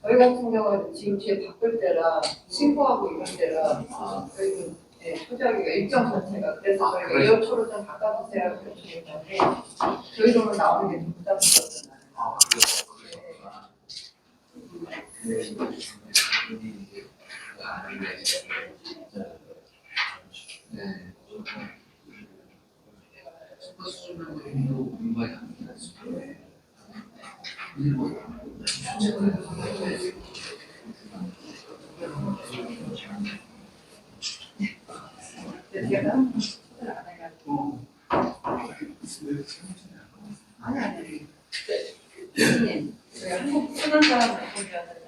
저희 같은 경우는 지금 뒤에 바쁠 때라 신고하고 이런 때라 저희는 소지하기가 일정 자체가 그래서 저희가 에어초를 좀 바꿔주세요 이렇게 얘기하는데 저희 돈은 나오는 게 좀 부담스럽잖아요. 네. 아니. 제가 한국 쓰는 사람을 보셨는데.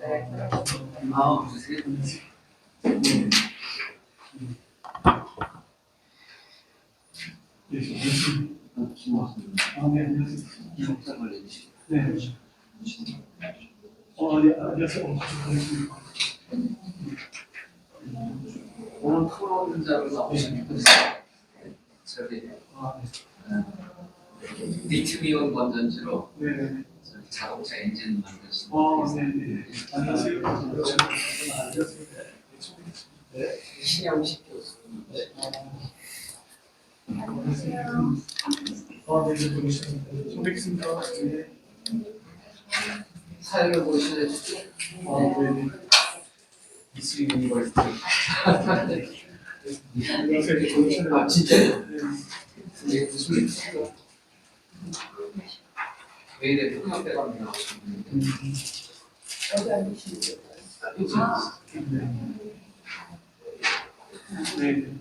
오늘 토론자로 나오신 저기 리튬이온 건전지로 자동차 엔진 만드시는 안녕하세요. 신영식 교수. 처음 뵙겠습니다. 사연을 보시죠. 미스 유니버시티. 안녕하세요. 진짜요? 무슨 일이세요? 왜 이래 통역대감이 나오셨는데? 여기 앉으시면 될까요? 네.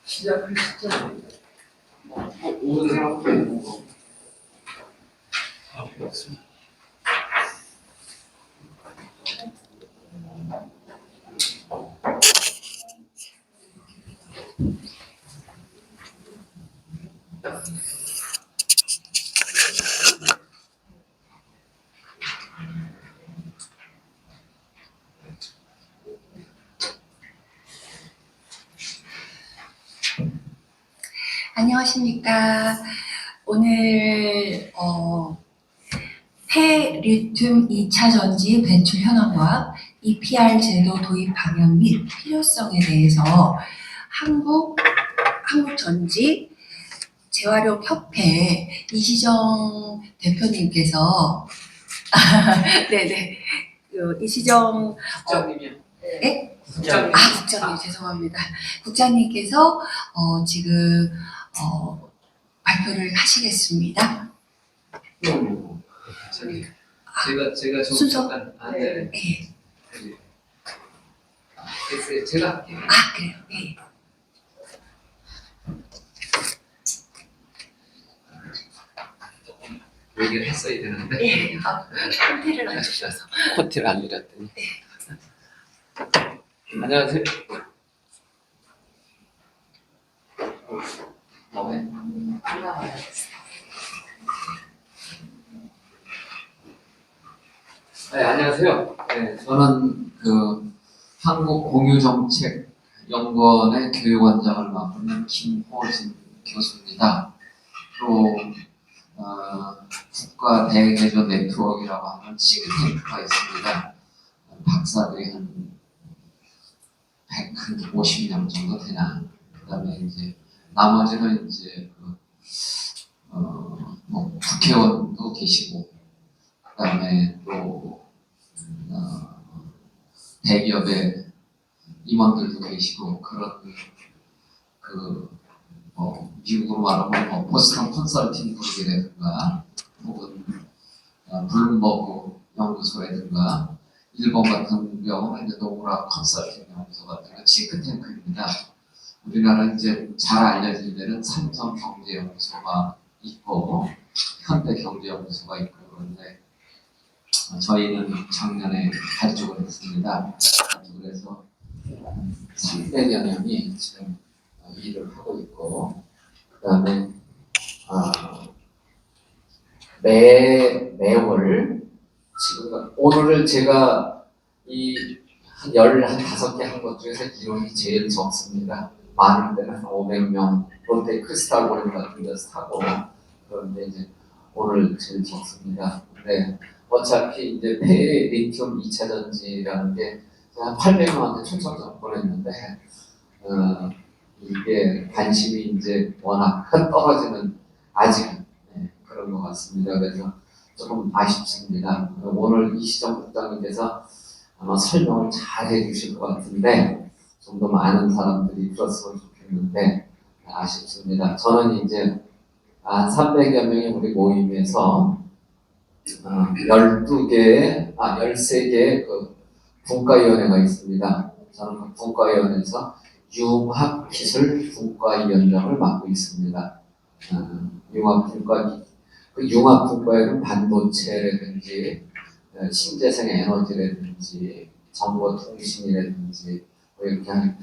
시작을 진짜 오는 사람도 있고. 그렇습니다. 안녕하십니까. 오늘 폐리튬 2차 전지 배출 현황과 EPR 제도 도입 방향 및 필요성에 대해서 한국전지 재활용 협회 이시정 대표님께서 네네 이시정 국장님이요? 네? 국장님. 국장님 죄송합니다. 국장님께서 지금 발표를 하시겠습니다. 저기 제가 좀 순서? 네. 네. 됐어요. 제가 할게요. 그래요. 네. 얘기를 했어야 되는데. 네. 콘테를 안 주셔서. 코트를 안 드렸더니. 안녕하세요. 안 나와요. 네, 안녕하세요. 네, 저는 한국공유정책연구원의 교육원장을 맡고 있는 김호진 교수입니다. 또 국가대개조 네트워크라고 하는 싱크탱크가 있습니다. 박사들이 한 150명 정도 되나. 그다음에 이제 나머지는 이제 국회의원도 계시고, 그다음에 또 대기업의 임원들도 계시고 그런 미국으로 말하면 보스턴 컨설팅 그룹이라든가 혹은 블룸버그 연구소라든가 일본 같은 경우는 이제 노무라 컨설팅 연구소 같은 싱크탱크입니다. 우리나라 이제 잘 알려진 데는 삼성경제연구소가 있고 현대경제연구소가 있고 그런데 저희는 작년에 발족을 했습니다. 그래서 300여 명이 지금 일을 하고 있고, 그 다음에 매월 지금 오늘을 제가 이 한 15개 한 것 중에서 인원이 제일 적습니다. 많은 데는 500명, 롯데 크리스탈 호텔 같은 데서 타고, 그런데 이제 오늘 제일 적습니다. 근데 어차피 이제 폐 리튬 2차 전지라는 게 한 800명한테 초청 접근했는데, 이게 관심이 이제 워낙 떨어지는 아직은 그런 것 같습니다. 그래서 조금 아쉽습니다. 오늘 이시정 국장님께서 아마 설명을 잘 해주실 것 같은데 좀 더 많은 사람들이 들었으면 좋겠는데 아쉽습니다. 저는 이제 한 300여 명의 우리 모임에서 13개의 그 분과위원회가 있습니다. 저는 그 분과위원회에서 융합기술 분과위원장을 맡고 있습니다. 그 융합분과에는 반도체라든지 신재생 에너지라든지 정보통신이라든지 이렇게 한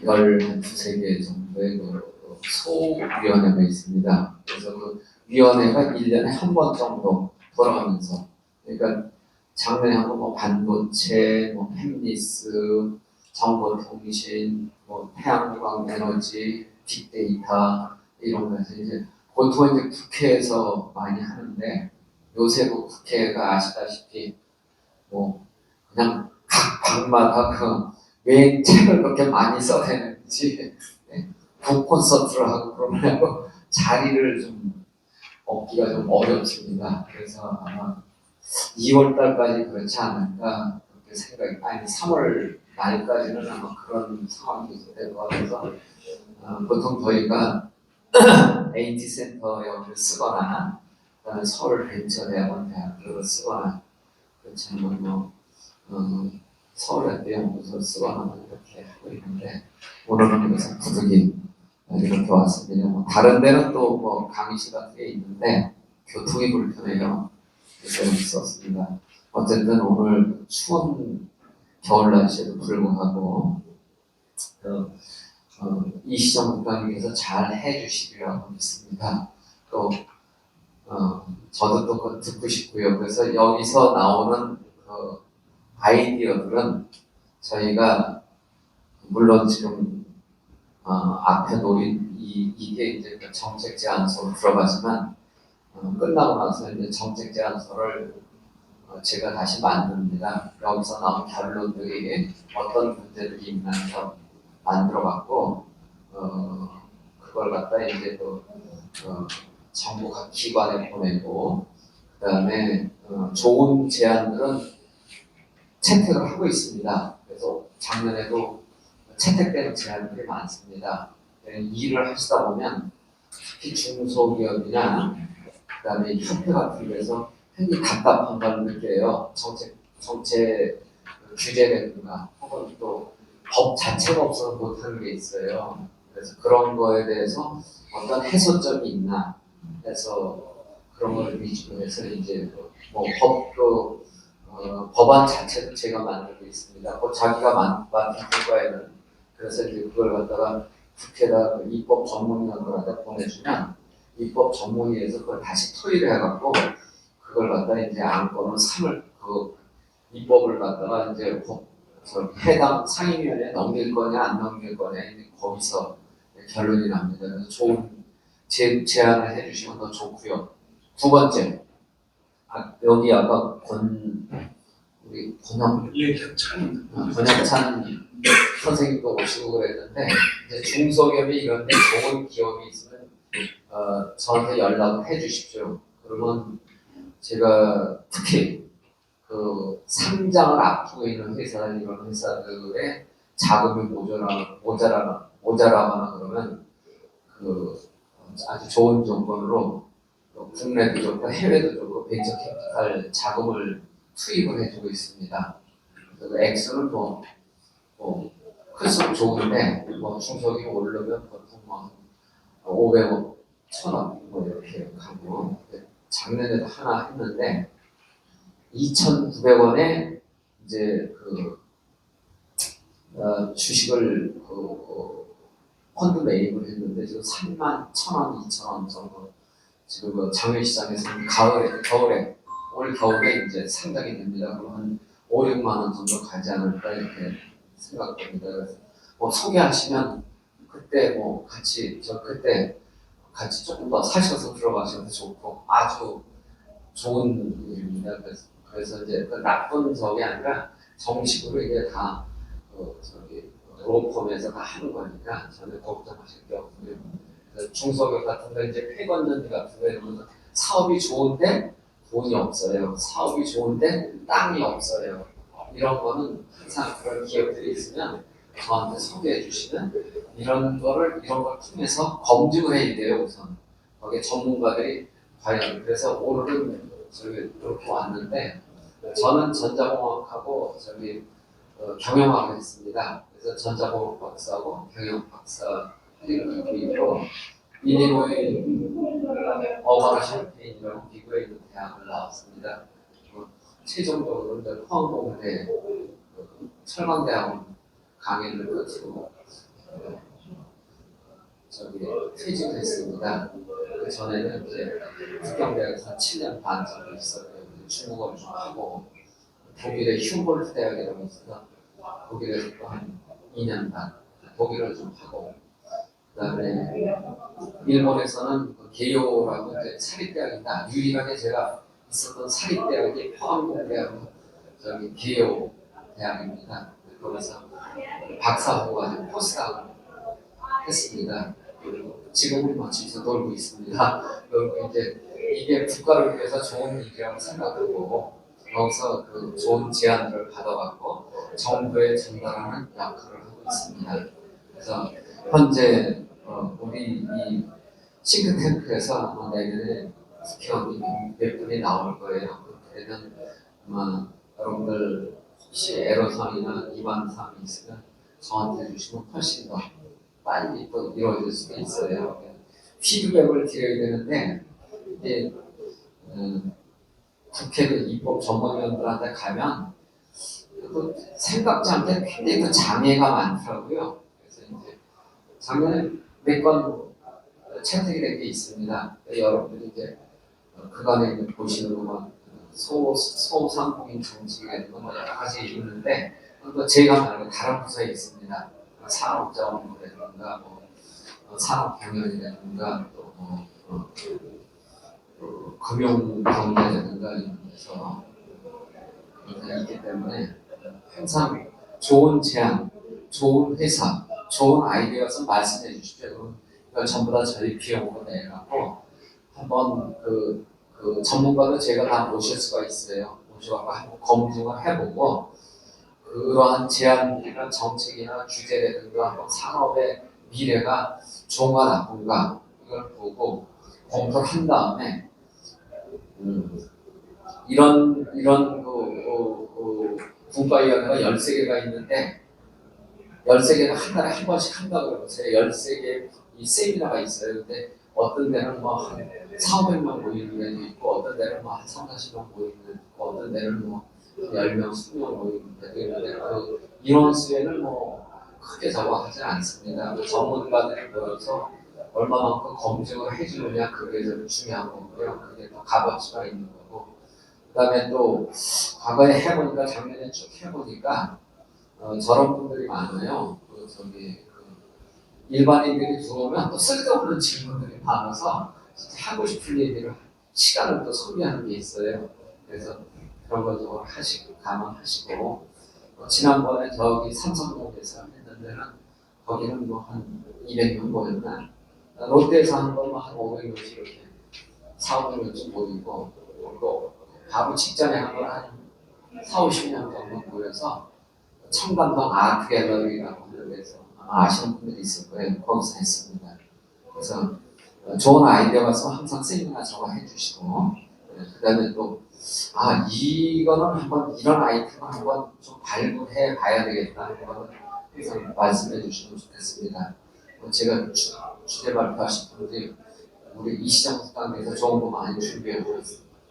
12개 정도의 그 소위원회가 있습니다. 그래서 그 위원회가 1년에 한 번 정도 돌아가면서 그러니까 작년에 한 번 뭐 반도체, 뭐 팹리스, 정보통신, 뭐 태양광 에너지, 빅데이터 이런 거에서 이제 보통 이제 국회에서 많이 하는데 요새 그 국회가 아시다시피 뭐 그냥 각 방마다 그 왜 책을 그렇게 많이 써내는지 북 콘서트를 하고 그러면 자리를 좀 얻기가 좀 어렵습니다. 그래서 아마 2월 달까지 그렇지 않을까 그렇게 생각이 아니 3월 말까지는 아마 그런 상황이 될 것 같아서 보통 저희가 AT 센터에 쓰거나 그다음에 서울 벤처대학원 대학교를 쓰거나 그렇지 않으면 뭐 서울대 연구소를 쓰거나 뭐 이렇게 하고 있는데 오늘은 그래서 부득이 이렇게 왔습니다. 뭐 다른 데는 또 뭐 강의실 같은 게 있는데 교통이 불편해요. 그래서 있었습니다. 어쨌든 오늘 추운 겨울 날씨에도 불구하고 이시정 국장님께서 잘 해주시리라고 믿습니다. 또 저도 또 그거 듣고 싶고요. 그래서 여기서 나오는 그 아이디어들은 저희가 물론 지금 앞에 놓인 이게 이제 그 정책 제안서로 들어가지만 끝나고 나서 이제 정책 제안서를 제가 다시 만듭니다. 여기서 나온 결론들이 어떤 문제들이 있나 해서 만들어봤고 그걸 갖다 이제 또 정부 각 기관에 보내고 그다음에 좋은 제안들은 채택을 하고 있습니다. 그래서 작년에도 채택된 제안들이 많습니다. 일을 하시다 보면 특히 중소기업이나 그다음에 협회 같은 데서 굉장히 답답한 걸 느껴요. 정책 규제라든가 혹은 또 법 자체가 없어서 못하는 게 있어요. 그래서 그런 거에 대해서 어떤 해소점이 있나 해서 그런 걸 위주로 해서 이제 뭐 법도 법안 자체도 제가 만들고 있습니다. 자기가 만든 결과에는 그래서 이제 그걸 갖다가 국회에다 그 입법 전문위원을 갖다 보내주면 입법 전문위에서 그걸 다시 토의를 해갖고 그걸 갖다 이제 안건을 그 입법을 갖다가 이제 해당 상임위원회에 넘길 거냐 안 넘길 거냐 거기서 결론이 납니다. 그래서 좋은 제안을 해주시면 더 좋고요. 두 번째, 여기 아까 우리 권영찬 선생님도 오시고 그랬는데 이제 중소기업이 이런데 좋은 기업이 있으면 저한테 연락을 해주십시오. 그러면 제가 특히 그 상장을 앞두고 있는 이런 회사들의 자금이 모자라거나 그러면 그 아주 좋은 조건으로 국내도 좋고 해외도 좋고 벤처 캐피탈 자금을 투입을 해주고 있습니다. 그래서 액수는 클수록 좋은데 중소기업 오르면 보통 500억, 1000억 이렇게 가고 작년에도 하나 했는데 2,900원에 이제 주식을 펀드 매입을 했는데 지금 31,000원, 2,000원 정도 지금 장외시장에서 겨울에 올 겨울에 이제 상장이 됩니다. 그러면 5, 6만 원 정도 가지 않을까 이렇게 생각됩니다. 그래서 뭐 소개하시면 그때 뭐 그때 같이 조금 더 사셔서 들어가셔도 좋고 아주 좋은 일입니다. 그래서 이제 그 나쁜 적이 아니라 정식으로 이게 다 로펌에서 다 하는 거니까 전혀 걱정하실 게 없고요. 그래서 중소기업 같은 거 이제 폐건전지 같은 거 이런 거 사업이 좋은데 돈이 없어요. 사업이 좋은데 땅이 없어요. 이런 거는 항상 그런 기업들이 있으면 저한테 소개해 주시면 이런 걸 통해서 검증을 해야 돼요. 우선 거기에 전문가들이 과연 그래서 오늘은 저기 이렇게 왔는데 저는 전자공학하고 경영학을 했습니다. 그래서 전자공학 박사하고 경영 박사 학위로 일리노이 어바나 샴페인이라고 미국에 있는 대학을 나왔습니다. 최종적으로 포항공대 철강대학원 강의를 거치고 퇴직을 했습니다. 그 전에는 이제 국경대학에서 7년 반 정도 있었고요. 중국어를 좀 하고 독일의 흉볼트 대학이라고 있어서 독일에서 또 한 2년 반 독일어를 좀 하고 그다음에 일본에서는 게이오라고 이제 사립대학이다. 유일하게 제가 있었던 사립대학이 포항공대하고 게이오 대학입니다. 거기서 박사하고 가지고 포스닥을 했습니다. 지금은 마치면서 놀고 있습니다. 그리고 이제 이게 국가를 위해서 좋은 일이라고 생각하고 거기서 그 좋은 제안들을 받아갖고 정부에 전달하는 역할을 하고 있습니다. 그래서 현재 우리 이 싱크탱크에서 내년에 국회의원이 몇 분이 나올 거예요. 그때는 아마 여러분들 혹시 애로사항이나 위반사항이 있으면 저한테 주시면 훨씬 더 빨리 또 이루어질 수도 있어요. 피드백을 드려야 되는데 이제 국회도 입법 전문위원들한테 가면 또 생각지 않게 굉장히 또 장애가 많더라고요. 그래서 이제 작년에 몇 건 채택이 된 게 있습니다. 여러분들이 이제 그간에 이제 보시는 것만 소상공인 정책이라든가 뭐 여러 가지 있는데 또 제가 말고 다른 부서에 있습니다. 산업자원부라든가 산업경영이라든가 또 금융경제라든가 이런 데서 있기 때문에 항상 좋은 제안, 좋은 회사, 좋은 아이디어서 말씀해 주십시오. 그럼 이걸 전부 다 저희 비용으로 내라고 한번 그 전문가도 제가 다 모실 수가 있어요. 모셔서 한번 검증을 해보고 그러한 제안이나 정책이나 규제라든가 한번 산업의 미래가 좋은가 나쁜가 이걸 보고 검토를 한 다음에 이런 국가위원회가 13개가 있는데 13개가 한 달에 한 번씩 한다고 그러세요. 13개 이 세미나가 있어요. 근데 어떤 데는 뭐 한 400명 모이는 데도 있고 어떤 데는 뭐 한 3, 40명 모이는 데도 있고 어떤 데는 뭐 10명, 20명 모이는 데도 있는데 그 인원 수에는 뭐 크게 적어하지 않습니다. 그 전문가들이 모여서 얼마만큼 검증을 해주느냐 그게 좀 중요한 거고요. 그게 또 값어치가 있는 거고 그 다음에 또 과거에 해보니까 작년에 쭉 해보니까 저런 분들이 많아요. 일반인들이 들어오면 또 쓸데없는 질문들이 많아서 하고 싶은 얘기를 시간을 또 소비하는 게 있어요. 그래서 그런 거 좀 감안하시고 지난번에 저기 삼성동에서 했는 데는 거기는 뭐 한 200명 모였나 롯데에서 한 건 한 500명씩 이렇게 4, 500명쯤 모이고 또 바로 직전에 한 건 한 4, 50명 정도 모여서 청담동 아트 갤러리라고 하는 데서 아시는 분들이 있을 거예요. 거기서 했습니다. 그래서 좋은 아이디어가 있으면 항상 세미나 저거 해주시고 그 다음에 또 이거는 한번 이런 아이템을 한번 좀 발굴해 봐야 되겠다 하는 거는 항상 말씀해 주시면 좋겠습니다. 제가 주제 발표하신 분들이 우리 이시장 국장님께서 좋은 거 많이 준비해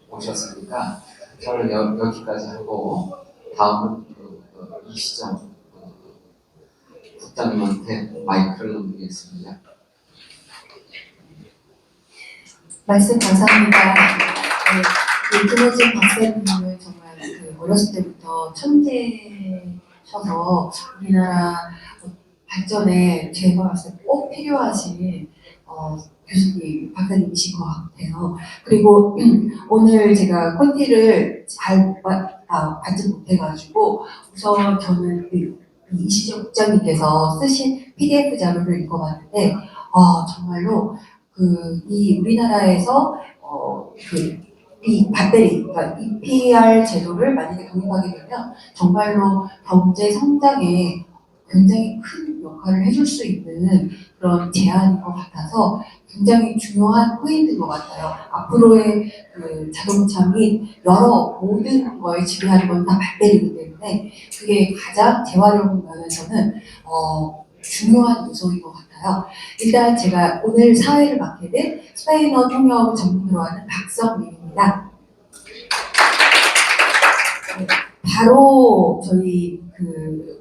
오셨으니까 저는 여기까지 하고 다음은 이시장 국장님한테 마이크를 넘기겠습니다. 말씀 감사합니다. 김호진 박사님을 정말 어렸을 때부터 천재셔서 우리나라 발전에 제가 봤을 때 꼭 필요하신 교수님, 박사님이신 것 같아요. 그리고 오늘 제가 콘티를 잘 받지 못해가지고 우선 저는 이시정 국장님께서 쓰신 PDF 자료를 읽어봤는데 정말로 이 우리나라에서 이 배터리, 그러니까 EPR 제도를 만약에 도입하게 되면 정말로 경제 성장에 굉장히 큰 역할을 해줄 수 있는 그런 제안인 것 같아서 굉장히 중요한 포인트인 것 같아요. 앞으로의 자동차 및 여러 모든 거에 지배하는 건 다 배터리이기 때문에 그게 가장 재활용 면에서는 중요한 요소인 것 같아요. 일단 제가 오늘 사회를 맡게 된 스페인어 통역 전문으로 하는 박성민입니다. 바로 저희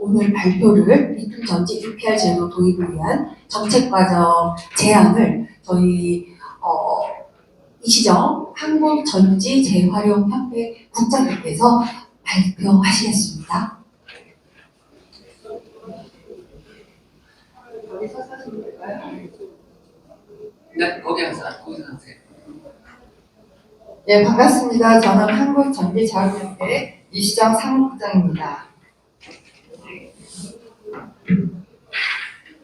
오늘 발표를 리튬 전지 EPR 제도 도입을 위한 정책 과정 제안을 저희 이시정 한국전지 재활용협회 국장님께서 발표하시겠습니다. 여기서 사시면 될까요? 네, 거기서 하세요. 네, 반갑습니다. 저는 한국전기자원협회 이시정 상무국장입니다.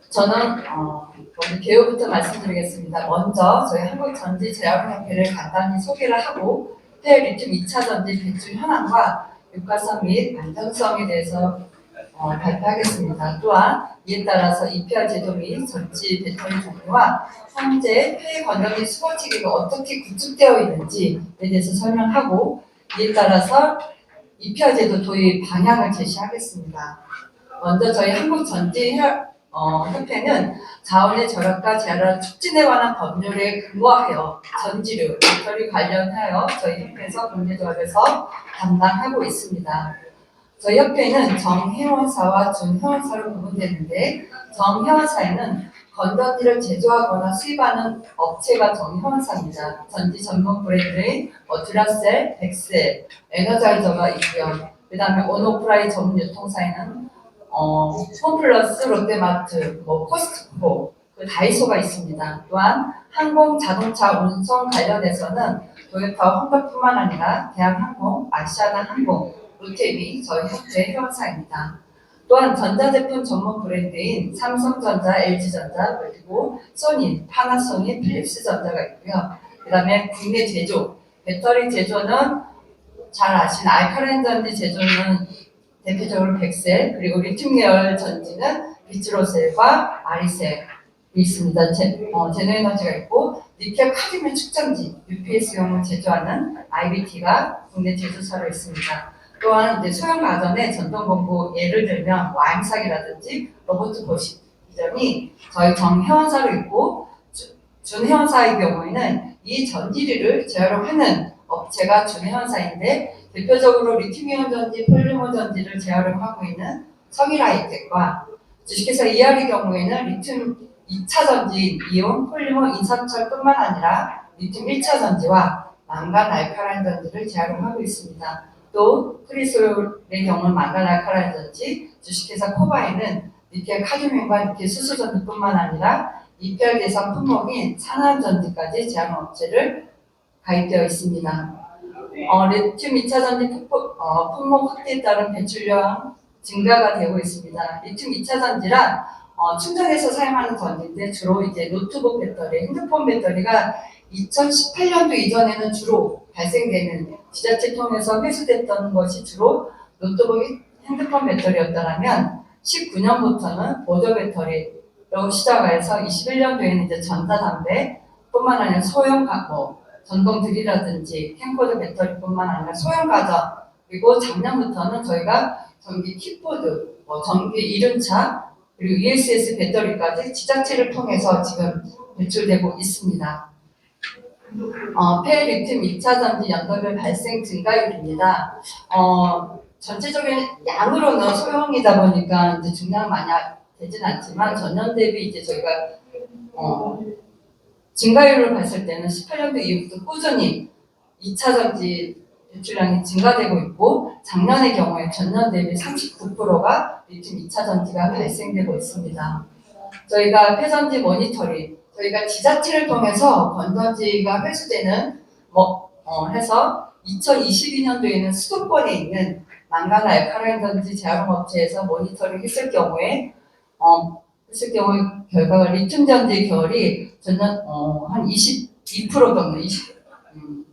저는 먼저 개요부터 말씀드리겠습니다. 먼저 저희 한국전지재활용협회를 간단히 소개를 하고 폐리튬 2차 전지 배출 현황과 효과성 및 안전성에 대해서 발표하겠습니다. 또한 이에 따라서 EPR 제도 및 전지 배터리 종류와 현재 폐 건전 및 수거 체계가 어떻게 구축되어 있는지에 대해서 설명하고 이에 따라서 EPR 제도 도입 방향을 제시하겠습니다. 먼저 저희 한국전지협회는 자원의 절약과 재활을 촉진에 관한 법률에 근거하여 전지류, 배터리 관련하여 저희 협회에서 국내조합에서 담당하고 있습니다. 저희 협회는 정회원사와 준회원사로 구분되는데 정회원사에는 건전지를 제조하거나 수입하는 업체가 정회원사입니다. 전지 전문 브랜드인 듀라셀, 덱셀, 에너자이저가 있고요. 그 다음에 온오프라인 전문 유통사에는 홈플러스, 롯데마트, 코스트코, 다이소가 있습니다. 또한 항공, 자동차, 운송 관련해서는 도요타, honda뿐만 아니라 대한항공, 아시아나항공, 롯데미 저희 협회 회원사입니다. 또한 전자제품 전문 브랜드인 삼성전자, LG전자, 그리고 소니, 파나소닉, 필립스전자가 있고요. 그 다음에 국내 제조, 배터리 제조는 잘 아시는 알카라인 전지 제조는 대표적으로 백셀, 그리고 리튬 계열 전지는 비트로셀과 아리셀이 있습니다. 제너에너지가 있고 니켈 카드뮴 축전지, UPS용을 제조하는 IBT가 국내 제조사로 있습니다. 또한 이제 소형 가전의 전동 공구 예를 들면 와임삭이라든지 로버트 보시 이점이 저희 정회원사로 있고 준회원사의 경우에는 이 전지류를 재활용하는 업체가 준회원사인데 대표적으로 리튬이온 전지, 폴리머 전지를 재활용하고 있는 성일하이텍과 주식회사 ER의 경우에는 리튬 2차 전지, 이온, 폴리머, 인산철뿐만 아니라 리튬 1차 전지와 망간 알카라인 전지를 재활용하고 있습니다. 또 프리솔의 경우는 망간 알카라인 전지, 주식회사 코바에는 니켈 카드뮴과 니켈 수소 전지뿐만 아니라 EPR 대상 품목인 산화 전지까지 제한 업체를 가입되어 있습니다. 리튬 2차 전지 품목 확대에 따른 배출량 증가가 되고 있습니다. 리튬 2차 전지란 충전해서 사용하는 전지인데 주로 이제 노트북 배터리, 핸드폰 배터리가 2018년도 이전에는 주로 발생되는 지자체 통해서 회수됐던 것이 주로 노트북, 핸드폰 배터리였다면 19년부터는 보조 배터리로 시작해서 21년도에는 이제 전자담배뿐만 아니라 소형 전동드릴이라든지 캠코더 배터리뿐만 아니라 소형 가전 그리고 작년부터는 저희가 전기 킥보드, 전기 이륜차 그리고 ESS 배터리까지 지자체를 통해서 지금 배출되고 있습니다. 폐리튬 2차 전지 연도별 발생 증가율입니다. 전체적인 양으로는 소형이다 보니까 이제 증가가 많이 되진 않지만 전년 대비 이제 저희가 증가율을 봤을 때는 18년도 이후부터 꾸준히 2차 전지 배출량이 증가되고 있고 작년의 경우에 전년 대비 39%가 리튬 2차 전지가 발생되고 있습니다. 저희가 폐전지 모니터링, 저희가 지자체를 통해서 건전지가 회수되는 해서 2022년도에는 수도권에 있는 망가나 알카라인 전지 재활용 업체에서 모니터링 했을 경우에 결과가 리튬 전지 결이 전년 한 22% 정도,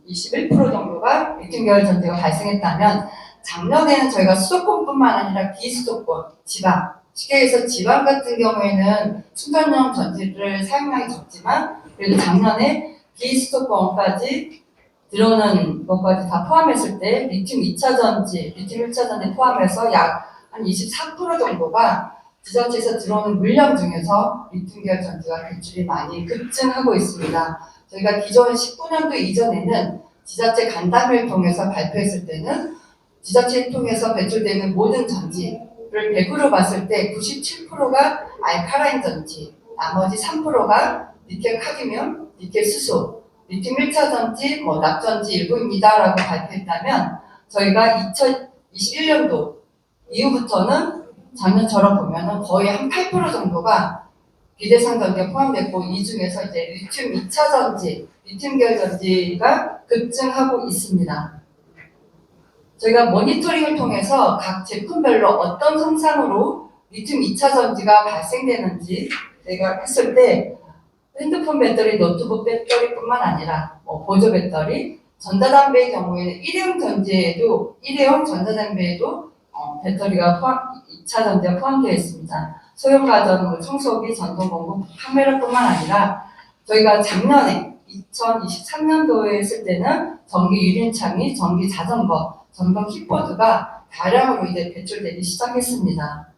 21% 정도가 리튬 계열 전지가 발생했다면 작년에는 저희가 수도권뿐만 아니라 비수도권, 지방, 쉽게 해서 지방 같은 경우에는 충전용 전지를 사용량이 적지만 그래도 작년에 비수도권까지 들어오는 것까지 다 포함했을 때 리튬 2차 전지, 리튬 1차 전지 포함해서 약 한 24% 정도가 지자체에서 들어오는 물량 중에서 리튬 계열 전지가 배출이 많이 급증하고 있습니다. 저희가 기존 19년도 이전에는 지자체 간담회를 통해서 발표했을 때는 지자체를 통해서 배출되는 모든 전지를 100으로 봤을 때 97%가 알카라인 전지, 나머지 3%가 니켈 카드뮴, 니켈 수소, 리튬 1차 전지, 납전지 일부입니다라고 발표했다면 저희가 2021년도 이후부터는 작년처럼 보면은 거의 한 8% 정도가 비대상 전지가 포함됐고 이 중에서 이제 리튬 2차 전지, 리튬 계열 전지가 급증하고 있습니다. 저희가 모니터링을 통해서 각 제품별로 어떤 성상으로 리튬 2차 전지가 발생되는지 저희가 했을 때 핸드폰 배터리, 노트북 배터리뿐만 아니라 보조 배터리, 전자담배의 경우에는 일회용 전자담배에도 배터리가 2차 전지가 포함되어 있습니다. 소형 가전, 청소기, 전동공구, 카메라뿐만 아니라 저희가 작년에 2023년도에 했을 때는 전기 유리창이, 전기 자전거, 전동 킥보드가 다량으로 이제 배출되기 시작했습니다.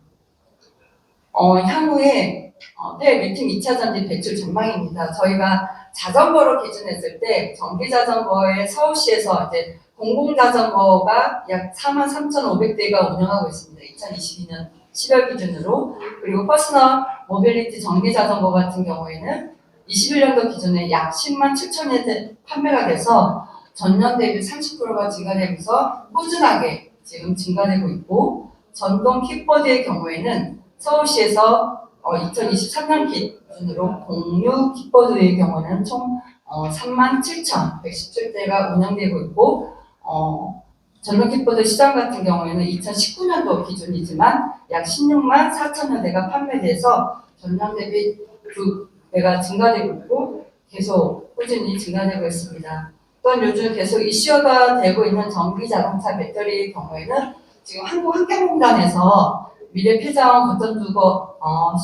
향후에 리튬 2차 전지 배출 전망입니다. 저희가 자전거로 기준했을 때 전기 자전거에 서울시에서 이제 공공자전거가 약 43,500대가 운영하고 있습니다. 2022년 10월 기준으로. 그리고 퍼스널 모빌리티 전기 자전거 같은 경우에는 21년도 기준에 약 10만 7천여 대 판매가 돼서 전년 대비 30%가 증가되면서 꾸준하게 지금 증가되고 있고 전동 킥보드의 경우에는 서울시에서 2023년 기준으로 공유 킥보드의 경우는 총 37,117대가 운영되고 있고 전동 킥보드 시장 같은 경우에는 2019년도 기준이지만 약 16만 4천여 대가 판매돼서 전년 대비 2배가 증가되고 있고 계속 꾸준히 증가되고 있습니다. 또한 요즘 계속 이슈가 되고 있는 전기 자동차 배터리의 경우에는 지금 한국환경공단에서 미래 폐자원 거점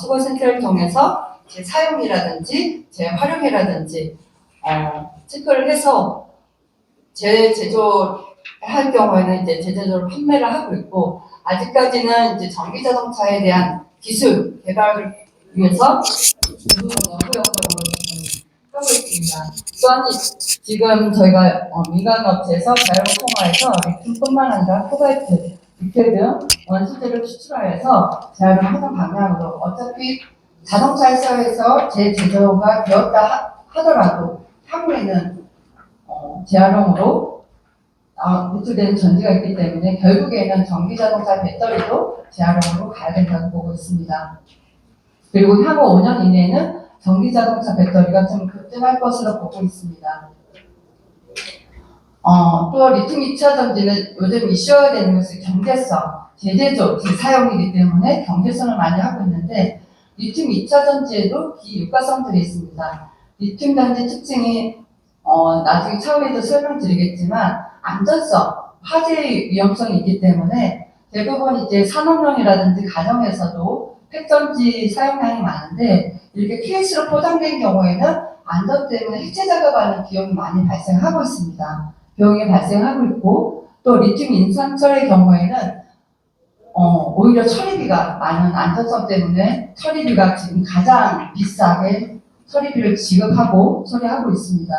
수거센터를 통해서 재사용이라든지 재활용이라든지 체크를 해서 재제조할 경우에는 이제 재제조를 판매를 하고 있고 아직까지는 이제 전기 자동차에 대한 기술 개발을 위해서 연구 역할을 하고 있습니다. 또한 지금 저희가 민간 업체에서 자율 통화해서 리튬뿐만 아니라 코발트, 니켈 등 원소재를 추출하여서 재활용 하는 방향으로 어차피 자동차 회사에서 재제조가 되었다 하더라도 향후에는 재활용으로 배출되는 전지가 있기 때문에 결국에는 전기자동차 배터리도 재활용으로 가야 된다고 보고 있습니다. 그리고 향후 5년 이내에는 전기자동차 배터리가 좀 급증할 것으로 보고 있습니다. 또 리튬 2차 전지는 요즘 이슈가 되는 것이 경제성, 재제조, 재사용이기 때문에 경제성을 많이 하고 있는데 리튬 2차 전지에도 비유가성들이 있습니다. 리튬 전지 특징이 나중에 차후에도 설명드리겠지만 안전성, 화재 위험성이 있기 때문에 대부분 이제 산업용이라든지 가정에서도 폐전지 사용량이 많은데 이렇게 케이스로 포장된 경우에는 안전 때문에 해체 작업하는 비용이 많이 발생하고 있습니다. 비용이 발생하고 있고 또 리튬 인산철의 경우에는 오히려 처리비가 많은 안전성 때문에 처리비가 지금 가장 비싸게 처리비를 지급하고 처리하고 있습니다.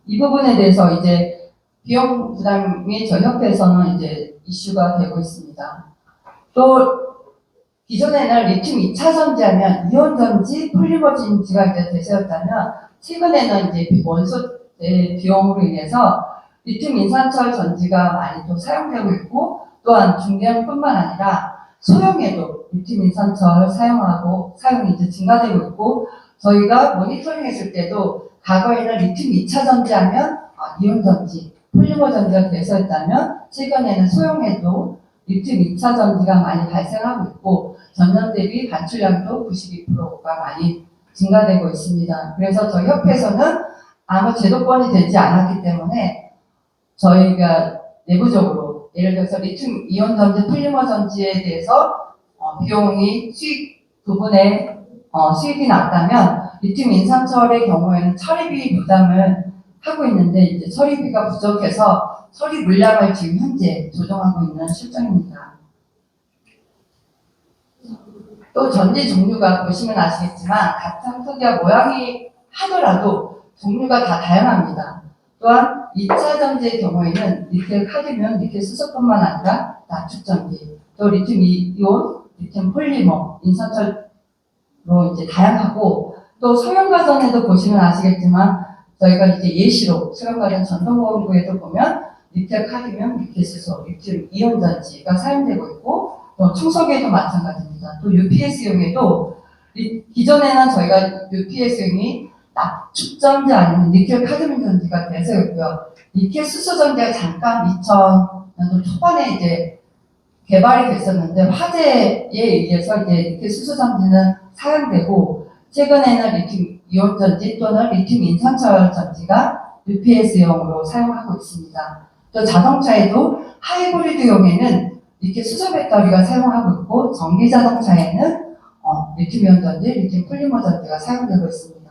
이 부분에 대해서 이제 비용 부담이 저희 협회에서는 이제 이슈가 되고 있습니다. 또 기존에는 리튬 2차 전지하면 이온 전지, 폴리머 전지가 이제 대세였다면 최근에는 이제 원소의 비용으로 인해서 리튬 인산철 전지가 많이 또 사용되고 있고 또한 중대형뿐만 아니라 소형에도 리튬 인산철 사용이 이제 증가되고 있고 저희가 모니터링했을 때도 과거에는 리튬 2차 전지하면 이온 전지, 폴리머 전지가 대세였다면 최근에는 소형에도 리튬 2차 전지가 많이 발생하고 있고 전년 대비 반출량도 92%가 많이 증가되고 있습니다. 그래서 저희 협회에서는 아무 제도권이 되지 않았기 때문에 저희가 내부적으로 예를 들어서 리튬 이온 전지, 폴리머 전지에 대해서 비용이 수익 부분에 수익이 났다면 리튬 인산철의 경우에는 처리비 부담을 하고 있는데 이제 처리비가 부족해서 처리 물량을 지금 현재 조정하고 있는 실정입니다. 또 전지 종류가 보시면 아시겠지만 같은 크기와 모양이 하더라도 종류가 다 다양합니다. 또한 2차 전지의 경우에는 니켈 카드뮴, 니켈 수소뿐만 아니라 나축 전지, 또 리튬 이온, 리튬 폴리머, 인산철로 이제 다양하고 또 소형가전에도 보시면 아시겠지만 저희가 이제 예시로 소형가전 전동공구에도 보면 니켈 카드뮴, 니켈 수소, 리튬 이온 전지가 사용되고 있고 또 청소기에도 마찬가지입니다. 또 UPS용에도 기존에는 저희가 UPS용이 납축 전지 아니면 니켈 카드뮴 전지가 대세였고요. 니켈 수소 전지가 잠깐 2000년도 초반에 이제 개발이 됐었는데 화재에 의해서 이제 니켈 수소 전지는 사용되고 최근에는 리튬 이온 전지 또는 리튬 인산철 전지가 UPS용으로 사용하고 있습니다. 또 자동차에도 하이브리드용에는 리튬 수소 배터리가 사용하고 있고 전기 자동차에는 리튬 이온 전지, 리튬 폴리머 전지가 사용되고 있습니다.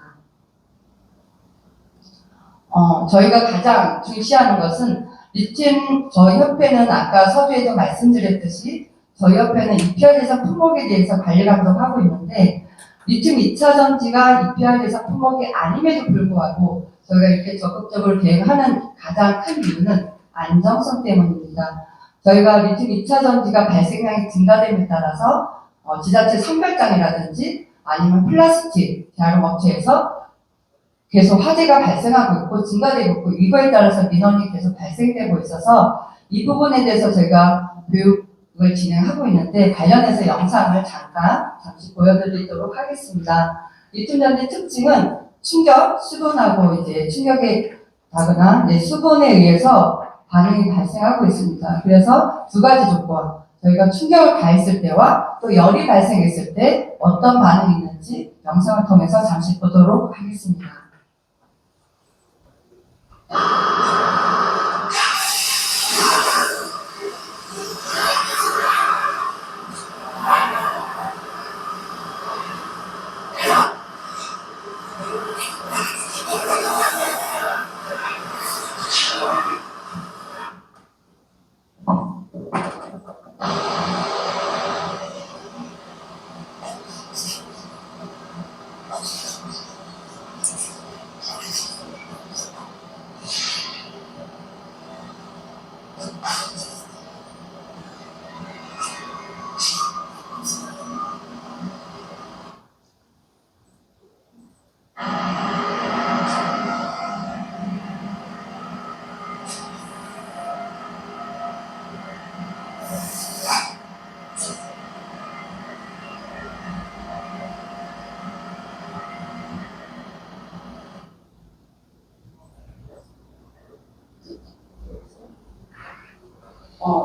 저희가 가장 중시하는 것은 리튬, 저희 협회는 아까 서두에도 말씀드렸듯이 저희 협회는 EPR 대상 품목에 대해서 관리 감독하고 있는데 리튬 2차 전지가 EPR 대상 품목이 아님에도 불구하고 저희가 이렇게 적극적으로 대응하는 가장 큰 이유는 안정성 때문입니다. 저희가 리튬 2차 전지가 발생량이 증가됨에 따라서 지자체 선별장이라든지 아니면 플라스틱 재활용 업체에서 계속 화재가 발생하고 있고 증가되고 있고 이거에 따라서 민원이 계속 발생되고 있어서 이 부분에 대해서 저희가 교육을 진행하고 있는데 관련해서 영상을 잠시 보여드리도록 하겠습니다. 리튬 전지 특징은 충격, 수분하고 이제 충격에 가거나 이제 수분에 의해서 반응이 발생하고 있습니다. 그래서 두 가지 조건, 저희가 충격을 가했을 때와 또 열이 발생했을 때 어떤 반응이 있는지 영상을 통해서 잠시 보도록 하겠습니다.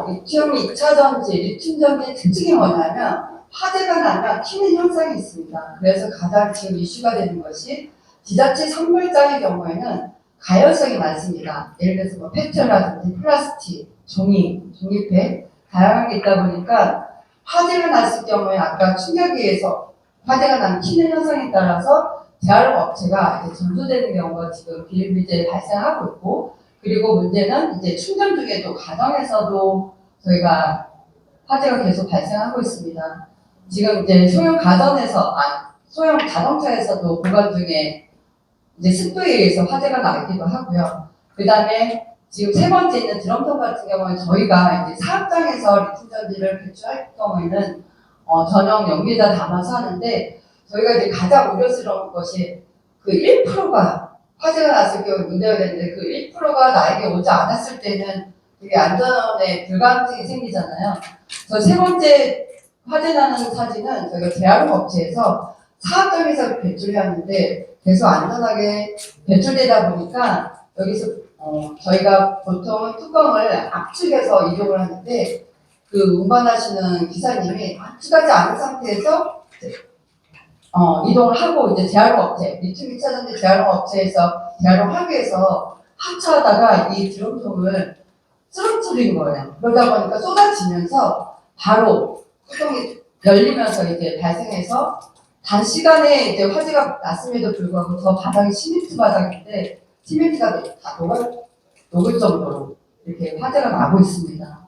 리튬 2차 전지, 리튬 전지의 특징이 뭐냐면 화재가 나면 튀는 현상이 있습니다. 그래서 가장 지금 이슈가 되는 것이 지자체 선물장의 경우에는 가열성이 많습니다. 예를 들어서 뭐 페트라든지 플라스틱, 종이팩 다양한 게 있다 보니까 화재가 났을 경우에 아까 충격에 의해서 화재가 나면 튀는 현상에 따라서 재활용 업체가 이제 전소되는 경우가 지금 비일비재에 발생하고 있고 그리고 문제는 이제 충전 중에도 가정에서도 저희가 화재가 계속 발생하고 있습니다. 지금 이제 소형 자동차에서도 보관 중에 이제 습도에 의해서 화재가 나기도 하고요. 그 다음에 지금 세 번째 있는 드럼통 같은 경우는 저희가 이제 사업장에서 리튬 전지를 배출할 경우에는 전용 용기에다 담아서 하는데 저희가 이제 가장 우려스러운 것이 그 1%가 화재가 났을 경우 문제가 되는데 그 1%가 나에게 오지 않았을 때는 되게 안전에 불가능성이 생기잖아요. 저 세 번째 화재 나는 사진은 저희가 재활용 업체에서 사업장에서 배출했는데 계속 안전하게 배출되다 보니까 여기서 저희가 보통은 뚜껑을 압축해서 이동을 하는데 그 운반하시는 기사님이 압축하지 않은 상태에서 이동을 하고 이제 재활용 업체, 리튬 2차전지 재활용 업체에서 재활용하기 위해서 하차하다가 이 드럼통을 쓰러뜨린 거예요. 그러다 보니까 쏟아지면서 바로 뚜껑이 열리면서 이제 발생해서 단시간에 이제 화재가 났음에도 불구하고 저 바닥이 시멘트 바닥인데 시멘트가 다 녹을 정도로 이렇게 화재가 나고 있습니다.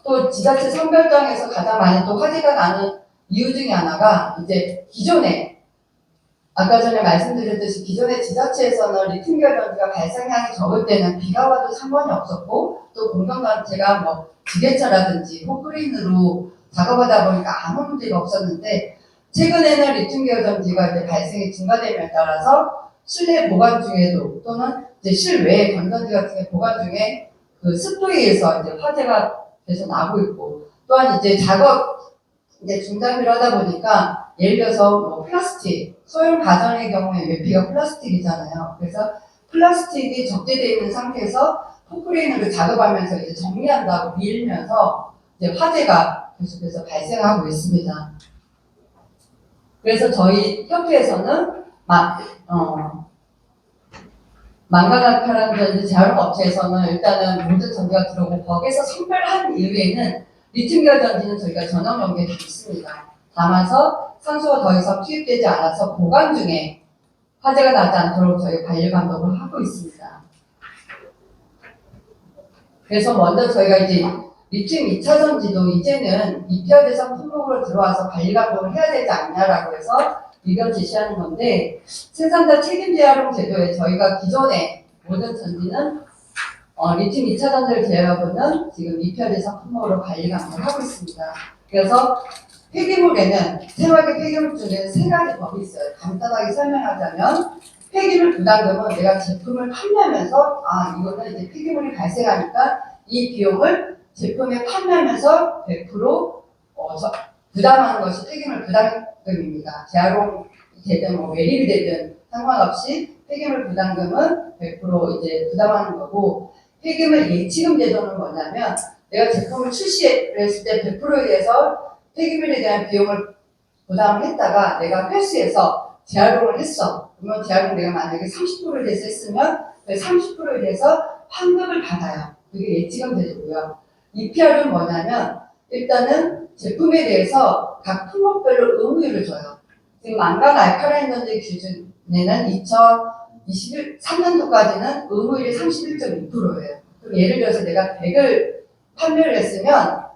또 지자체 선별장에서 가장 많이 또 화재가 나는 이유 중에 하나가 이제 기존에 아까 전에 말씀드렸듯이 기존의 지자체에서는 리튬 결전지가 발생량이 적을 때는 비가 와도 상관이 없었고 또 공동단체가 뭐 지게차라든지 포크레인으로 작업하다 보니까 아무 문제가 없었는데 최근에는 리튬 결전지가 이제 발생이 증가됨에 따라서 실내 보관 중에도 또는 이제 실외 건전지 같은 게 보관 중에 그 습도에 의해서 이제 화재가 계속 나고 있고 또한 이제 작업 이제 중단을 하다 보니까 예를 들어서 뭐 플라스틱 소형 가전의 경우에 외피가 플라스틱이잖아요. 그래서 플라스틱이 적재되어 있는 상태에서 포크레인으로 작업하면서 이제 정리한다고 밀면서 이제 화재가 계속해서 발생하고 있습니다. 그래서 저희 협회에서는 망가나카라든지 재활용 업체에서는 일단은 모든 전기가 들어오고 거기에서 선별한 이후에는 리튬 결전지는 저희가 전용 용기에 담습니다. 담아서 산소가 더 이상 투입되지 않아서 보관 중에 화재가 나지 않도록 저희가 관리 감독을 하고 있습니다. 그래서 먼저 저희가 이제 리튬 2차전지도 이제는 EPR 대상 품목으로 들어와서 관리 감독을 해야 되지 않냐라고 해서 의견 제시하는 건데 생산자 책임 재활용 제도에 저희가 기존에 모든 전지는 리튬 2차전지를 제외하고는 지금 EPR 대상 품목으로 관리 감독을 하고 있습니다. 그래서 폐기물에는 생활계 폐기물 중에 세 가지 법이 있어요. 간단하게 설명하자면 폐기물 부담금은 내가 제품을 판매하면서 이거는 이제 폐기물이 발생하니까 이 비용을 제품에 판매하면서 100% 부담하는 것이 폐기물 부담금입니다. 재활용 되든 뭐 매립이 되든 상관없이 폐기물 부담금은 100% 이제 부담하는 거고 폐기물 예치금 제도는 뭐냐면 내가 제품을 출시했을 때 100%에 대해서 폐기물에 대한 비용을 부담을 했다가 내가 회수해서 재활용을 했어. 그러면 재활용 내가 만약에 30%에 대해서 했으면 그 30%에 대해서 환급을 받아요. 그게 예치금 제도고요. EPR은 뭐냐면 일단은 제품에 대해서 각 품목별로 의무율을 줘요. 지금 망간 알카라인 전지 기준에는 2023년도까지는 의무율이 31.2%예요. 그럼 예를 들어서 내가 100을 판매를 했으면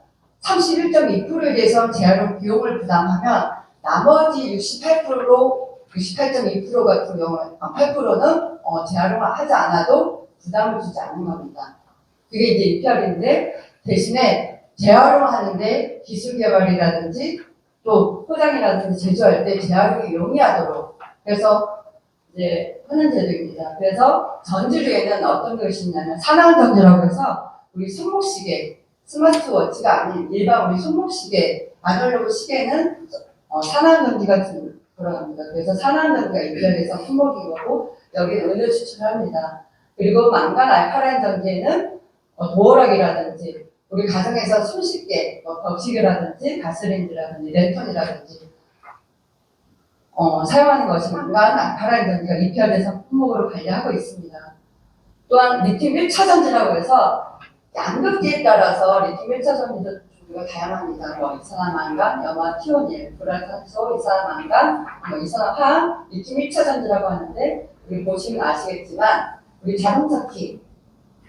31.2%에 대해서 재활용 비용을 부담하면 나머지 68.2% 같은 경우는 8%는 재활용을 하지 않아도 부담을 주지 않는 겁니다. 그게 이제 EPR인데 대신에 재활용하는데 기술 개발이라든지 또 포장이라든지 제조할 때 재활용이 용이하도록 그래서 이제 하는 제도입니다. 그래서 전지류에는 어떤 것이 있냐면 산화전지라고 해서 우리 손목시계 스마트워치가 아닌 일반 우리 손목시계 아날로그 시계는 산화전지가 들어갑니다. 그래서 산화전지가 EPR에서 품목인 거고 여기는 은을 추출합니다. 그리고 망간 알카라인 전지에는 도어락이라든지 우리 가정에서 손쉽게 벽시계라든지 가스레인지라든지 랜턴이라든지 사용하는 것이 망간 알카라인 전지가 EPR 대상 품목으로 관리하고 있습니다. 또한 리튬 1차전지라고 해서 양극재에 따라서 리튬 1차전지도 종류가 다양합니다. 이산화망간, 염화, 티오닐, 불알탄소, 이산화망간, 이산화황, 리튬 1차전지라고 하는데 우리 보시면 아시겠지만 우리 자동차 키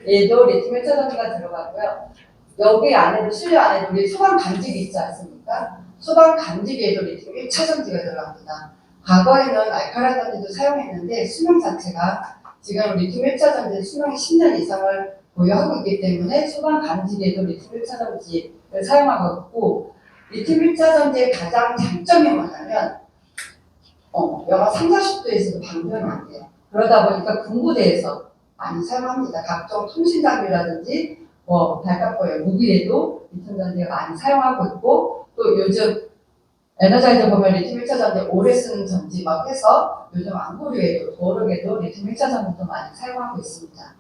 얘도 리튬 1차전지가 들어가고요. 여기 안에도 실내 안에도 우리 소방 감지기 있지 않습니까? 소방 감지기에도 리튬 1차전지가 들어갑니다. 과거에는 알카라인 전지도 사용했는데 수명 자체가 지금 리튬 1차전지 수명이 10년 이상을 보유하고 있기 때문에 소방 감지기에도 리튬 1차전지를 사용하고 있고 리튬 1차전지의 가장 장점이 뭐냐면 영하 3, 40도에서도 방전이 안 돼요. 그러다 보니까 군부대에서 많이 사용합니다. 각종 통신 장비라든지 발각포에 무기에도 리튬 전지가 많이 사용하고 있고, 또 요즘 에너자이저 보면 리튬 1차 전지 오래 쓰는 전지 막 해서 요즘 안구류에도 도어록에도 리튬 1차 전지도 많이 사용하고 있습니다.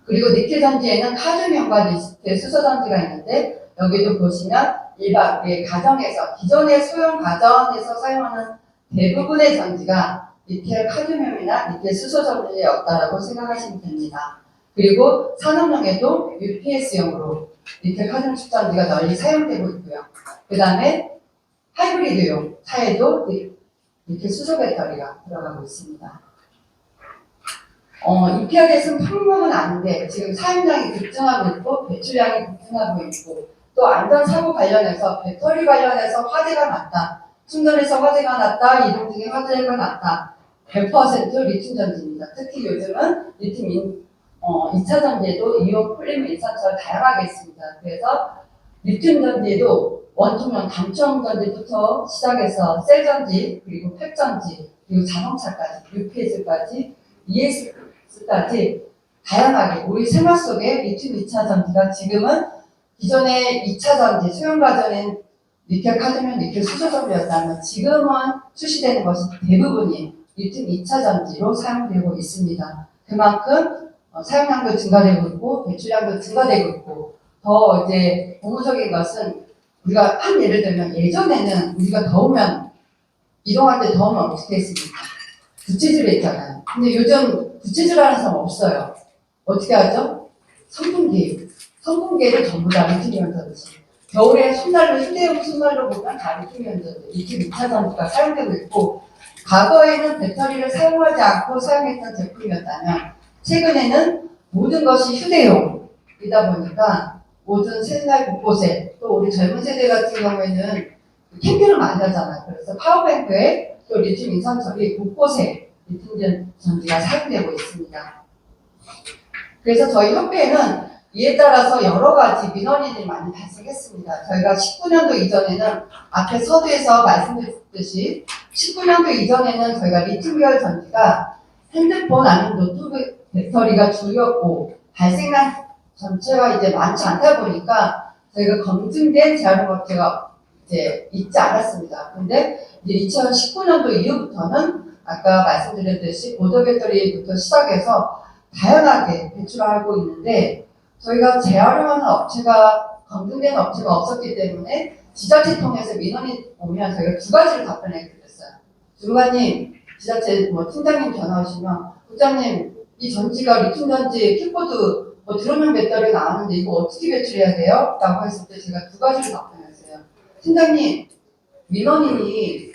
그리고 니켈 전지에는 카드뮴과 니켈 수소 전지가 있는데, 여기도 보시면 일반 우리 가정에서 기존의 소형 가전에서 사용하는 대부분의 전지가 니켈 카드뮴이나 니켈 수소 전지였다라고 생각하시면 됩니다. 그리고 산업용에도 UPS용으로 니켈 카드뮴 전지가 널리 사용되고 있고요. 그 다음에 하이브리드용 차에도 니켈 수소 배터리가 들어가고 있습니다. EPR에서는 품목은 아닌데 지금 사용량이 급증하고 있고 배출량이 급증하고 있고, 또 안전사고 관련해서 배터리 관련해서 화재가 났다, 충전에서 화재가 났다, 이동 중에 화재가 났다, 100% 리튬 전지입니다. 특히 요즘은 리튬 2차 전지에도 이온 폴리머 인산철 다양하게 있습니다. 그래서 리튬 전지에도 원통형 단총 전지부터 시작해서 셀 전지, 그리고 팩 전지, 그리고 자동차까지, UPS까지, ES까지 다양하게 우리 생활 속에 리튬 2차 전지가 지금은 기존의 2차 전지, 소형 가전인 니켈 카드뮴, 니켈 수소 전지였다면 지금은 출시되는 것이 대부분이 리튬 2차 전지로 사용되고 있습니다. 그만큼 사용량도 증가되고 있고 배출량도 증가되고 있고, 더 이제 고무적인 것은 우리가 한 예를 들면 예전에는 우리가 더우면 이동할 때 더우면 어떻게 했습니까? 부채질을 했잖아요. 근데 요즘 부채질하는 사람 없어요. 어떻게 하죠? 선풍기를 전부 다 리튬이온 전지. 겨울에 손난로, 휴대용 손난로 보면 다 리튬이온 전지, 리튬 2차 전지가 사용되고 있고, 과거에는 배터리를 사용하지 않고 사용했던 제품이었다면 최근에는 모든 것이 휴대용이다 보니까 모든 생활 곳곳에, 또 우리 젊은 세대 같은 경우에는 캠핑을 많이 하잖아요. 그래서 파워뱅크에 또 리튬 인산철이 곳곳에 리튬 전지가 사용되고 있습니다. 그래서 저희 협회에는 이에 따라서 여러 가지 민원인이 많이 발생했습니다. 저희가 19년도 이전에는 앞에 서두에서 말씀드렸듯이 19년도 이전에는 저희가 리튬 계열 전지가 핸드폰 아니면 노트북 배터리가 주였고, 발생량 전체가 이제 많지 않다 보니까 저희가 검증된 제한업체가 이제 있지 않았습니다. 근데 이제 2019년도 이후부터는 아까 말씀드렸듯이 보조 배터리부터 시작해서 다양하게 배출하고 있는데, 저희가 재활용하는 업체가 검증된 업체가 없었기 때문에 지자체 통해서 민원이 오면 저희가 두 가지를 답변해 드렸어요. 주무관님, 지자체 팀장님 전화 오시면 국장님 이 전지가 리튬 전지 킥보드 드럼용 배터리 나왔는데 이거 어떻게 배출해야 돼요? 라고 했을 때 제가 두 가지를 답변했어요. 팀장님, 민원인이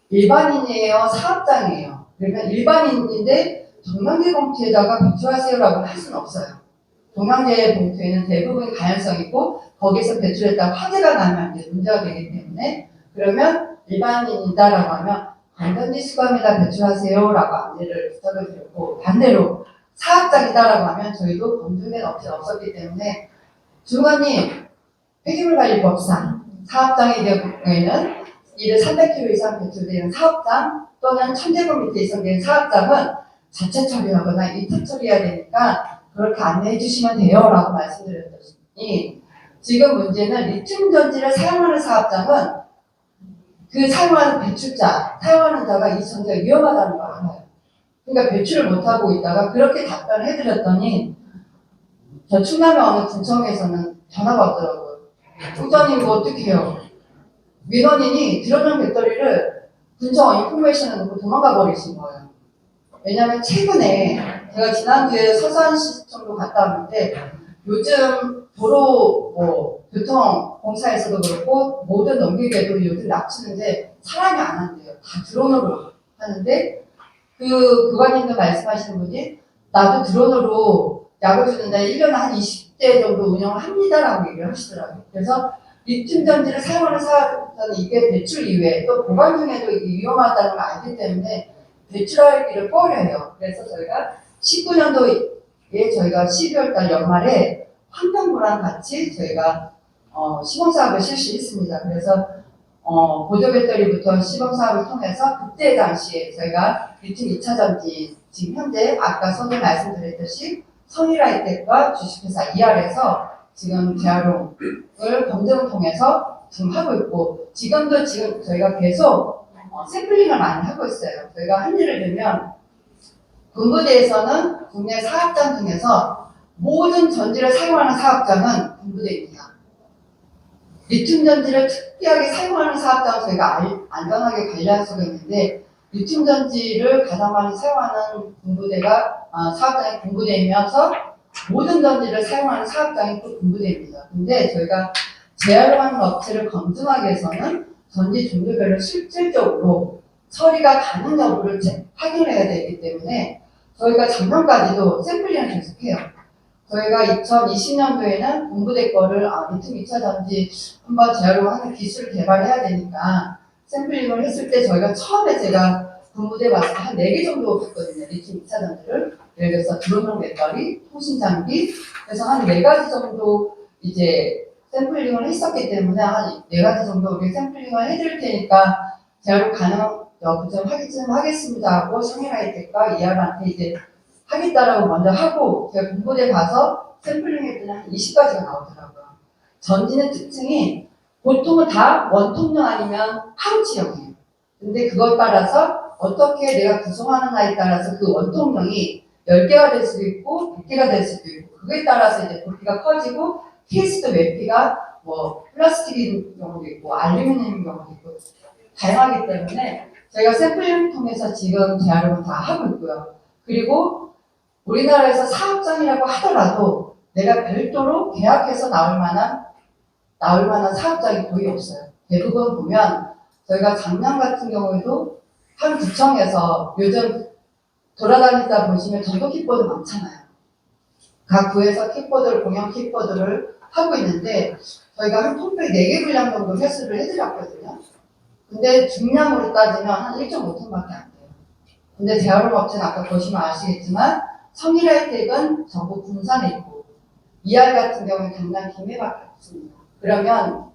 일반인이에요? 사업장이에요? 그러면 일반인인데 동양제 봉투에다가 배출하세요라고 할 수는 없어요. 동양제 봉투에는 대부분 가연성이고 거기서 배출했다가 화재가 나면 이제 문제가 되기 때문에, 그러면 일반인이다라고 하면 안전지 수거함에다 배출하세요라고 안내를 부탁을 드렸고, 반대로 사업장이다라고 하면 저희도 검증된 업체가 없었기 때문에 주무관님 폐기물관리법상 사업장의 경우에는 이를 300kg 이상 배출되는 사업장 또는 1000제곱 미터 이상 되는 사업장은 자체 처리하거나 위탁 처리해야 되니까 그렇게 안내해 주시면 돼요 라고 말씀드렸더니, 지금 문제는 리튬 전지를 사용하는 사업장은 그 사용하는 배출자, 사용하는 자가 이 전지가 위험하다는 걸 알아요. 그러니까 배출을 못하고 있다가 그렇게 답변을 해드렸더니 저 충남의 어느 군청에서는 전화가 왔더라고요. 국장님 이거 어떻게 해요? 민원인이 드럼용 배터리를 군청 인포메이션에 놓고 도망가 버리신 거예요. 왜냐하면 최근에 제가 지난주에 서산시청도 갔다 왔는데, 요즘 도로 교통공사에서도 그렇고 모든 넘기계도 요즘 낮추는데 사람이 안 한대요. 다 드론으로 하는데, 그 교관님도 말씀하시는 분이 나도 드론으로 약을 주는데 1년에 한 20대 정도 운영을 합니다라고 얘기를 하시더라고요. 그래서 리튬 전지를 사용하는 사람은 이게 배출 이후에 또 보관 중에도 이게 위험하다는 걸 알기 때문에 배출하기를 꺼려해요. 그래서 저희가 19년도에 저희가 12월 달 연말에 환경부랑 같이 저희가 시공사업을 실시했습니다. 그래서 보조 배터리부터 시범 사업을 통해서 그때 당시에 저희가 리튬 2차 전지 지금 현재 아까 선배 말씀드렸듯이 성일하이텍과 주식회사 ER에서 지금 재활용을 검증을 통해서 지금 하고 있고 지금도 지금 저희가 계속 샘플링을 많이 하고 있어요. 저희가 한 예를 들면 군부대에서는 국내 사업장 중에서 모든 전지를 사용하는 사업장은 군부대입니다. 리튬 전지를 특이하게 사용하는 사업장은 저희가 안전하게 관리할 수가 있는데 리튬 전지를 가장 많이 사용하는 군부대가 사업장이 군부대이면서 모든 전지를 사용하는 사업장이 또 군부대입니다. 근데 저희가 재활용하는 업체를 검증하기 위해서는 전지 종류별로 실질적으로 처리가 가능 여부를 확인해야 되기 때문에 저희가 작년까지도 샘플링을 계속해요. 저희가 2020년도에는 군부대 거를 리튬 2차 전지 한번 재활용하는 기술을 개발해야 되니까 샘플링을 했을 때 저희가 처음에 제가 군부대 봤을 때 한 4개 정도 봤거든요. 리튬 2차 전지를. 예를 들어서 드론용 배터리, 통신 장비, 그래서 한 4가지 정도 이제 샘플링을 했었기 때문에 한 4가지 정도 우리 샘플링을 해드릴 테니까 재활용 가능 여부 좀 확인 좀 하겠습니다 하고 성일하이텍과 ER한테 이제 하겠다라고 먼저 하고 제가 군부대 가서 샘플링 했더니 한 20가지가 나오더라고요. 전지는 특징이 보통은 다 원통령 아니면 파우치형이에요. 근데 그것 따라서 어떻게 내가 구성하느냐에 따라서 그 원통령이 10개가 될 수도 있고 100개가 될 수도 있고 그거에 따라서 이제 부피가 커지고 케이스도 외피가 뭐 플라스틱인 경우도 있고 알루미늄인 경우도 있고 다양하기 때문에 저희가 샘플링을 통해서 지금 재활용을 다 하고 있고요. 그리고 우리나라에서 사업장이라고 하더라도 내가 별도로 계약해서 나올 만한 사업장이 거의 없어요. 대부분 보면 저희가 작년 같은 경우에도 한 구청에서 요즘 돌아다니다 보시면 전도 킥보드 많잖아요. 각 구에서 킥보드를 공영 킥보드를 하고 있는데 저희가 한 톤백 4개 분량 정도 회수를 해드렸거든요. 근데 중량으로 따지면 한 1.5톤밖에 안 돼요. 근데 재활용 업체는 아까 보시면 아시겠지만 성일하이텍은 전국 군산에 있고 ER 같은 경우는 경남 김해밖에 없습니다. 그러면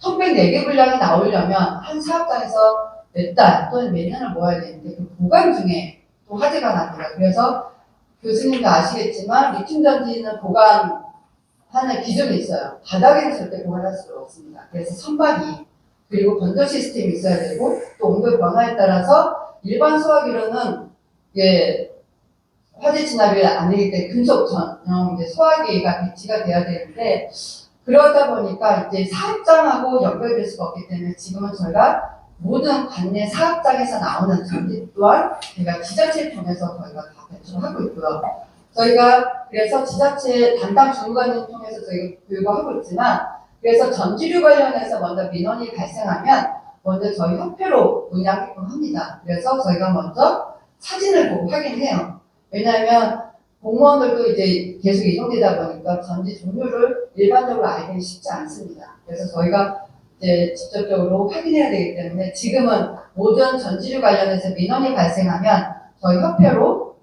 톤백 4개 분량이 나오려면 한 사업장에서 몇 달 또는 몇 년을 모아야 되는데 그 보관 중에 또 화재가 납니다. 그래서 교수님도 아시겠지만 리튬 전지는 보관하는 기준이 있어요. 바닥에는 절대 보관할 수가 없습니다. 그래서 선반이 그리고 건조 시스템이 있어야 되고 또 온도 변화에 따라서 일반 소화기로는 화재 진압이 안 되기 때문에 금속 전용 소화기가 배치가 돼야 되는데 그러다 보니까 이제 사업장하고 연결될 수가 없기 때문에 지금은 저희가 모든 관내 사업장에서 나오는 전지 또한 저희가 지자체를 통해서 저희가 다 배출을 하고 있고요. 저희가 그래서 지자체 담당 주무관님 통해서 저희가 교육을 하고 있지만 그래서 전지류 관련해서 먼저 민원이 발생하면 먼저 저희 협회로 문의하게끔 합니다. 그래서 저희가 먼저 사진을 보고 확인해요. 왜냐하면 공무원들도 이제 계속 이동되다 보니까 전지 종류를 일반적으로 알기는 쉽지 않습니다. 그래서 저희가 이제 직접적으로 확인해야 되기 때문에 지금은 모든 전지류 관련해서 민원이 발생하면 저희 협회로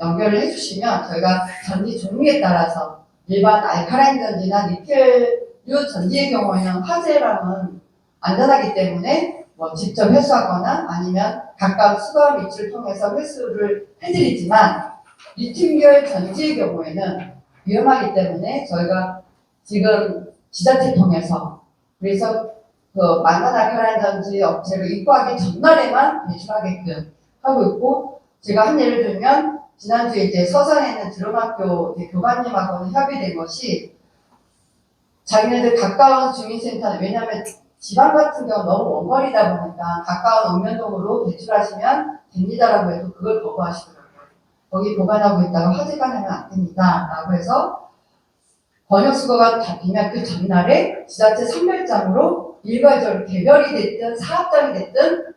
연결을 해주시면 저희가 전지 종류에 따라서 일반 알카라인 전지나 니켈류 전지의 경우에는 화재랑은 안전하기 때문에 뭐 직접 회수하거나 아니면 가까운 수거함 위치를 통해서 회수를 해드리지만 리튬계열 전지의 경우에는 위험하기 때문에 저희가 지금 지자체 통해서 그래서 그 만난 알카라인 전지 업체를 입고하기 전날에만 배출하게끔 하고 있고 제가 한 예를 들면 지난주에 이제 서산에 있는 드럼학교 교관님하고는 협의된 것이 자기네들 가까운 주민센터 왜냐하면 지방 같은 경우 너무 먼 거리다 보니까 가까운 읍면동으로 배출하시면 됩니다라고 해도 그걸 거부하시더라고요. 거기 보관하고 있다가 화재가 나면 안 됩니다. 라고 해서 번역수거가 잡히면 그 전날에 지자체 선별장으로 일괄적으로 개별이 됐든 사업장이 됐든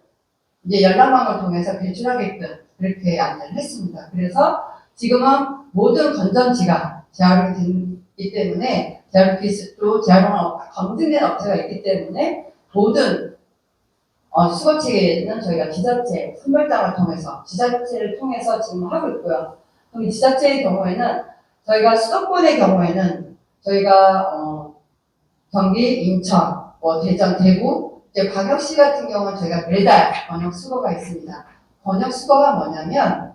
이제 연락망을 통해서 배출하게끔 그렇게 안내를 했습니다. 그래서 지금은 모든 건전지가 재활용이 되기 때문에 재활용 기술도 재활용 검증된 업체가 있기 때문에 모든 수거체계는 저희가 지자체 선별장을 통해서 지자체를 통해서 지금 하고 있고요. 그럼 지자체의 경우에는 저희가 수도권의 경우에는 저희가 경기, 인천, 대전, 대구 이제 광역시 같은 경우는 저희가 매달 번역 수거가 있습니다. 번역 수거가 뭐냐면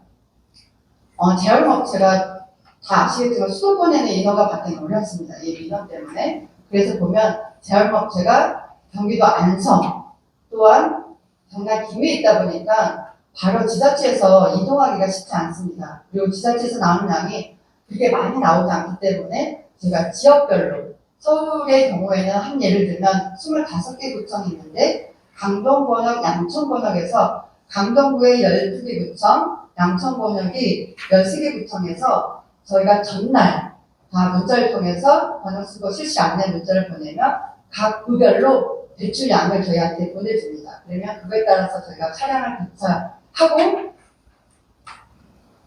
재활업체가 다 아시겠지만 수도 보내는 인허가 받기 어렵습니다. 이 민원 때문에. 그래서 보면 재활업체가 경기도 안성 또한 경남 김해에 있다 보니까 바로 지자체에서 이동하기가 쉽지 않습니다. 그리고 지자체에서 나오는 양이 그렇게 많이 나오지 않기 때문에 제가 지역별로 서울의 경우에는 한 예를 들면 25개 구청이 있는데 강동권역, 양천권역에서 강동구의 12개 구청, 양천권역이 13개 구청에서 저희가 전날 다 문자를 통해서 번역수거 실시 안내 문자를 보내면 각 구별로 배출량을 저희한테 보내줍니다. 그러면 그거에 따라서 저희가 차량을 교차하고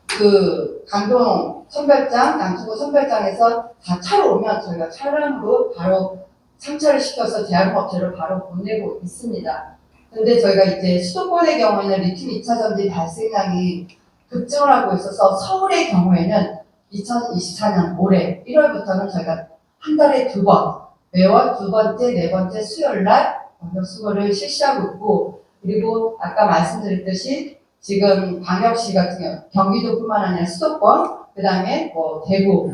그 강동 선별장, 양천구 선별장에서 다 차로 오면 저희가 차량으로 바로 상차를 시켜서 재활업체로 바로 보내고 있습니다. 근데 저희가 이제 수도권의 경우에는 리튬 2차 전지 발생량이 급증을 하고 있어서 서울의 경우에는 2024년 올해 1월부터는 저희가 한 달에 2번, 매월 2번째, 4번째 수요일 날 번역 수거를 실시하고 있고, 그리고 아까 말씀드렸듯이 지금 광역시 같은 경우 경기도뿐만 아니라 수도권, 그 다음에 뭐 대구,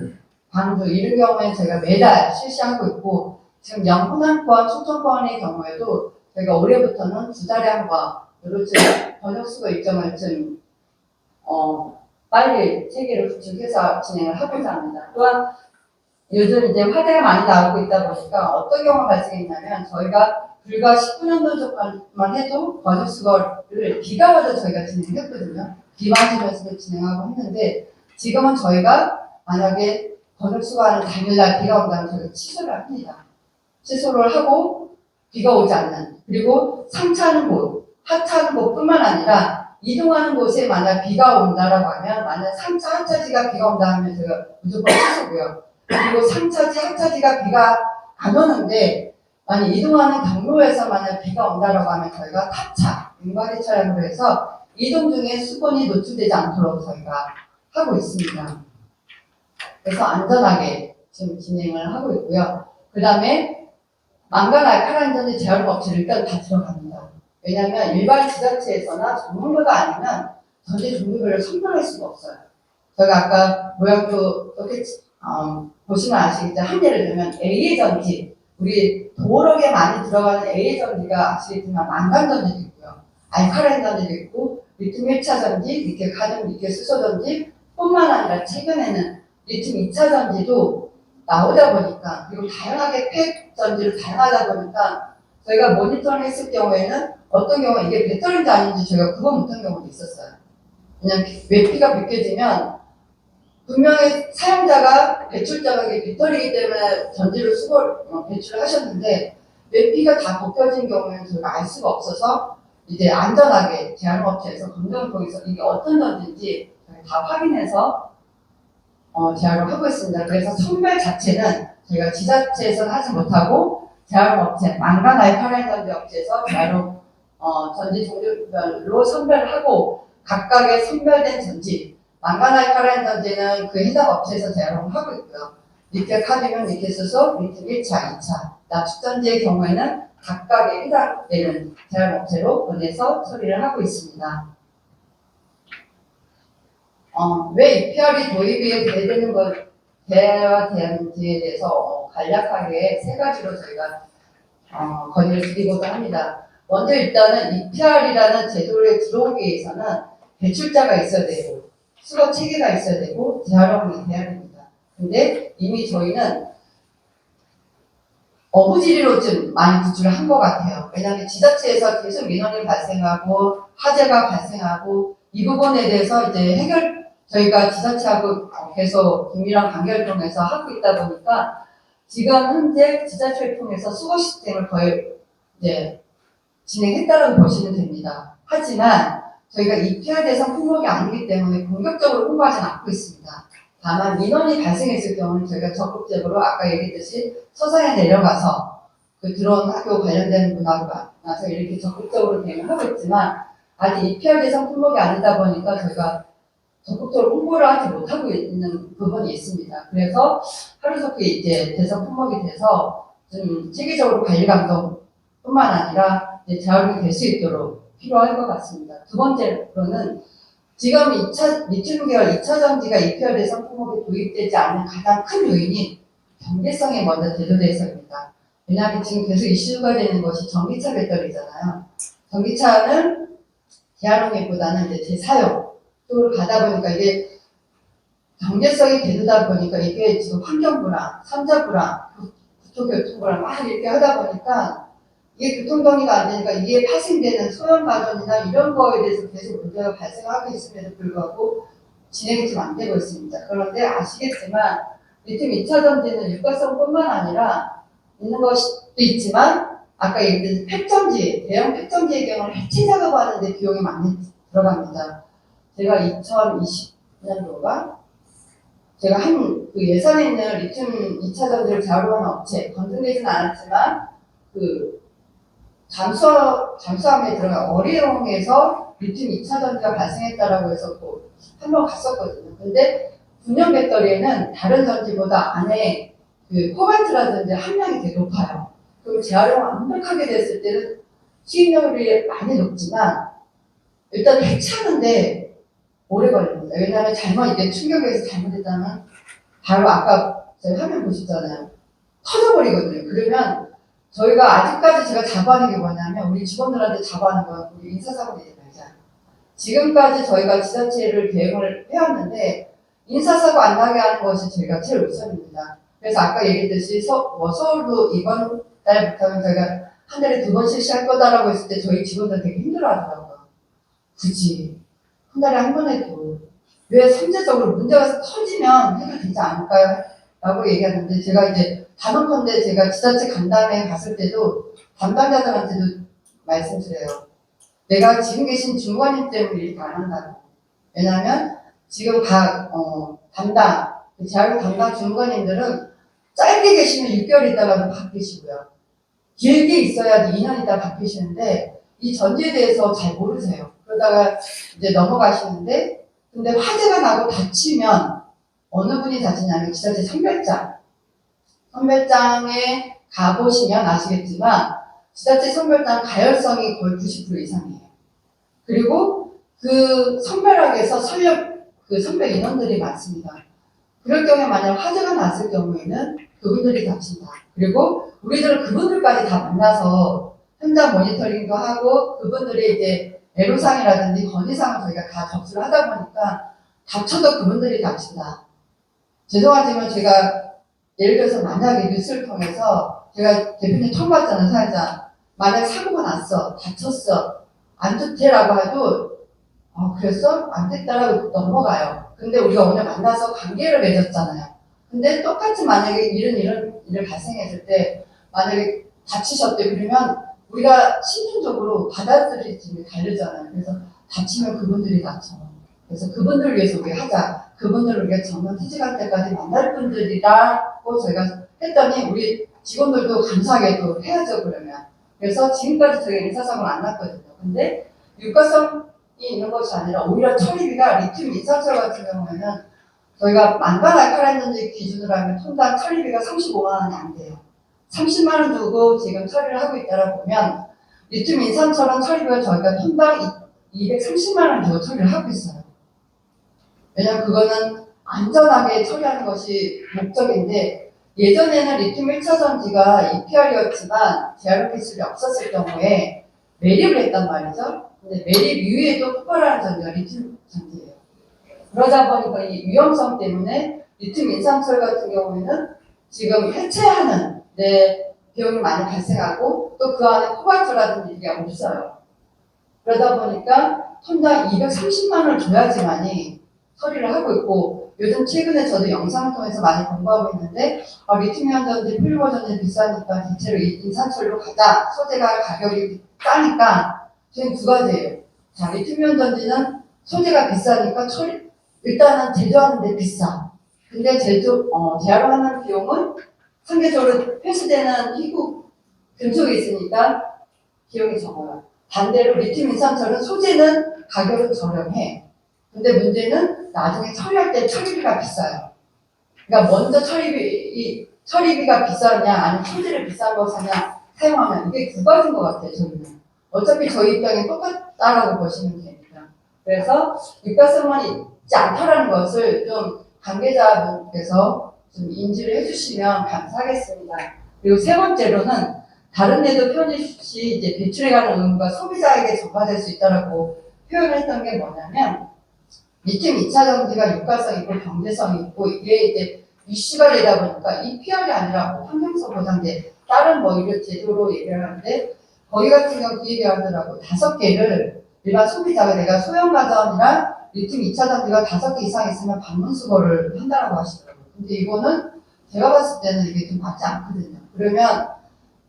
광주 이런 경우에는 저희가 매달 실시하고 있고, 지금 영훈항권, 충청권의 경우에도 저희가 올해부터는 2달에 한 번 이렇게 번역 수거 일정을 좀 빨리 체계를 구축해서 진행을 하고자 합니다. 또한 요즘 이제 화제가 많이 나오고 있다 보니까 어떤 경우가 발생했냐면 저희가 불과 19년도 전만 해도 번역 수거를 비가 와서 저희가 진행했거든요. 비 맞으면서도 진행하고 했는데 지금은 저희가 만약에 번역 수거하는 당일날 비가 온다면 저희가 취소를 합니다. 취소를 하고 비가 오지 않는, 그리고 상차하는 곳, 하차하는 곳뿐만 아니라 이동하는 곳에 만약 비가 온다라고 하면 만약 상차, 하차지가 비가 온다 하면 저희가 무조건 취소고요. 그리고 상차지, 하차지가 비가 안 오는데 만약 이동하는 경로에서 만약 비가 온다라고 하면 저희가 탑차, 윙바디 차량으로 해서 이동 중에 수건이 노출되지 않도록 저희가 하고 있습니다. 그래서 안전하게 지금 진행을 하고 있고요. 그 다음에 망간 알칼라인 전지 재활업체를 일단 다 들어갑니다. 왜냐하면 일반 지자체에서나 전문가가 아니면 전지 종류별로 선별할 수가 없어요. 저희가 아까 모양도 이렇게 보시면 아시겠죠? 한 예를 들면 AA 전지, 우리 도력에 많이 들어가는 AA 전지가 아시겠지만 망간 전지도 있고요. 알칼라인 전지도 있고 리튬 1차 전지, 니켈 카륨, 니켈 수소 전지 뿐만 아니라 최근에는 리튬 2차 전지도 나오다 보니까, 그리고 다양하게 팩 전지를 다양하다 보니까 저희가 모니터링 했을 경우에는 어떤 경우는 이게 배터리인지 아닌지 저희가 구분 못한 경우도 있었어요. 그냥 외피가 벗겨지면 분명히 사용자가 배출자가 이게 배터리이기 때문에 전지를 배출을 하셨는데 외피가 다 벗겨진 경우에는 저희가 알 수가 없어서 이제 안전하게 재활업체에서 검정을 통해서 이게 어떤 전지인지 다 확인해서 재활을 하고 있습니다. 그래서 선별 자체는 저희가 지자체에서는 하지 못하고 재활업체, 망간 알칼라인 전지 업체에서 재활로 전지 종류별로 선별하고 각각의 선별된 전지, 망간 알칼라인 전지는 그 해당 업체에서 재활을 하고 있고요. 니켈 카륨은 니켈 수소, 리튬 1차, 2차, 납축 전지의 경우에는 각각의 해당되는 재활업체로 보내서 처리를 하고 있습니다. 왜 EPR이 도입이 돼야 되는지에 대해서 간략하게 3가지로 저희가 건의를 드리고자 합니다. 먼저 일단은 EPR이라는 제도에 들어오기 위해서는 배출자가 있어야 되고 수거 체계가 있어야 되고 재활용이 돼야 됩니다. 근데 이미 저희는 어부지리로 좀 많이 구출을 한 것 같아요. 왜냐하면 지자체에서 계속 민원이 발생하고 화재가 발생하고 이 부분에 대해서 이제 저희가 지자체하고 계속 긴밀한 관계를 통해서 하고 있다 보니까 지금 현재 지자체를 통해서 수거 시스템을 거의 이제 진행했다고 보시면 됩니다. 하지만 저희가 EPR 대상 품목이 아니기 때문에 공격적으로 홍보하지는 않고 있습니다. 다만 민원이 발생했을 경우는 저희가 적극적으로 아까 얘기했듯이 서산에 내려가서 그 들어온 학교 관련된 분하고 나서 이렇게 적극적으로 대응을 하고 있지만 아직 EPR 대상 품목이 아니다 보니까 저희가 적극적으로 홍보를 하지 못하고 있는 부분이 있습니다. 그래서 하루속히 이제 대상 품목이 돼서 좀 체계적으로 관리 감독뿐만 아니라 이제 재활용이 될 수 있도록 필요할 것 같습니다. 두 번째로는 지금 리튬 계열 2차 전지가 EPR 상품업에 도입되지 않는 가장 큰 요인이 경제성에 먼저 대두돼서입니다. 왜냐하면 지금 계속 이슈가 되는 것이 전기차 배터리잖아요. 전기차는 재활용보다는 이제 재사용 쪽으로 가다 보니까 이게 경제성이 대두다 보니까 이게 지금 환경부랑 삼자부랑 국토교통부랑 막 이렇게 하다 보니까 이게 교통정리가 안 되니까 이게 파생되는 소형 가전이나 이런 거에 대해서 계속 문제가 발생하고 있음에도 불구하고 진행이 좀 안 되고 있습니다. 그런데 아시겠지만 리튬 2차 전지는 유가성뿐만 아니라 있는 것도 있지만 아까 얘기했듯이 폐점지, 대형 폐점지의 경우는 해체 작업하는 데 비용이 많이 들어갑니다. 제가 2020년도가 제가 한 그 예산에 있는 리튬 2차 전지를 재활용하는 업체, 검증되지는 않았지만 그 잠수함에 들어간 어리용에서 리튬 2차 전지가 발생했다라고 해서 한번 갔었거든요. 근데 분열 배터리에는 다른 전지보다 안에 그 코발트라든지 함량이 되게 높아요. 그럼 재활용 완벽하게 됐을 때는 수익률이 많이 높지만 일단 해체하는데 오래 걸립니다. 왜냐하면 이게 충격에서 잘못했다면 바로 아까 저희 화면 보셨잖아요. 터져버리거든요. 그러면 저희가 아직까지 제가 자부하는 게 뭐냐면 우리 직원들한테 자부하는 건 우리 인사사고 내지 말자. 지금까지 저희가 지자체를 대응을 해왔는데 인사사고 안 나게 하는 것이 저희가 제일 우선입니다. 그래서 아까 얘기했듯이 서울도 이번 달부터는 저희가 한 달에 2번 실시할 거다라고 했을 때 저희 직원들 되게 힘들어하더라고요. 굳이 한 달에 한 번 해도 왜 선제적으로 문제가 터지면 해도 되지 않을까요? 라고 얘기하는데 제가 이제 단언컨대 제가 지자체 간담회 갔을 때도 담당자들한테도 말씀드려요. 내가 지금 계신 중관님 때문에 이렇게 안 한다고. 왜냐하면 지금 재활용 담당 중관님들은 짧게 계시면 6개월 있다가도 바뀌시고요. 길게 있어야 2년 있다 바뀌시는데 이 전지에 대해서 잘 모르세요. 그러다가 이제 넘어가시는데 근데 화재가 나고 다치면 어느 분이 다치냐면 지자체 선별장에 가보시면 아시겠지만 지자체 선별장 가열성이 거의 90% 이상이에요. 그리고 그 선별학에서 선별 인원들이 많습니다. 그럴 경우에 만약 화재가 났을 경우에는 그분들이 다친다. 그리고 우리들은 그분들까지 다 만나서 현장 모니터링도 하고 그분들의 이제 애로사항이라든지 건의사항을 저희가 다 접수를 하다 보니까 다쳐도 그분들이 다친다. 죄송하지만 제가 예를 들어서 만약에 뉴스를 통해서 제가 대표님 처음 봤잖아요, 사회자. 만약 사고가 났어, 다쳤어, 안 좋대라고 해도 그랬어? 안 됐다라고 넘어가요. 근데 우리가 오늘 만나서 관계를 맺었잖아요. 근데 똑같이 만약에 이런 일을 발생했을 때 만약에 다치셨대 그러면 우리가 심층적으로 받아들일 점이 다르잖아요. 그래서 다치면 그분들이 다쳐. 그래서 그분들 위해서 우리 하자. 그분들을 우리가 정년 퇴직할 때까지 만날 분들이라고 저희가 했더니 우리 직원들도 감사하게도 해야죠 그러면. 그래서 지금까지 저희가 인사사고는 안 났거든요. 근데 유가성이 있는 것이 아니라 오히려 처리비가 리튬 인산철 같은 경우에는 저희가 만반 알칼라인 전지 기준으로 하면 통당 처리비가 35만 원이 안 돼요. 30만 원 두고 지금 처리를 하고 있다라 보면 리튬 인산철은 처리비가 저희가 통당 230만 원 주고 처리를 하고 있어요. 왜냐면 그거는 안전하게 처리하는 것이 목적인데 예전에는 리튬 1차 전지가 EPR이었지만 재활용 기술이 없었을 경우에 매립을 했단 말이죠. 근데 매립 이후에도 폭발하는 전지가 리튬 전지예요. 그러다 보니까 이 위험성 때문에 리튬 인산철 같은 경우에는 지금 해체하는 데 비용이 많이 발생하고 또 그 안에 코발트라든지 이게 없어요. 그러다 보니까 통당 230만 원을 줘야지만이 처리를 하고 있고 요즘 최근에 저도 영상을 통해서 많이 공부하고 있는데 리튬 이온 전지, 폴리머 전지 비싸니까 대체로 인산철로 가자. 소재가 가격이 싸니까 저희 두 가지예요. 자, 리튬 이온 전지는 소재가 비싸니까 일단은 제조하는 데 비싸. 근데 재활용하는 비용은 상대적으로 회수되는 희구 금속이 있으니까 비용이 적어요. 반대로 리튬 인산철은 소재는 가격은 저렴해. 근데 문제는 나중에 처리할 때 처리비가 비싸요. 그러니까 먼저 처리비가 비싸냐 아니면 소재를 비싼 거 사냐 사용하면 이게 두 가지인 것 같아요. 저희는 어차피 저희 입장이 똑같다라고 보시면 됩니다. 그래서 육가성만이 있지 않다라는 것을 좀 관계자분께서 좀 인지를 해주시면 감사하겠습니다. 그리고 세 번째로는 다른 데도 편입시 이제 배출해가는 의무가 소비자에게 전가될 수 있다라고 표현했던 게 뭐냐면 리튬 2차 전지가 유가성 있고 경제성이 있고 이게 이제 이슈가 되다 보니까 EPR이 아니라 뭐 환경성 보장제 다른 뭐 이런 제도로 얘기를 하는데 거기 같은 경우 그 얘기를 하더라고 5개를 일반 소비자가 내가 소형 가전이랑 리튬 2차 전지가 5개 이상 있으면 방문 수거를 한다라고 하시더라고요. 근데 이거는 제가 봤을 때는 이게 좀 맞지 않거든요. 그러면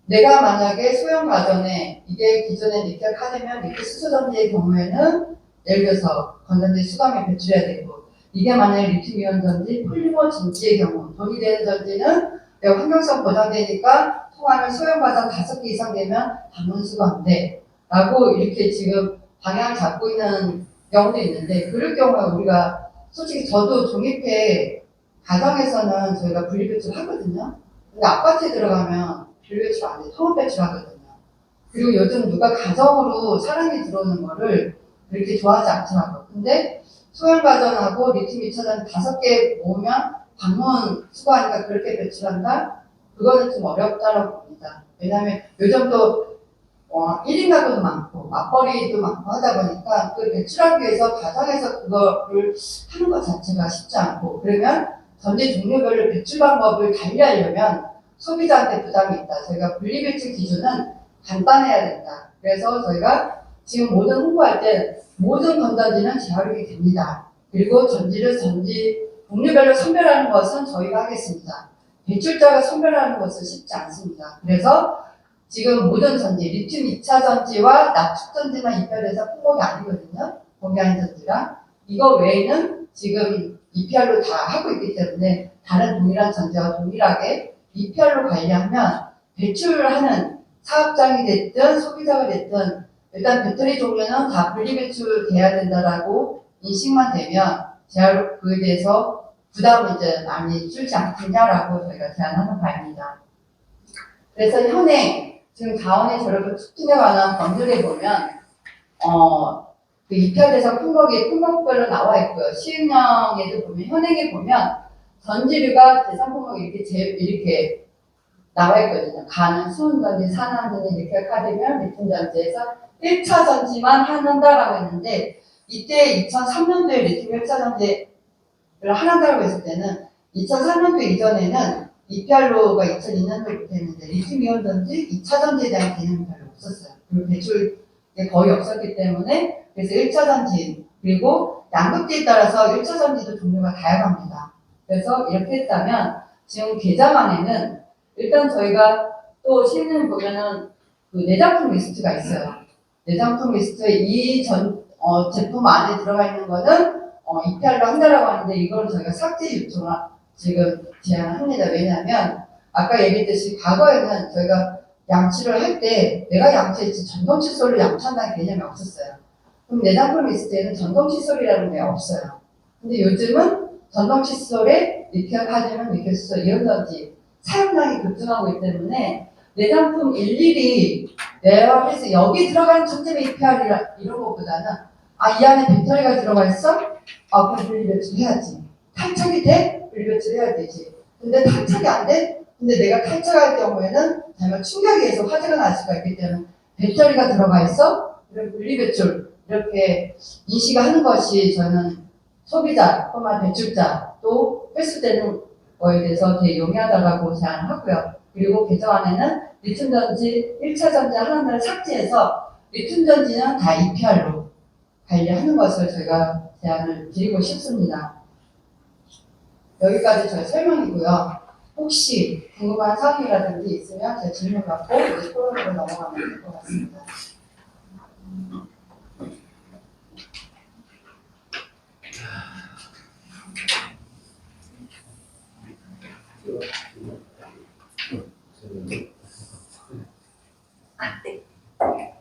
내가 만약에 소형 가전에 이게 기존에 니켈 카드면 니켈 수소 전지의 경우에는 예를 들어서 건전지 수감에 배출해야 되고 이게 만약에 리튬 이온 전지, 폴리머 전지의 경우 돈이 되는 전지는 내가 환경성 보장되니까 통하면 소형 가전 5개 이상 되면 방문 수거인데 라고 이렇게 지금 방향을 잡고 있는 경우도 있는데 그럴 경우에 우리가 솔직히 저도 종이폐 가정에서는 저희가 분리배출 하거든요. 근데 아파트에 들어가면 분리배출 안 돼. 통합 배출하거든요. 그리고 요즘 누가 가정으로 사람이 들어오는 거를 그렇게 좋아하지 않더라고요. 근데 소형 가전하고 리튬 2차전 5개 모으면 방문 수거하니까 그렇게 배출한다? 그거는 좀 어렵다고 봅니다. 왜냐하면 요즘 또 1인 가구도 많고 맞벌이도 많고 하다 보니까 그 배출하기 위해서 가정에서 그거를 하는 것 자체가 쉽지 않고 그러면 전지 종류별로 배출 방법을 달리하려면 소비자한테 부담이 있다. 저희가 분리배출 기준은 간단해야 된다. 그래서 저희가 지금 모든 홍보할 때 모든 건전지는 재활용이 됩니다. 그리고 전지를 전지 종류별로 선별하는 것은 저희가 하겠습니다. 배출자가 선별하는 것은 쉽지 않습니다. 그래서 지금 모든 전지, 리튬 2차 전지와 납축 전지만 입찰해서 품목이 아니거든요. 공개 아닌 전지랑. 이거 외에는 지금 EPR로 다 하고 있기 때문에 다른 동일한 전지와 동일하게 EPR로 관리하면 배출하는 사업장이 됐든 소비자가 됐든 일단 배터리 종류는 다 분리배출돼야 된다라고 인식만 되면 재활 그에 대해서 부담을 이제 많이 줄지 않겠냐라고 저희가 제안하는 바입니다. 그래서 현행 지금 자원의 절약과 촉진에 관한 법률에 보면 그 EPR 대상 품목별로 나와 있고요. 시행령에도 보면 현행에 보면 전지류가 대상 품목이 이렇게 나와 있거든요. 가는 수은전지, 산화전지, 니켈 카드뮴, 리튬 전지에서 1차 전지만 한다라고 했는데 이때 2003년도에 리튬 1차 전지를 한다라고 했을 때는 2003년도 이전에는 EPR로가 2002년도부터 했는데 리튬 이온 전지 2차 전지에 대한 개념이 별로 없었어요. 그리고 배출이 거의 없었기 때문에 그래서 1차 전지 그리고 양극재에 따라서 1차 전지도 종류가 다양합니다. 그래서 이렇게 했다면 지금 개정안에는 일단 저희가 또 시행령 보면은 그 내장품 리스트가 있어요. 내장품 리스트에 이 제품 안에 들어가 있는 거는 EPR로 한다라고 하는데 이걸 저희가 삭제 요청을 지금 제안합니다. 왜냐하면 아까 얘기했듯이 과거에는 저희가 양치를 할 때 내가 양치했지 전동칫솔로 양치한다는 개념이 없었어요. 그럼 내장품 리스트에는 전동칫솔이라는 게 없어요. 근데 요즘은 전동칫솔에 니켈 카드뮴, 니켈 수소, 이온 전지 사용량이 급증하고 있기 때문에 내장품 일일이 내화해서 여기 들어가는 전제의 EPR이라 이런 것보다는 이 안에 배터리가 들어가 있어? 그럼 분리배출 해야지. 탈착이 돼? 분리배출 해야 되지. 근데 탈착이 안 돼? 근데 내가 탈착할 경우에는 잘못 충격에 의해서 화재가 날 수가 있기 때문에 배터리가 들어가 있어? 그럼 분리배출 이렇게 인식하는 것이 저는 소비자뿐만 배출자 또 회수되는 거에 대해서 되게 용이하다고 제안하고요. 그리고 개정안에는 리튬 전지 1차 전지 하나를 삭제해서 리튬 전지는 다 EPR로 관리하는 것을 저희가 제안을 드리고 싶습니다. 여기까지 저희 설명이고요. 혹시 궁금한 사항이라든지 있으면 제 질문 받고 이제 토론으로 넘어가면 될 것 같습니다. 네.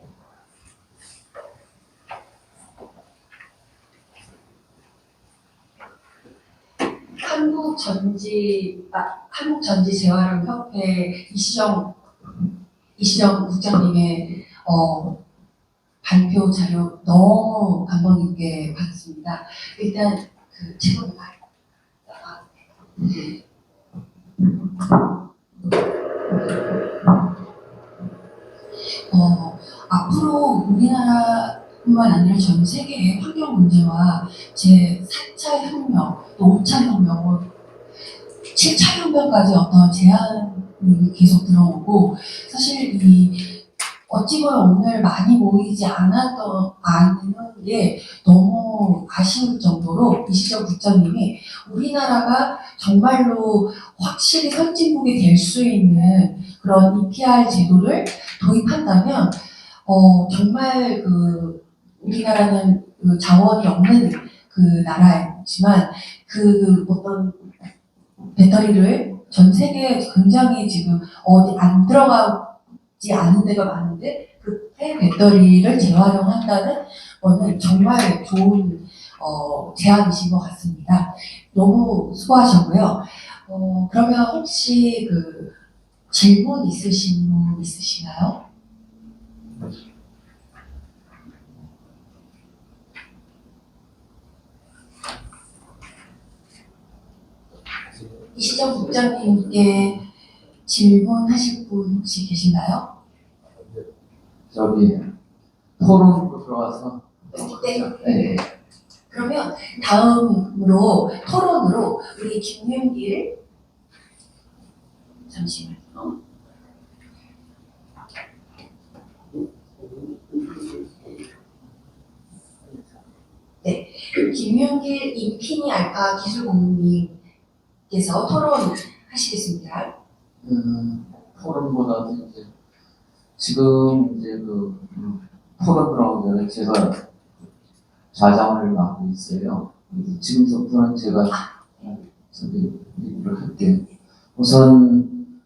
한국전지재활용협회 이시정 국장님의 발표 자료 너무 감동 있게 받았습니다. 일단 그 제목이 뭐예요? 앞으로 우리나라뿐만 아니라 전 세계의 환경 문제와 제 4차 혁명, 또 5차 혁명, 7차 혁명까지 어떤 제안이 계속 들어오고 사실 어찌 보면 오늘 많이 모이지 않는 게 너무 아쉬울 정도로 이시정 국장님이 우리나라가 정말로 확실히 선진국이 될 수 있는 그런 EPR 제도를 도입한다면 정말 우리나라는 자원이 없는 나라이지만 어떤 배터리를 전 세계에 굉장히 지금 어디 안 들어가지 않은 데가 많은데 그 폐배터리를 재활용한다는 거는 정말 좋은 제안이신 것 같습니다. 너무 수고하셨고요. 그러면 혹시 질문 있으신 분 있으신가요? 이시정 국장님께 질문하실 분 혹시 계신가요? 저기 토론으로 들어와서 네. 그러면 다음으로 토론으로 우리 김윤길 잠시만요. 네, 김윤길 인피니 알파 기술공님께서 토론하시겠습니다. 토론보다도 이제 지금 이제 토론 들어오기 전에 제가 좌장을 맡고 있어요. 지금부터는 제가 얘기를 할게요. 우선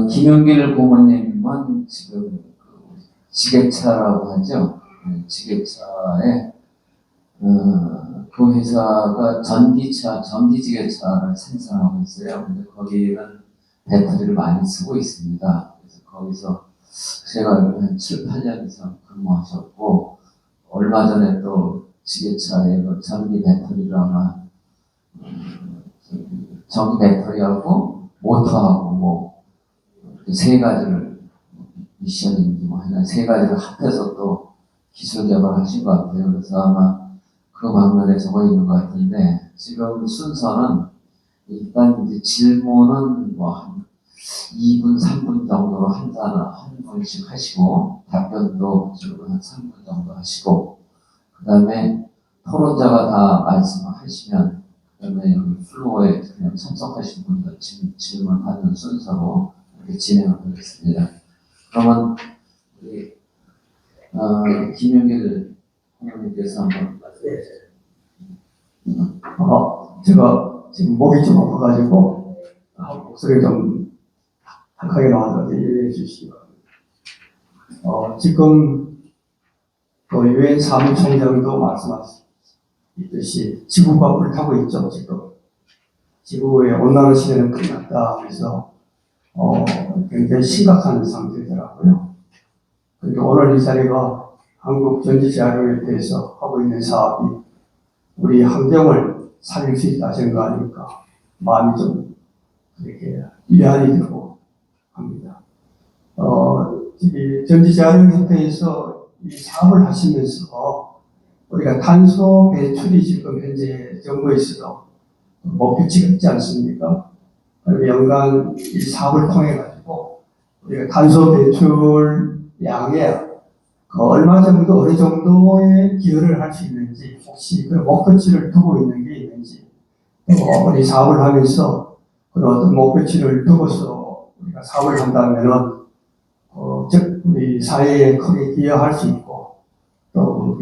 김용길 고모님은 지금 지게차라고 하죠. 지게차에 그 회사가 전기지게차를 생산하고 있어요. 근데 거기는 배터리를 많이 쓰고 있습니다. 그래서 거기서 제가 한 7, 8년 이상 근무하셨고, 얼마 전에 또 지게차에 전기 배터리를 아마, 전기 배터리하고 모터하고 세 가지를 미션인지 하여간 세 가지를 합해서 또 기술 개발하신 것 같아요. 그래서 아마 그 방면에 적어 있는 것 같은데, 지금 순서는 일단 이제 질문은 한 2분, 3분 정도로 한 분씩 하시고, 답변도 지금 한 3분 정도 하시고, 그 다음에 토론자가 다 말씀을 하시면, 그 다음에 여기 플로어에 그냥 참석하신 분들 질문하는 순서로 이렇게 진행을 하겠습니다. 그러면, 우리, 김용길 형님께서 한번 말씀해주세요. 제가 지금 목이 좀 아파가지고 목소리 좀 탁하게 나와서 이해해 주시기 바랍니다. 지금 유엔 사무총장도 말씀하셨듯이 지구가 불타고 있죠. 지금 지구의 온난화 시대는 끝났다 하면서 굉장히 심각한 상태더라고요. 그런데 오늘 이 자리가 한국전지재활용협회에서 하고 있는 사업이 우리 환경을 살릴 수 있다 생각하니까 마음이 좀 이렇게 위안이 되고 합니다. 전지재활용협회에서 이 사업을 하시면서 우리가 탄소 배출이 지금 현재 정부에서도 목표치가 있지 않습니까? 그리고 연간 이 사업을 통해 가지고 우리가 탄소 배출 양에 얼마 정도, 어느 정도의 기여를 할 수 있는지, 혹시 그 목표치를 두고 있는 게 있는지, 우리 사업을 하면서 그런 어떤 목표치를 두고서 우리가 사업을 한다면은, 즉, 우리 사회에 크게 기여할 수 있고, 또,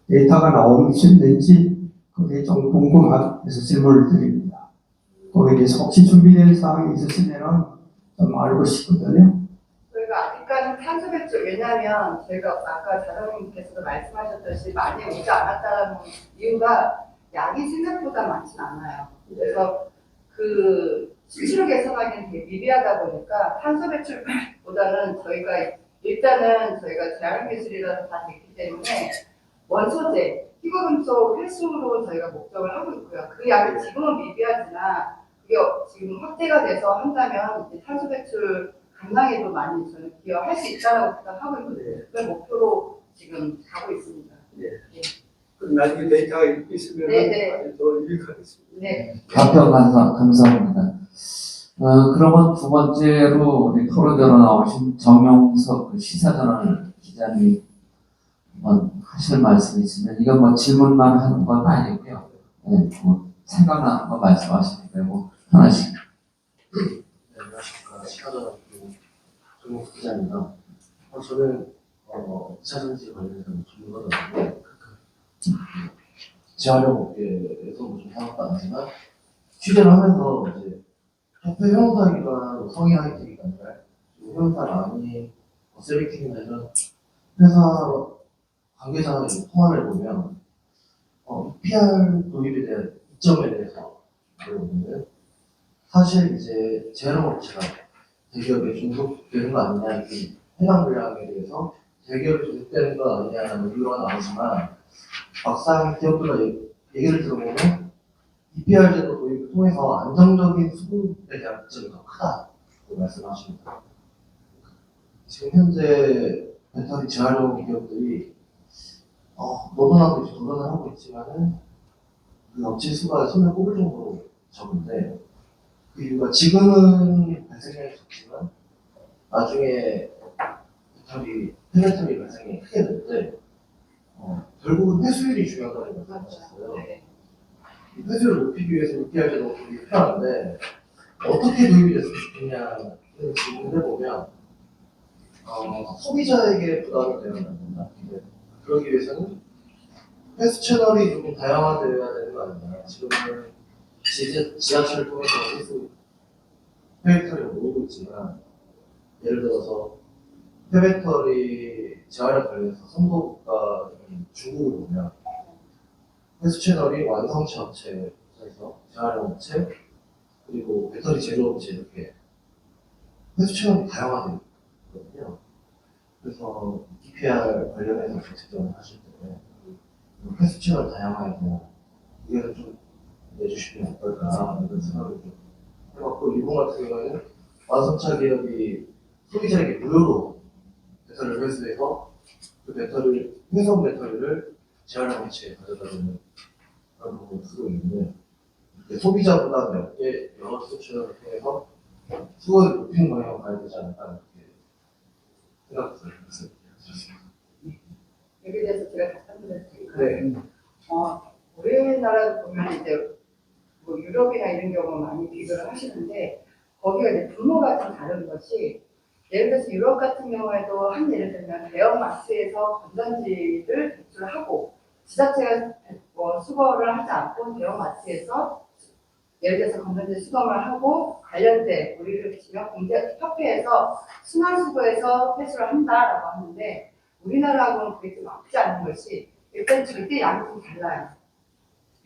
데이터가 나올 수 있는지, 그게 좀 궁금해서 질문을 드립니다. 거기에 대해서 혹시 준비된 사항이 있으시면은 좀 알고 싶거든요. 저희가 아직까지 탄소 배출, 왜냐하면 저희가 아까 자장님께서도 말씀하셨듯이 많이 오지 않았다는 이유가 양이 생각보다 많진 않아요. 그래서 수치로 계산하기는 되게 미비하다 보니까 탄소 배출보다는 저희가 일단은 저희가 재활기술이라서 다 됐기 때문에 원소재, 희고금속 회수로 저희가 목적을 하고 있고요. 그 양이 지금은 미비하지만 그게 지금 확대가 돼서 한다면 이제 탄소 배출 감량에도 많이 저는 기여할 수 있다고 생각하고 있거든요. 그걸 목표로 지금 가고 있습니다. 그럼 나중에 데이터가 있으면 네. 더 유익하겠습니다. 네. 답변 감사합니다. 그러면 두 번째로 우리 토론자로 나오신 정용석 시사저널 기자님 한번 하실 말씀 있으면 이건 뭐 질문만 하는 건 아니고요. 네, 뭐 생각나는 거 말씀하시면 되고 하나씩. 네, 안녕하십니까. 시사저널 정용석 기자입니다. 저는 2차 전지 관련해서 전문가도 재활용 업계에서 좀 사업도 안 하지만 취재를 하면서 이제 협회 회원사기관, 성의 하이텍이관, 회원사 많이 셀렉팅이나 이런 회사 관계자를 통화를 해보면 EPR 도입에 대한 이점에 대해서 물어보면 사실 이제 재활용업체가 대기업에 중독되는 거 아니냐, 이 해당 분량에 대해서 대기업에 중독되는 거 아니냐는 의견가 나오지만 막상 기업들과 얘기를 들어보면 EPR 제도 도입을 통해서 안정적인 수급에 대한 이점이 더 크다고 말씀하십니다. 지금 현재 배터리 재활용 기업들이 너도나도 이제 도전을 하고 있지만은 그 업체 수가 손에 꼽을 정도로 적은데 그 이유가 지금은 발생량이 적지만 나중에 배터리 발생이 크게 될 때 결국은 회수율이 중요하다고 말씀하셨어요. 이 회수율을 높이기 위해서 EPR 제도가 도입이 필요한데 어떻게 도입이 됐으면 좋겠냐는 질문을 해보면 소비자에게 부담이 되면 안 된다. 그러기 위해서는 회수 채널이 조금 다양화되어야 되는 거 아니냐. 지금은 지하철을 통해서 회수 폐배터리가 모이고 있지만 예를 들어서 폐배터리 재활용 관련해서 선도국가인 중국을 보면 회수 채널이 완성차 업체에서 재활용 업체 그리고 배터리 제조업체 이렇게 회수 채널이 다양화되어 있거든요. 그래서 EPR 관련해서 정책정을 하실 때 회수 채널 다양화에서 의견을 좀 내주시면 어떨까 이런 생각을 좀 해봤고 일본 같은 경우에는 완성차 기업이 소비자에게 무료로 배터리를 회수해서 그 회수한 배터리를 재활용 업체에 가져다주는 그런 부분을 쓰고 있는데 소비자보다 몇 개 여러 소비자를 통해서 수요를 높이는 방향으로 가야 되지 않을까 이렇게 생각했어요. 여기에 대해서 제가 답변드릴 테니까. 네. 우리나라도 보면 이제 뭐 유럽이나 이런 경우 많이 비교를 하시는데 거기가 이제 규모가 좀 다른 것이 예를 들어서 유럽 같은 경우에도 한 예를 들면 대형 마트에서 건전지를 배출하고 지자체가 수거를 하지 않고 대형 마트에서 예를 들어서 건전지 수거를 하고 관련된 우리를 지역 공제협회에서 순환수거해서 회수를 한다라고 하는데 우리나라하고는 그게 좀 맞지 않는 것이 일단 절대 양이 좀 달라요.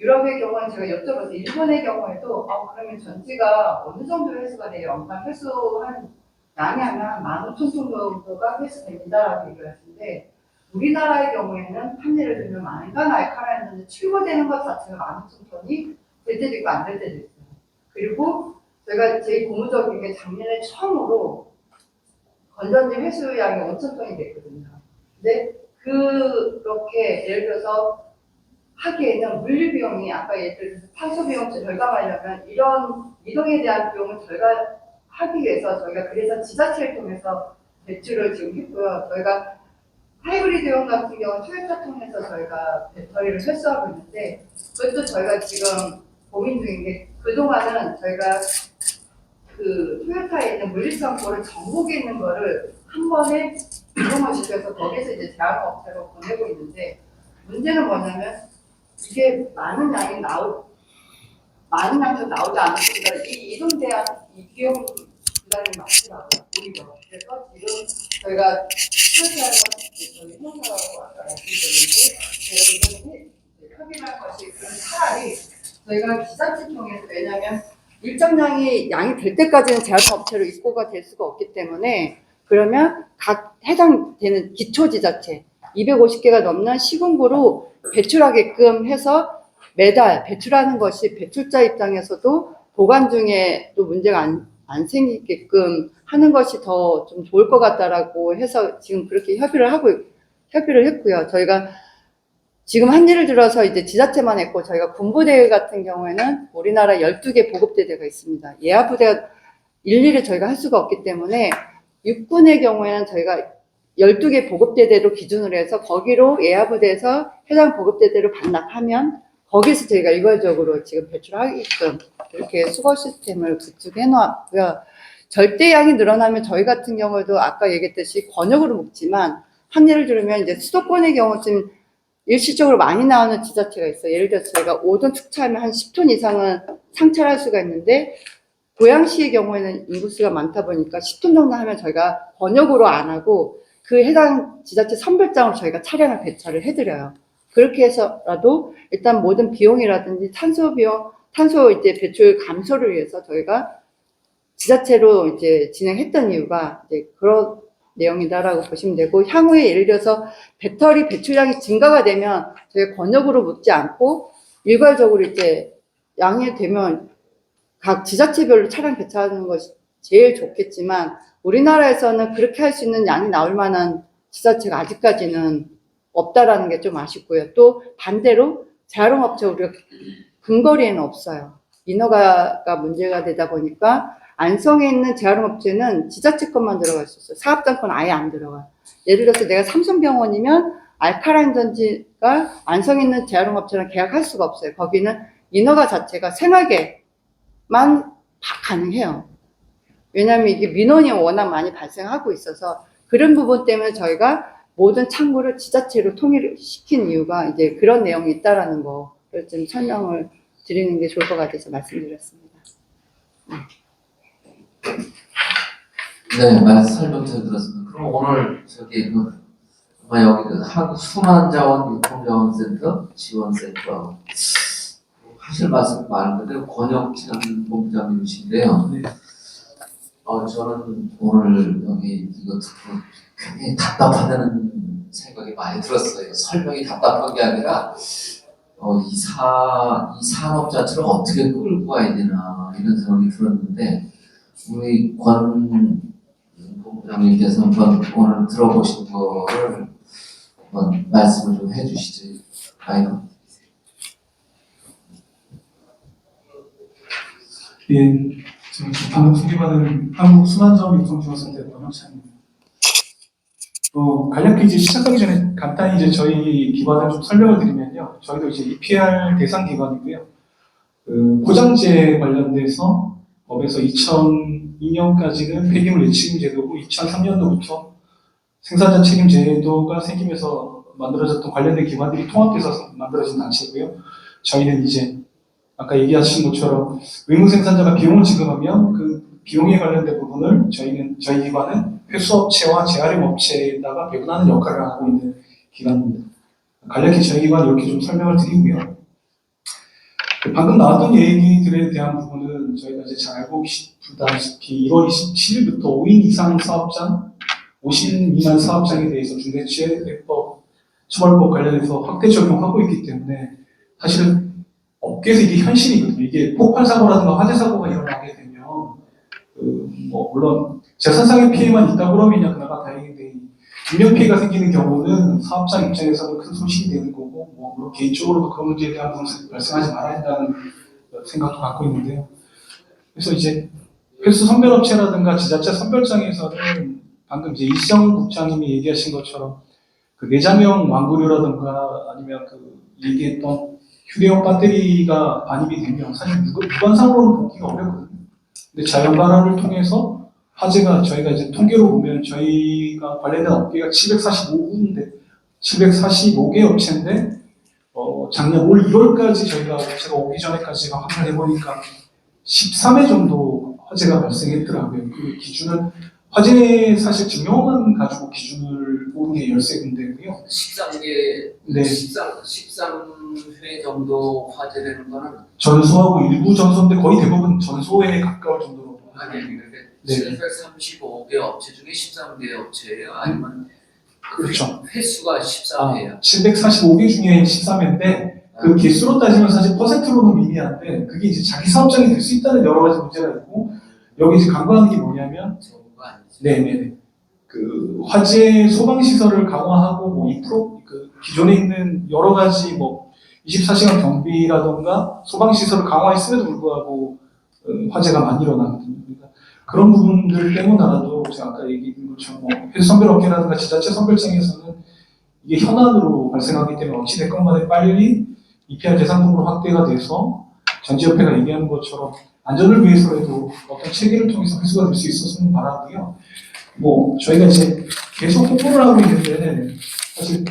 유럽의 경우는 제가 여쭤봤어요. 일본의 경우에도 그러면 전지가 어느 정도 회수가 돼요? 회수한 양이 하면 15,000톤 정도가 회수됩니다라고 얘기를 하시는데 우리나라의 경우에는 한 예를 들면 만간 알카라였는데 출고되는 것 자체가 15,000톤이 될 때도 있고 안 될 때도 있어요. 그리고 제가 제일 고무적인 게 작년에 처음으로 건전지 회수량이 5,000톤이 됐거든요. 근데 그렇게 예를 들어서 하기에는 물류 비용이 아까 예를 들어서 탄소 비용 절감하려면 이런 이동에 대한 비용을 절감하기 위해서 저희가 그래서 지자체를 통해서 배출을 지금 했고요. 저희가 하이브리드용 같은 경우는 토요타 통해서 저희가 배터리를 회수하고 있는데 그것도 저희가 지금 고민 중인 게 그동안은 저희가 그 토요타에 있는 물리창고를 전국에 있는 거를 한 번에 이동을 시켜서 거기서 이제 재활업체로 보내고 있는데 문제는 뭐냐면 이게 많은 양이 많은 양도 나오지 않았습니다. 이 이동대한 이 비용 부담이 많더라고요. 오히려. 그래서 지금 저희가 토요타에서 저희 회사라고 아까 말씀드렸는데 제가 이번에 협의할 것이 차라리 저희가 지자체 통해서 왜냐하면 일정량이 양이 될 때까지는 재활업체로 입고가 될 수가 없기 때문에 그러면 각 해당되는 기초지자체 250개가 넘는 시군구로 배출하게끔 해서 매달 배출하는 것이 배출자 입장에서도 보관 중에 또 문제가 안 생기게끔 하는 것이 더 좀 좋을 것 같다라고 해서 지금 그렇게 협의를 했고요. 저희가 지금 한 예를 들어서 이제 지자체만 했고, 저희가 군부대 같은 경우에는 우리나라 12개 보급대대가 있습니다. 예하부대가 일일이 저희가 할 수가 없기 때문에 육군의 경우에는 저희가 12개 보급대대로 기준으로 해서 거기로 예하부대에서 해당 보급대대로 반납하면 거기서 저희가 일괄적으로 지금 배출하게끔 이렇게 수거 시스템을 구축해 놓았고요. 절대량이 늘어나면 저희 같은 경우에도 아까 얘기했듯이 권역으로 묶지만 한 예를 들면 이제 수도권의 경우 지금 일시적으로 많이 나오는 지자체가 있어요. 예를 들어서 저희가 5톤 축차하면 한 10톤 이상은 상차할 수가 있는데 고양시의 경우에는 인구수가 많다 보니까 10톤 정도 하면 저희가 번역으로 안 하고 그 해당 지자체 선별장으로 저희가 차량을 배차를 해드려요. 그렇게 해서라도 일단 모든 비용이라든지 탄소 이제 배출 감소를 위해서 저희가 지자체로 이제 진행했던 이유가 이제 그런 내용이다라고 보시면 되고, 향후에 예를 들어서 배터리 배출량이 증가가 되면 저희가 권역으로 묶지 않고 일괄적으로 이제 양이 되면 각 지자체별로 차량 배차하는 것이 제일 좋겠지만 우리나라에서는 그렇게 할 수 있는 양이 나올 만한 지자체가 아직까지는 없다라는 게 좀 아쉽고요. 또 반대로 재활용업체 우리가 근거리에는 없어요. 인허가가 문제가 되다 보니까 안성에 있는 재활용업체는 지자체 것만 들어갈 수 있어요. 사업장 건 아예 안 들어가요. 예를 들어서 내가 삼성병원이면 알카라인 전지가 안성에 있는 재활용업체랑 계약할 수가 없어요. 거기는 인허가 자체가 생활계만 가능해요. 왜냐하면 이게 민원이 워낙 많이 발생하고 있어서 그런 부분 때문에 저희가 모든 창구를 지자체로 통일시킨 이유가 이제 그런 내용이 있다라는 거를 좀 설명을 드리는 게 좋을 것 같아서 말씀드렸습니다. 네, 말씀 설명 잘 들었습니다. 그럼 오늘 아마 여기 한국순환자원-유통자원센터 지원센터 하실 말씀 많은데 권혁찬 본부장님이신데요. 네. 저는 오늘 여기 이거 듣고 굉장히 답답하다는 생각이 많이 들었어요. 설명이 답답한 게 아니라 이 산업 자체를 어떻게 끌고 가야 되나 이런 생각이 들었는데, 우리 권 본부장님께서 한번 오늘 들어보신 거를 한번 말씀을 좀 해주시죠. 예, 지금 방금 소개받은 한국순환자원-유통지원센터 권혁찬입니다. 간략히 이제 시작하기 전에 간단히 이제 저희 기관을 좀 설명을 드리면요. 저희도 이제 EPR 대상 기관이고요. 포장재 관련돼서 법에서 2002년까지는 폐기물 예치금 제도고 2003년도부터 생산자 책임 제도가 생기면서 만들어졌던 관련된 기관들이 통합돼서 만들어진 단체고요. 저희는 이제 아까 얘기하신 것처럼 의무 생산자가 비용을 지급하면 그 비용에 관련된 부분을 저희 기관은 회수업체와 재활용업체에다가 배분하는 역할을 하고 있는 기관입니다. 간략히 저희 기관 이렇게 좀 설명을 드리고요. 방금 나왔던 얘기들에 대한 부분은 저희가 이제 잘 알고 계시다시피 1월 27일부터 5인 이상 사업장, 50인 미만 사업장에 대해서 중대재해법 처벌법 관련해서 확대 적용하고 있기 때문에 사실은 업계에서 이게 현실이거든요. 이게 폭발 사고라든가 화재 사고가 일어나게 되면 물론 재산상의 피해만 있다 그러면 그나마 다행인데 인명 피해가 생기는 경우는 사업장 입장에서는 큰 손실이 되는 거고 물론 개인적으로도 그 문제에 대한 부분이 발생하지 말아야 한다는 생각도 갖고 있는데요. 그래서 이제 회수 선별업체라든가 지자체 선별장에서는 방금 이제 이시영 국장님이 얘기하신 것처럼 그 내장형 완구류라든가 아니면 얘기했던 휴대용 배터리가 반입이 되면 사실 무관상으로는 보기가 어렵거든요. 근데 자연 발화를 통해서 화재가 저희가 이제 통계로 보면 저희가 관련된 업계가 745개 업체인데 작년 올 1월까지 저희가 업체가 오기 전에까지가 확인을 해보니까 13회 정도 화재가 발생했더라고요. 그 기준은 화재 사실 증명만 가지고 기준을 뽑은 게 13군데고요. 13개, 네. 13회 정도 화재되는 거는 전소하고 일부 전소인데 거의 대부분 전소에 가까울 정도로 아니, 네. 735개 업체 중에 13개 업체예요? 아니면 그렇죠. 횟수가 13개예요? 745개 중에 13회인데 그 개수로 따지면 사실 퍼센트로는 미미한데 그게 이제 자기 사업장이 될 수 있다는 여러 가지 문제가 있고 여기 이제 강조하는 게 뭐냐면 전부가 아니죠. 네네네 그 화재 소방 시설을 강화하고 뭐 그 기존에 있는 여러 가지 뭐 24시간 경비라던가 소방 시설을 강화했음에도 불구하고 화재가 많이 일어나거든요. 그러니까 그런 부분들 때문에라도 제가 아까 얘기한 것처럼 뭐 회수 선별업계라든가 지자체 선별장에서는 이게 현안으로 발생하기 때문에 어찌됐건 간에 빨리 EPR 대상품으로 확대가 돼서 전지협회가 얘기하는 것처럼 안전을 위해서라도 어떤 체계를 통해서 회수가 될 수 있었으면 바라고요. 뭐 저희가 이제 계속 홍보를 하고 있는데 사실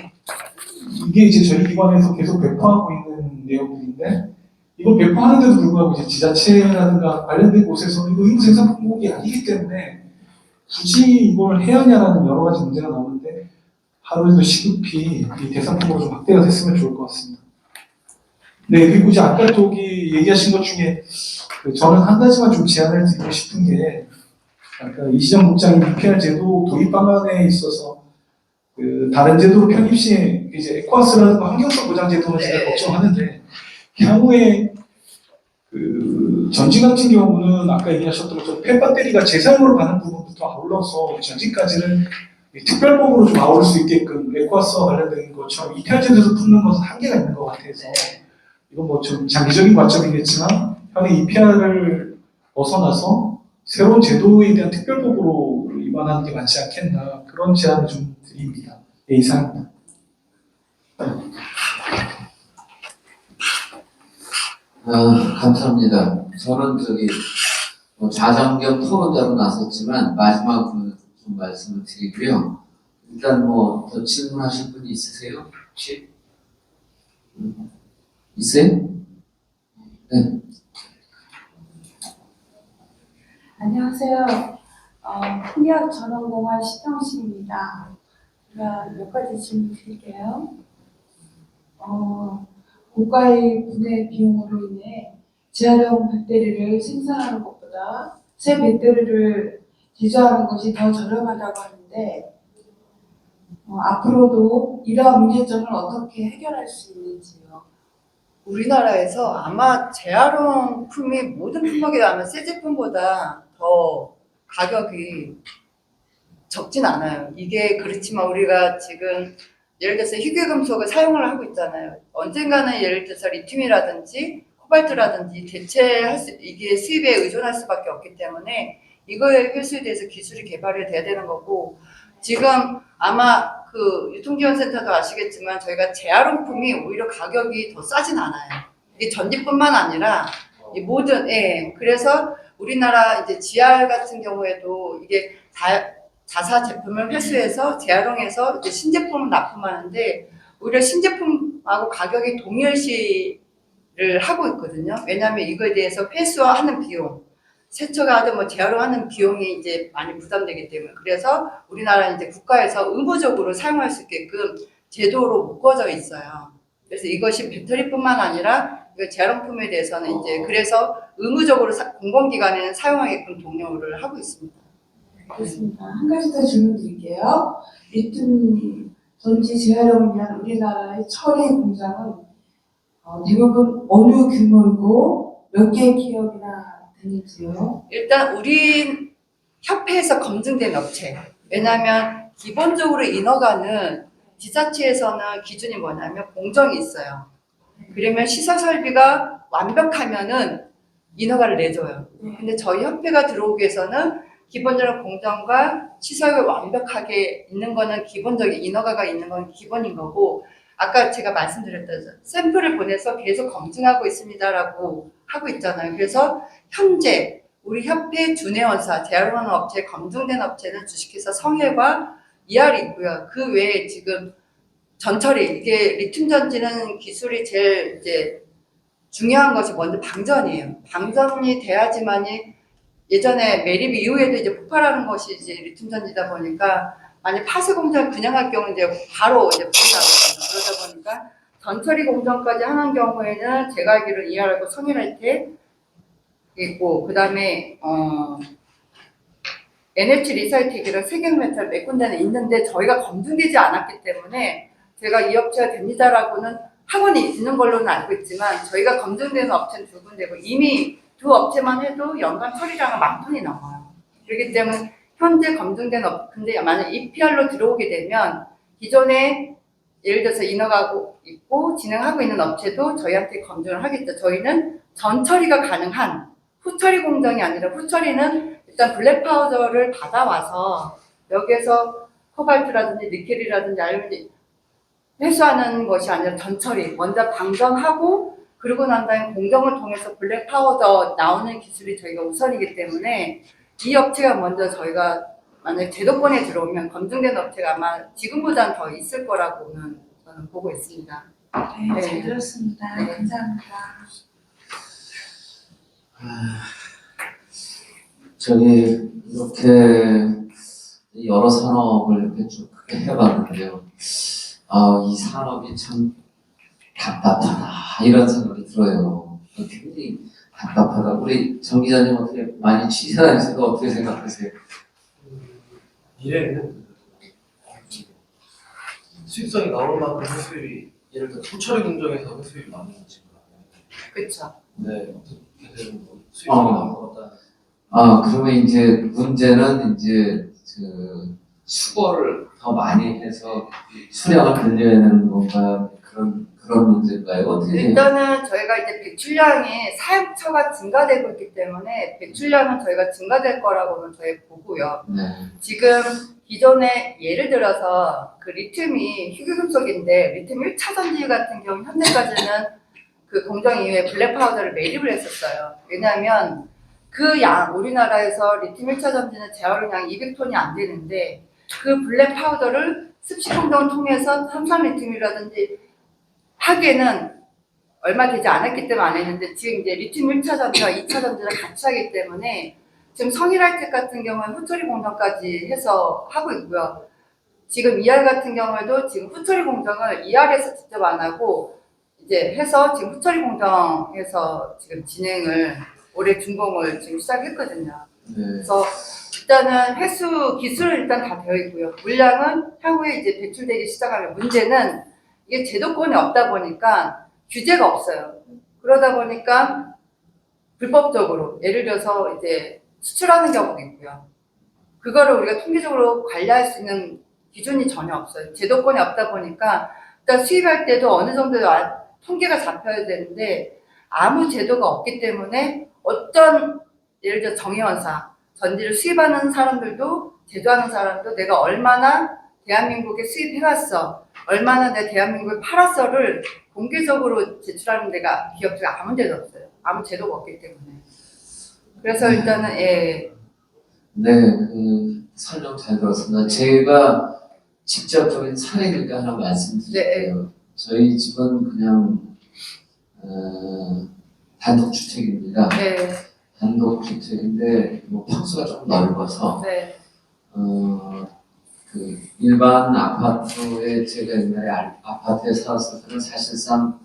이게 이제 저희 기관에서 계속 배포하고 있는 내용들인데 이걸 배포하는데도 불구하고 이제 지자체라든가 관련된 곳에서 이거 의무 생산 품목이 아니기 때문에 굳이 이걸 해야 하냐라는 여러 가지 문제가 나오는데 하루에도 시급히 이 대상품으로 좀 확대가 됐으면 좋을 것 같습니다. 네, 그리고 이제 아까 저기 얘기하신 것 중에 저는 한 가지만 좀 제안을 드리고 싶은 게 아까 이시정 국장이 EPR 제도 도입 방안에 있어서 그 다른 제도로 편입 시 이제 에코와스라는 환경성 보장 제도는 제가 걱정하는데 향후에 그 전지 같은 경우는 아까 얘기하셨던 것처럼 폐배터리가 재사용으로 가는 부분부터 아울러서 전지까지는 특별법으로 좀 아우를 수 있게끔 에코와스와 관련된 것처럼 EPR 제도에서 품는 것은 한계가 있는 것 같아서 이건 뭐 좀 장기적인 관점이겠지만 향후 EPR을 벗어나서 새로운 제도에 대한 특별법으로 위반하는 게 맞지 않겠나 그런 제안을 좀 드립니다. 네, 이상입니다. 감사합니다. 저는 저기 뭐 좌장 겸 토론자로 나섰지만 마지막으로 좀 말씀을 드리고요. 일단 뭐 더 질문하실 분이 있으세요? 혹시? 있어요? 네. 안녕하세요. 풍력 전원공학 시정실입니다. 제가 몇 가지 질문 드릴게요. 고가의 분해 비용으로 인해 재활용 배터리를 생산하는 것보다 새 배터리를 제조하는 것이 더 저렴하다고 하는데 앞으로도 이러한 문제점을 어떻게 해결할 수 있는지요? 우리나라에서 아마 재활용품이 모든 품목에 아마 새 제품보다 더 가격이 적진 않아요. 이게 그렇지만 우리가 지금 예를 들어서 희귀금속을 사용을 하고 있잖아요. 언젠가는 예를 들어서 리튬이라든지 코발트라든지 대체할 수, 이게 수입에 의존할 수밖에 없기 때문에 이거의 회수에 대해서 기술이 개발이 돼야 되는 거고 지금 아마 그 유통기관센터도 아시겠지만 저희가 재활용품이 오히려 가격이 더 싸진 않아요. 이게 전지뿐만 아니라 이 모든 그래서 우리나라 이제 GR 같은 경우에도 이게 자사 제품을 회수해서 재활용해서 이제 신제품을 납품하는데 오히려 신제품하고 가격이 동일시를 하고 있거든요. 왜냐하면 이거에 대해서 회수하는 비용, 세척을 하든 뭐 재활용하는 비용이 이제 많이 부담되기 때문에 그래서 우리나라는 이제 국가에서 의무적으로 사용할 수 있게끔 제도로 묶어져 있어요. 그래서 이것이 배터리뿐만 아니라 재활용품에 대해서는 이제 그래서 의무적으로 공공기관에는 사용하게끔 독려를 하고 있습니다. 그렇습니다. 한 가지 더 질문 드릴게요. 리튬 전지 재활용을 위한 우리나라의 처리 공장은 대부분 어느 규모이고 몇 개의 기업이나 되는지요? 일단 우리 협회에서 검증된 업체. 왜냐하면 기본적으로 인허가는 지자체에서는 기준이 뭐냐면 공정이 있어요. 그러면 시설 설비가 완벽하면은 인허가를 내줘요. 근데 저희 협회가 들어오기 위해서는 기본적으로 공정과 시설이 완벽하게 있는 거는 기본적인 인허가가 있는 건 기본인 거고 아까 제가 말씀드렸던 샘플을 보내서 계속 검증하고 있습니다라고 하고 있잖아요. 그래서 현재 우리 협회 준회원사 재활용하는 업체 검증된 업체는 주식회사 성일과 ER이 있고요. 그 외에 지금 전처리 이게 리튬 전지는 기술이 제일 이제 중요한 것이 먼저 방전이에요. 방전이 돼야지만이 예전에 매립 이후에도 이제 폭발하는 것이 이제 리튬 전지다 보니까 만약 파쇄 공장을 그냥 할 경우 이제 바로 이제 불이 나거든요. 그러다 보니까 전처리 공정까지 하는 경우에는 제가 알기로 ER하고 성일할 때 있고 그 다음에 NH 리사이클이랑 세경메탈 몇 군데는 있는데 저희가 검증되지 않았기 때문에 제가 이 업체가 됩니다라고는 학원이 있는 걸로는 알고 있지만 저희가 검증되는 업체는 2군데고 이미 2업체만 해도 연간 처리량은 10,000톤이 넘어요. 그렇기 때문에 현재 검증된 근데 만약 EPR로 들어오게 되면 기존에 예를 들어서 인허가고 있고 진행하고 있는 업체도 저희한테 검증을 하겠죠. 저희는 전 처리가 가능한 후처리 공정이 아니라 후처리는 일단 블랙 파우더를 받아와서 여기에서 코발트라든지 니켈이라든지 알루미늄 회수하는 것이 아니라 전 처리 먼저 방전하고 그러고 난 다음에 공정을 통해서 블랙 파우더 나오는 기술이 저희가 우선이기 때문에 이 업체가 먼저 저희가 만약 제도권에 들어오면 검증된 업체가 아마 지금보다는 더 있을 거라고는 저는 보고 있습니다. 네, 잘 들었습니다. 네. 감사합니다. 저희 이렇게 여러 산업을 이렇게 쭉 크게 해봤는데요. 이 산업이 참 답답하다 이런 생각이 들어요. 굉장히 답답하다. 우리 정 기자님 어떻게 많이 취재하시고 어떻게 생각하세요? 미래에는 수익성이 나올 만큼 회수율이 예를 들어 소처리 공정에서 회수율이 많이 나지 그렇죠. 네, 어떻게든 뭐 수익성이 나올 것 같다. 그러면 이제 문제는 이제 그 수거를 더 많이 해서 수량을 늘려야 되는 건가 그런 문제인가요? 어떻게 생각해요? 일단은 저희가 이제 배출량이 사용처가 증가되고 있기 때문에 배출량은 저희가 증가될 거라고는 저희 보고요. 네. 지금 기존에 예를 들어서 그 리튬이 희귀금속인데 리튬 1차 전지 같은 경우 현재까지는 그 공정 이후에 블랙 파우더를 매립을 했었어요. 왜냐하면 그 양 우리나라에서 리튬 1차 전지는 재활용량이 200톤이 안 되는데 그 블랙 파우더를 습식 공정을 통해서 삼산리튬이라든지 하기에는 얼마 되지 않았기 때문에 안 했는데 지금 이제 리튬 1차 전지와 2차 전지를 같이 하기 때문에 지금 성일하이텍 같은 경우는 후처리 공정까지 해서 하고 있고요. 지금 ER 같은 경우에도 지금 후처리 공정을 ER에서 직접 안 하고 이제 해서 지금 후처리 공정에서 지금 진행을 올해 준공을 지금 시작했거든요. 네. 그래서 일단은 회수 기술은 일단 다 되어 있고요. 물량은 향후에 이제 배출되기 시작하면 문제는 이게 제도권이 없다 보니까 규제가 없어요. 그러다 보니까 불법적으로 예를 들어서 이제 수출하는 경우도 있고요. 그거를 우리가 통계적으로 관리할 수 있는 기준이 전혀 없어요. 제도권이 없다 보니까 일단 수입할 때도 어느 정도 통계가 잡혀야 되는데 아무 제도가 없기 때문에 어떤 예를 들어 정의원사 전지를 수입하는 사람들도 제조하는 사람도 내가 얼마나 대한민국에 수입해왔어 얼마나 내 대한민국에 팔았어를 공개적으로 제출하는 데가 기업들이 아무 데도 없어요. 아무 제도가 없기 때문에. 그래서 일단은 예. 네, 그 설명 잘 들었습니다. 제가 직접적인 사례니까 하나 말씀드릴게요. 저희 집은 그냥 단독주택입니다. 네. 단독주택인데 뭐 평수가 좀 넓어서 네. 그 일반 아파트에 제가 옛날에 아파트에 살았을 때는 사실상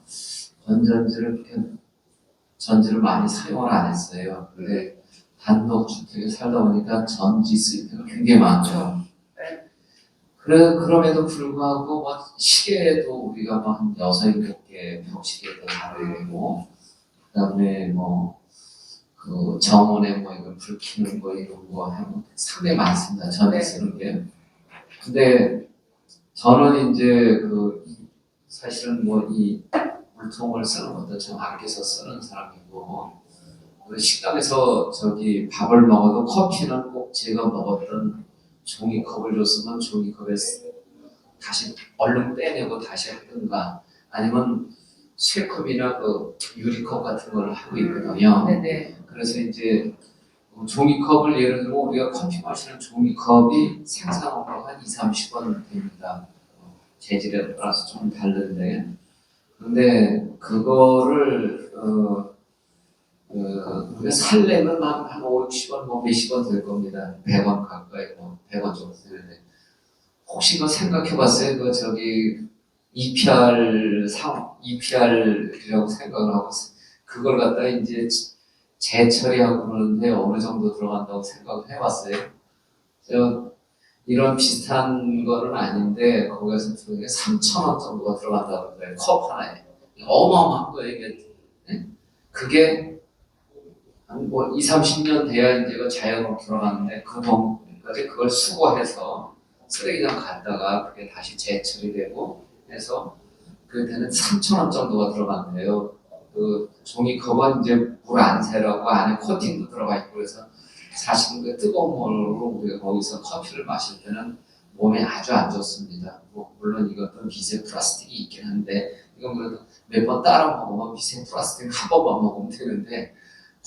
건전지를 전지를 많이 사용을 안 했어요. 근데 단독주택에 살다 보니까 전지 수입비가 굉장히 많죠. 네. 그럼에도 불구하고 뭐 시계도 우리가 뭐 한 6-7개 벽시계도 달아야 되고 그다음에 뭐 그 정원에 뭐 이거 불 켜는 거 이런 거 하면 상당히 많습니다. 전지 쓰는 게. 근데 저는 이제 그 사실은 뭐 이 물통을 쓰는 것도 좀 아껴서 쓰는 사람이고 식당에서 저기 밥을 먹어도 커피는 꼭 제가 먹었던 종이컵을 줬으면 종이컵에 다시 얼른 빼내고 다시 하든가 아니면 쇠컵이나 그 유리컵 같은 걸 하고 있거든요. 네네. 그래서 이제 종이컵을 예를 들어 우리가 커피 마시는 종이컵이 생산원가가 한 2-30원 됩니다. 재질에 따라서 좀 다른데 근데 그거를 우리가 살려면 한 50원, 뭐 몇십 원 될 겁니다. 100원 가까이, 뭐 100원 정도 되는데 혹시 그거 생각해봤어요? 그 저기 EPR이라고 생각을 하고 그걸 갖다가 이제 재처리하고 그러는데 어느 정도 들어간다고 생각을 해봤어요? 이런 비슷한 거는 아닌데 거기서 3,000원 정도가 들어간다고 그래요. 컵 하나에. 어마어마한 거예요 이게. 네? 그게 한 뭐 20-30년 돼야 이제 그 자연으로 들어가는데 그 돈까지 그걸 수거해서 쓰레기장 갔다가 그게 다시 재처리 되고 해서 그때는 3,000원 정도가 들어간대요. 그 종이컵은 이제 물 안 새라고 안에 코팅도 들어가 있고 그래서 사실은 그 뜨거운 물로 우리가 거기서 커피를 마실 때는 몸에 아주 안 좋습니다. 뭐 물론 이것도 미세 플라스틱이 있긴 한데 이건 그래도 몇 번 따라 먹으면 미세 플라스틱 한 번만 먹으면 되는데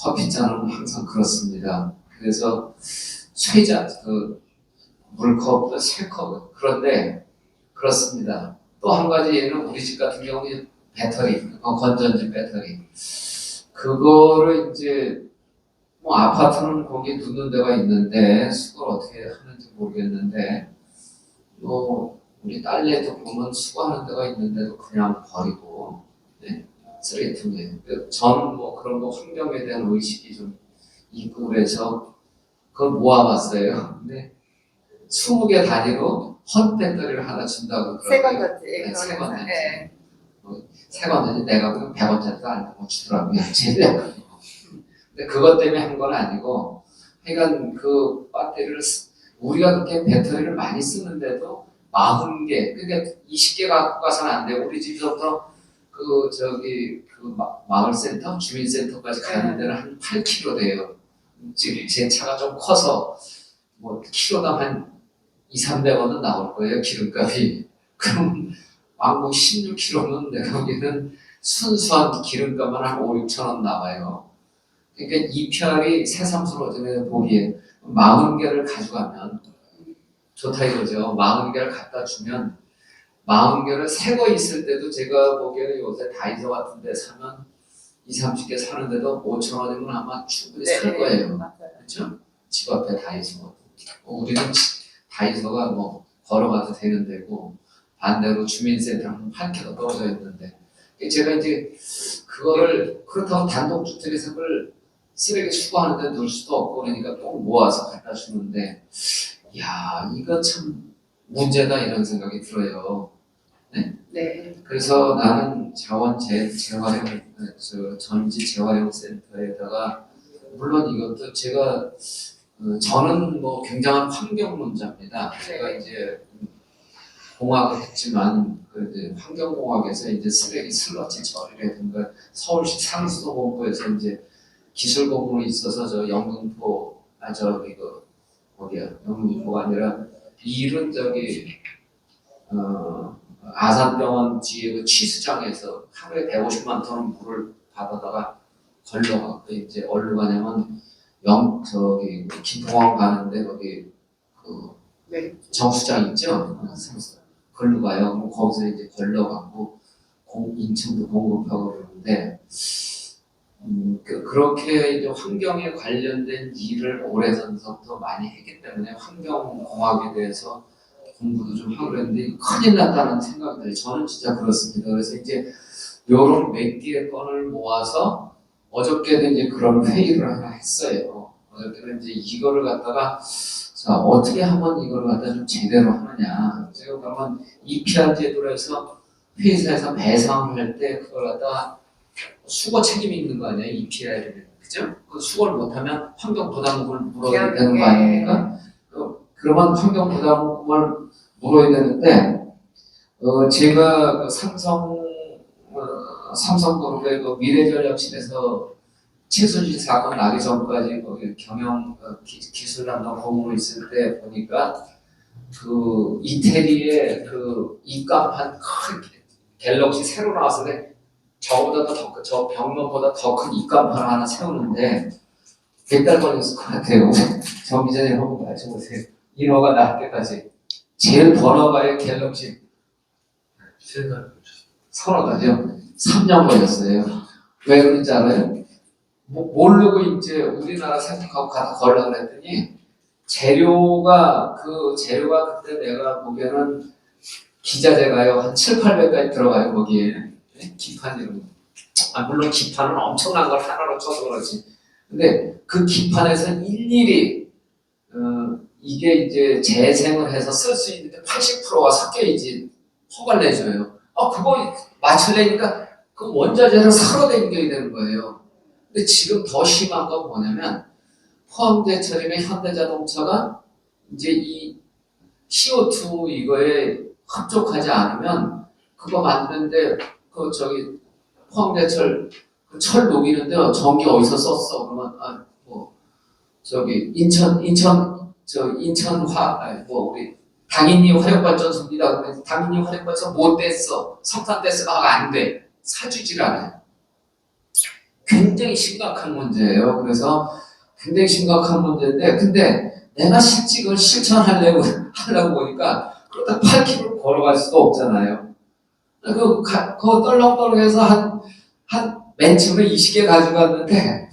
커피잔은 항상 그렇습니다. 그래서 쇠잔, 그 물컵, 쇠컵 그런데 그렇습니다. 또 한 가지 예는 우리 집 같은 경우는 배터리, 건전지 배터리 그거를 이제 뭐 아파트는 거기에 두는 데가 있는데 수거를 어떻게 하는지 모르겠는데 뭐 우리 딸내도 보면 수거하는 데가 있는데도 그냥 버리고 네? 쓰레기통에 저는 뭐 그런 거 환경에 대한 의식이 좀 있고 그래서 그걸 모아봤어요. 근데 20개 단위로 헌 배터리를 하나 준다고 새 그러더라고요. 건전지. 네, 새 건전지. 네. 새 건전지 내가 보면 100원짜리도 아니고 주더라고요. 근데 그것 때문에 한 건 아니고 그러니까 그 배터리를 우리가 그렇게 배터리를 많이 쓰는데도 40개 그러니까 20개 갖고 가서는 안 돼요. 우리 집에서부터 그 마을센터 주민센터까지 가는 데는 한 8km 돼요. 지금 제 차가 좀 커서 뭐 키로당 한 200-300원은 나올 거예요 기름값이. 그럼 왕복 16km면 내가 보기에는 순수한 기름값만 한 5-6천 원 나와요. 그러니까 EPR이 새삼스러워지는 보기에 40개를 가져가면 좋다 이거죠. 40개를 갖다 주면 40개를 새 거 있을 때도 제가 보기에는 요새 다이소 같은 데 사면 20-30개 사는데도 5천 원이면 아마 충분히 살 거예요. 그렇죠? 집 앞에 다이소. 우리는 다이소가 뭐 걸어가도 되는 데고 반대로 주민센터는 8km 떨어져 있는데 제가 이제 그거를 그렇다고 단독주택에서 그걸 쓰레기 수거하는 데 넣을 수도 없고 그러니까 꼭 모아서 갖다 주는데 야 이거 참 문제다 이런 생각이 들어요. 네? 네. 그래서 나는 전지 재활용 센터에다가 물론 이것도 제가 저는 뭐 굉장한 환경론자입니다. 제가 이제 공학을 했지만 그 이제 환경공학에서 이제 쓰레기 슬러지 처리라든가 서울시 상수도본부에서 이제 기술 공부로 있어서 저 영등포 영등포가 아니라 일은 아산병원 뒤에 그 취수장에서 하루에 150만 톤 물을 받아다가 걸러갖고 이제 어디로 가냐면 김포공항 가는데 거기 네. 정수장 있죠? 걸로 가요. 그럼 거기서 이제 걸러갖고 인천도 공급하고 그러는데 그렇게 이제 환경에 관련된 일을 오래전부터 많이 했기 때문에 환경공학에 대해서 공부도 좀 하고 그랬는데 큰일 났다는 생각이 들어요. 저는 진짜 그렇습니다. 그래서 이제 요런 몇 개의 건을 모아서 어저께는 이제 그런 회의를 하나 했어요. 어저께는 이제 이거를 갖다가 자 어떻게 하면 이걸 갖다 좀 제대로 하느냐. 제가 그러면 EPR 제도로 해서 회사에서 배상을 할 때 그걸 갖다가 수거 책임이 있는 거 아니에요? EPR이 그죠? 그 수거를 못하면 환경 부담금을 물어야 되는 거 아닙니까? 그러면 환경 부담금을 물어야 되는데 제가 그 삼성그룹의 그 미래전략실에서 최순실 사건 나기 전까지 거기 경영 기술 담당 고문으로 있을 때 보니까 그 이태리의 그 입간판 큰 갤럭시 새로 나왔을 때 저보다 저 벽면보다 더 큰 입간판 하나 세우는데 100달 걸렸을 것 같아요. 정 기자님 한번 맞춰보세요. 인허가 나올 때까지 제일 번화가의 갤럭시 서너 가죠. 3년 걸렸어요. 왜 그런지 알아요? 모르고 이제 우리나라 생각하고 가다 걸려고 그랬더니 재료가 그때 내가 보기에는 기자재가요 한 700-800까지 들어가요 거기에. 기판이라고. 물론 기판은 엄청난 걸 하나로 쳐서 그렇지. 근데 그 기판에서 일일이 이게 이제 재생을 해서 쓸 수 있는데 80%가 섞여야지 허가를 내줘요. 그거 맞추려니까 그 원자재를 사러 다니게 되는 거예요. 근데 지금 더 심한 건 뭐냐면 포항제철이나 현대자동차가 이제 이 CO2 이거에 합족하지 않으면 그거 만드는데 그 저기 포항제철 그 철 녹이는데 전기 어디서 썼어? 그러면 뭐 저기 우리 당연히 화력발전소입니다. 그래서 당연히 화력발전소 못 됐어. 석탄 됐어. 안 돼. 사주질 않아요. 굉장히 심각한 문제예요. 그래서 굉장히 심각한 문제인데, 근데 내가 실직을 실천하려고 보니까 그러다 8km 걸어갈 수도 없잖아요. 그거 떨렁떨렁해서 맨 처음에 20개 가져갔는데,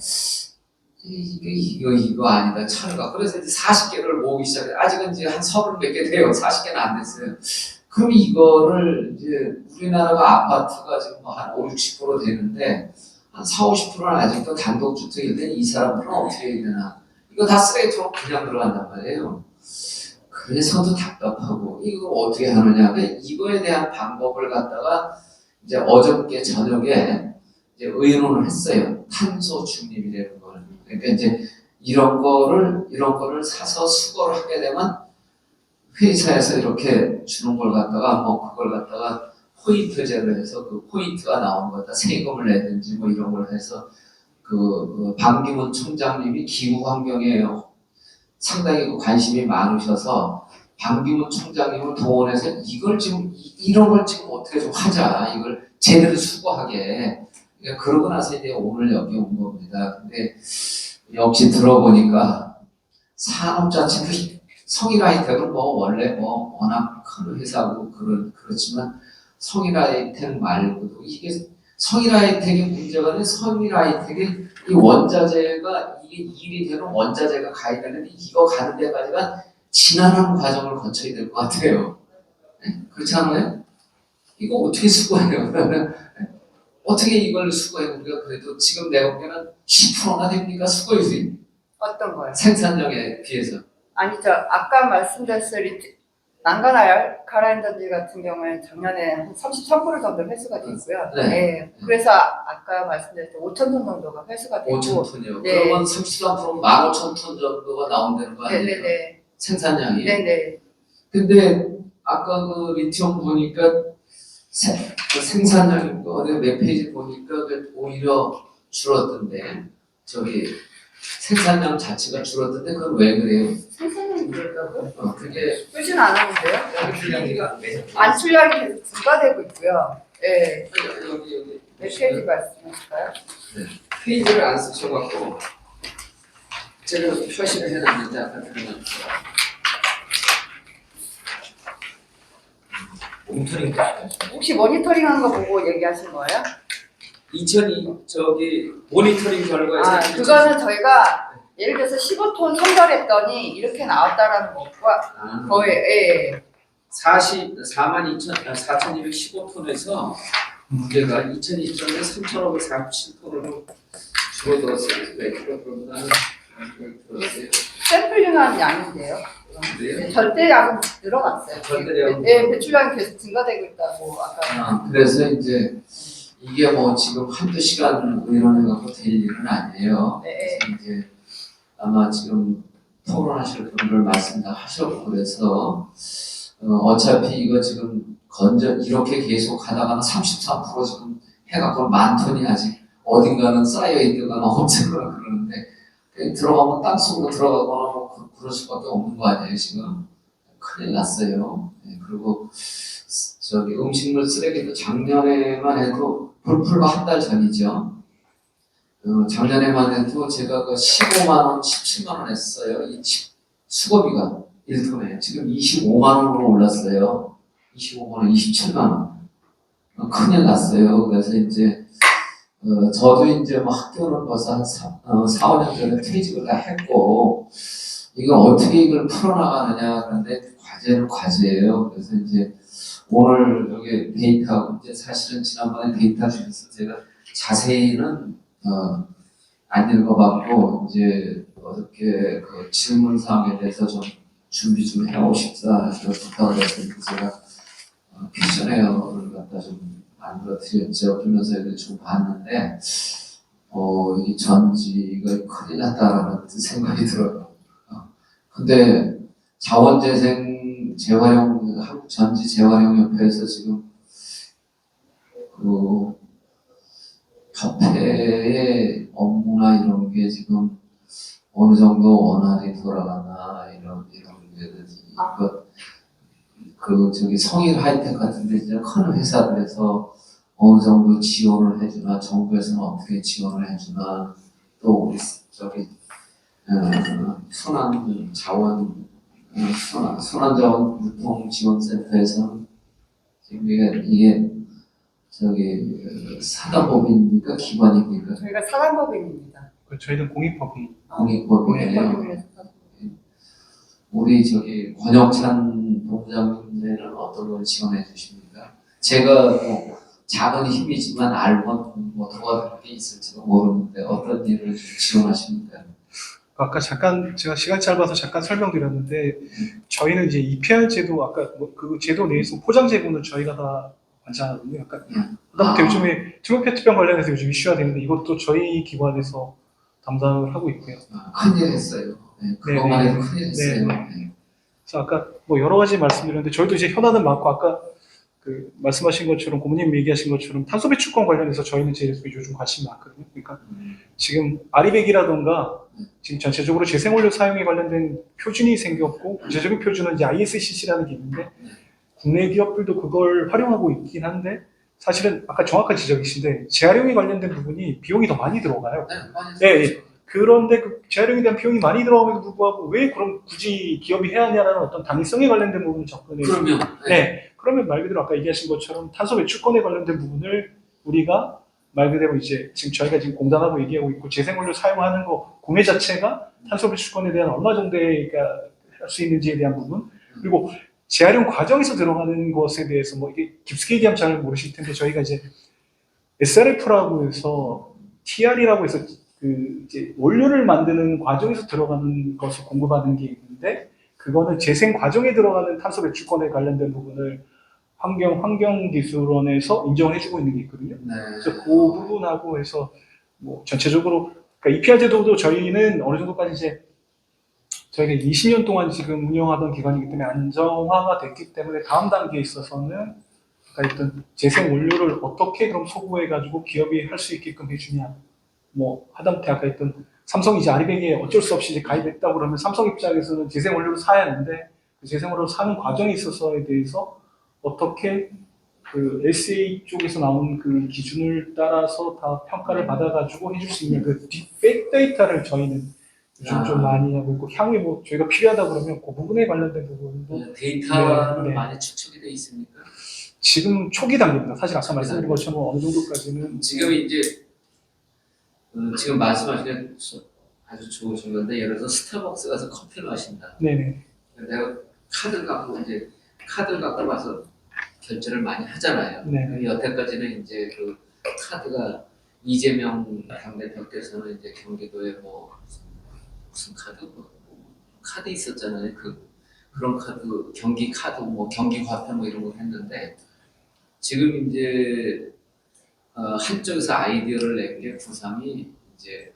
이거 아니다. 차가. 그래서 이제 40개를 모으기 시작해요. 아직은 이제 한 30몇 개 돼요. 40개는 안 됐어요. 그럼 이거를 이제 우리나라가 아파트가 지금 한 5, 60% 되는데, 한 40, 50%는 아직도 단독주택인데 이 사람들은 어떻게 해야 되나. 이거 다 쓰레기통으로 그냥 들어간단 말이에요. 그래서도 답답하고, 이거 어떻게 하느냐. 이거에 대한 방법을 갖다가 이제 어저께 저녁에 이제 의논을 했어요. 탄소 중립이라는 걸. 그러니까 이제 이런 거를 사서 수거를 하게 되면 회사에서 이렇게 주는 걸 갖다가 그걸 갖다가 포인트제를 해서 그 포인트가 나오는 거 갖다 세금을 내든지 이런 걸 해서 그 반기문 총장님이 기후 환경에 상당히 관심이 많으셔서 반기문 총장님을 동원해서 이런 걸 지금 어떻게 좀 하자. 이걸 제대로 수거하게. 그러니까 그러고 나서 이제 오늘 여기 온 겁니다. 근데 역시 들어보니까 산업 자체는 성일아이텍은 원래 워낙 큰 회사고 그렇지만 성일아이텍 말고도 이게 성일아이텍의 문제가 아니라 성일아이텍의 이 원자재가 이게 일이 되는 원자재가 가야 되는데 이거 가는 데까지가 지난한 과정을 거쳐야 될 것 같아요. 네? 그렇지 않아요? 이거 어떻게 수거해요? 어떻게 이걸 수거해요? 우리가 그래도 지금 내가 보기에는 10%나 됩니까? 수거율이 어떤 거요? 생산량에 비해서. 아니죠. 아까 말씀드렸을 난간 알카라인전지 같은 경우에는 작년에 한 33% 정도 회수가 됐고요. 네. 네. 그래서 아까 말씀드렸던 5,000톤 정도가 회수가 됐고. 5,000톤이요. 네. 그러면 33%면 15,000톤 정도가 나온다는 거 아니에요? 네네네. 생산량이. 네네. 근데 아까 그 리튬 보니까 그 생산량이 어디 웹페이지 보니까 오히려 줄었던데 저기 생산량 자체가 줄었던데 그건 왜 그래요? 생산량이 늘었다고요? 그게 그러진 않았는데요. 안출량이 계속 증가되고 있고요. 네. 여기 몇 페이지 말씀하실까요? 페이지를 안 쓰셔갖고 제가 표시를 해놨는데 아까 그러면 모니터링 혹시 모니터링한 거 보고 얘기하신 거예요? 2002 저기 모니터링 결과에서 그거는 저희가 예를 들어서 15톤 선별했더니 이렇게 나왔다라는 것과 거의 예. 4,215톤에서 문제가 2020년에 3,547톤으로 줄어들었어요. 왜 줄어들었나는 샘플링한 양인데요. 그래요? 절대량은 늘어났어요. 절대량. 네, 배출량이 계속 증가되고 있다고 아까. 그래서 이제 이게 지금 한두 시간 의논해갖고 될 일은 아니에요. 네. 그래서 이제 아마 지금 토론하실 분들 말씀 다 하셨고 그래서 어차피 이거 지금 이렇게 계속 하다가는 33% 지금 해갖고 10,000톤이 아직 어딘가는 쌓여있거나 없거나 그러는데 들어가면 땅속으로 들어가거나 그럴 수밖에 없는 거 아니에요 지금. 큰일 났어요. 네, 그리고 저기 음식물 쓰레기도 작년에만 해도 불과 한 달 전이죠. 작년에만 해도 제가 그 15만 원, 17만 원 했어요. 이 수거비가 1톤에 지금 25만 원으로 올랐어요. 25만 원, 27만 원. 큰일 났어요. 그래서 이제 저도 이제 학교는 벌써 한 4, 5년 전에 퇴직을 다 했고 이거 어떻게 이걸 풀어나가느냐. 그런데 과제는 과제예요. 그래서 이제 오늘 여기 데이터, 이제 사실은 지난번에 데이터 주셔서 제가 자세히는 안 읽어봤고, 이제 어떻게 그 질문 사항에 대해서 좀 준비 좀 해오십사 해서 부탁을 했더니 제가 퀴즈네어를 갖다 좀 만들어 드렸죠. 그러면서 이걸 좀 봤는데 이 전지가 큰일 났다라는 생각이 들어요. 근데 자원재생 재활용 한국 전지 재활용 협회에서 지금 그 협회의 업무나 이런 게 지금 어느 정도 원활히 돌아가나 이런 게 저기 성일 하이텍 같은 데 이제 큰 회사들에서 어느 정도 지원을 해주나 정부에서는 어떻게 지원을 해주나 또 우리 저기 순환자원 유통지원센터에서는 지금 이게 저기 사단법인입니까 기관입니까? 저희가 사단법인입니다. 저희는 공익법인. 공익법인이에요. 우리 저기 권혁찬 본부장님은 어떤 걸 지원해 주십니까? 제가 뭐 작은 힘이지만 알면 뭐 도와드릴 게 있을지도 모르는데 어떤 일을 지원하십니까? 아까 잠깐 제가 시간 짧아서 잠깐 설명드렸는데 저희는 이제 EPR 제도 아까 뭐 그 제도 내에서 포장 재고는 저희가 다 관장하거든요. 약간 그다음에 요즘에 중국 페트병 관련해서 요즘 이슈가 되는데 이것도 저희 기관에서 담당을 하고 있고요. 큰일 했어요. 네, 그것만 해도 큰일 했어요. 네. 그래서 아까 뭐 여러 가지 말씀드렸는데 저희도 이제 현안은 많고 아까 그 말씀하신 것처럼 고모님 얘기하신 것처럼 탄소 배출권 관련해서 저희는 제일 요즘 관심이 많거든요. 그러니까 지금 아리백이라던가 지금 전체적으로 재생원료 사용에 관련된 표준이 생겼고 구체적인 표준은 이제 ISCC라는 게 있는데 국내 기업들도 그걸 활용하고 있긴 한데 사실은 아까 정확한 지적이신데 재활용에 관련된 부분이 비용이 더 많이 들어가요. 네. 그런데 그 재활용에 대한 비용이 많이 들어감에도 불구하고 왜 그럼 굳이 기업이 해야 하냐라는 어떤 당위성에 관련된 부분을 접근해. 그러면 그러면 말 그대로 아까 얘기하신 것처럼 탄소 배출권에 관련된 부분을 우리가 말 그대로 이제 지금 저희가 지금 공단하고 얘기하고 있고 재생원료 사용하는 거 구매 자체가 탄소 배출권에 대한 얼마 정도가 할 수 있는지에 대한 부분 그리고 재활용 과정에서 들어가는 것에 대해서 뭐 이게 깊숙이 얘기하면 잘 모르실 텐데 저희가 이제 SRF라고 해서 TR이라고 해서 그 이제 원료를 만드는 과정에서 들어가는 것을 공급하는 게 있는데 그거는 재생 과정에 들어가는 탄소 배출권에 관련된 부분을 환경기술원에서 인정을 해주고 있는 게 있거든요. 그래서 그 부분하고 해서 뭐 전체적으로 그러니까 EPR 제도도 저희는 어느 정도까지 이제 저희가 20년 동안 지금 운영하던 기관이기 때문에 안정화가 됐기 때문에 다음 단계에 있어서는 일단 재생 원료를 어떻게 그럼 소구해가지고 기업이 할 수 있게끔 해주냐. 뭐 하다못해 아까 했던 삼성이 이제 아리백에 어쩔 수 없이 이제 가입했다고 그러면 삼성 입장에서는 재생 원료를 사야 하는데 그 재생 원료를 사는 과정에 있어서에 대해서 어떻게 그 LCA 쪽에서 나온 그 기준을 따라서 다 평가를 받아가지고 해줄 수 있는 그 빅데이터를 저희는 요즘 좀 많이 하고 있고 향후에 뭐 저희가 필요하다 그러면 그 부분에 관련된 부분도 데이터는 많이 축적이 돼 있습니까? 지금 초기 단계입니다. 사실 아까 말씀드린 것처럼 어느 정도까지는 지금 이제 지금 말씀하신 게 아주 좋으신 건데 예를 들어서 스타벅스 가서 커피를 마신다. 네네. 내가 카드를 갖고 와서 결제를 많이 하잖아요. 네. 여태까지는 이제 그 카드가 이재명 당대표께서는 이제 경기도에 뭐 무슨 카드 있었잖아요. 그런 카드 경기 카드 뭐 경기 과표 뭐 이런 거 했는데 지금 이제 한쪽에서 아이디어를 낸 게 구상이 이제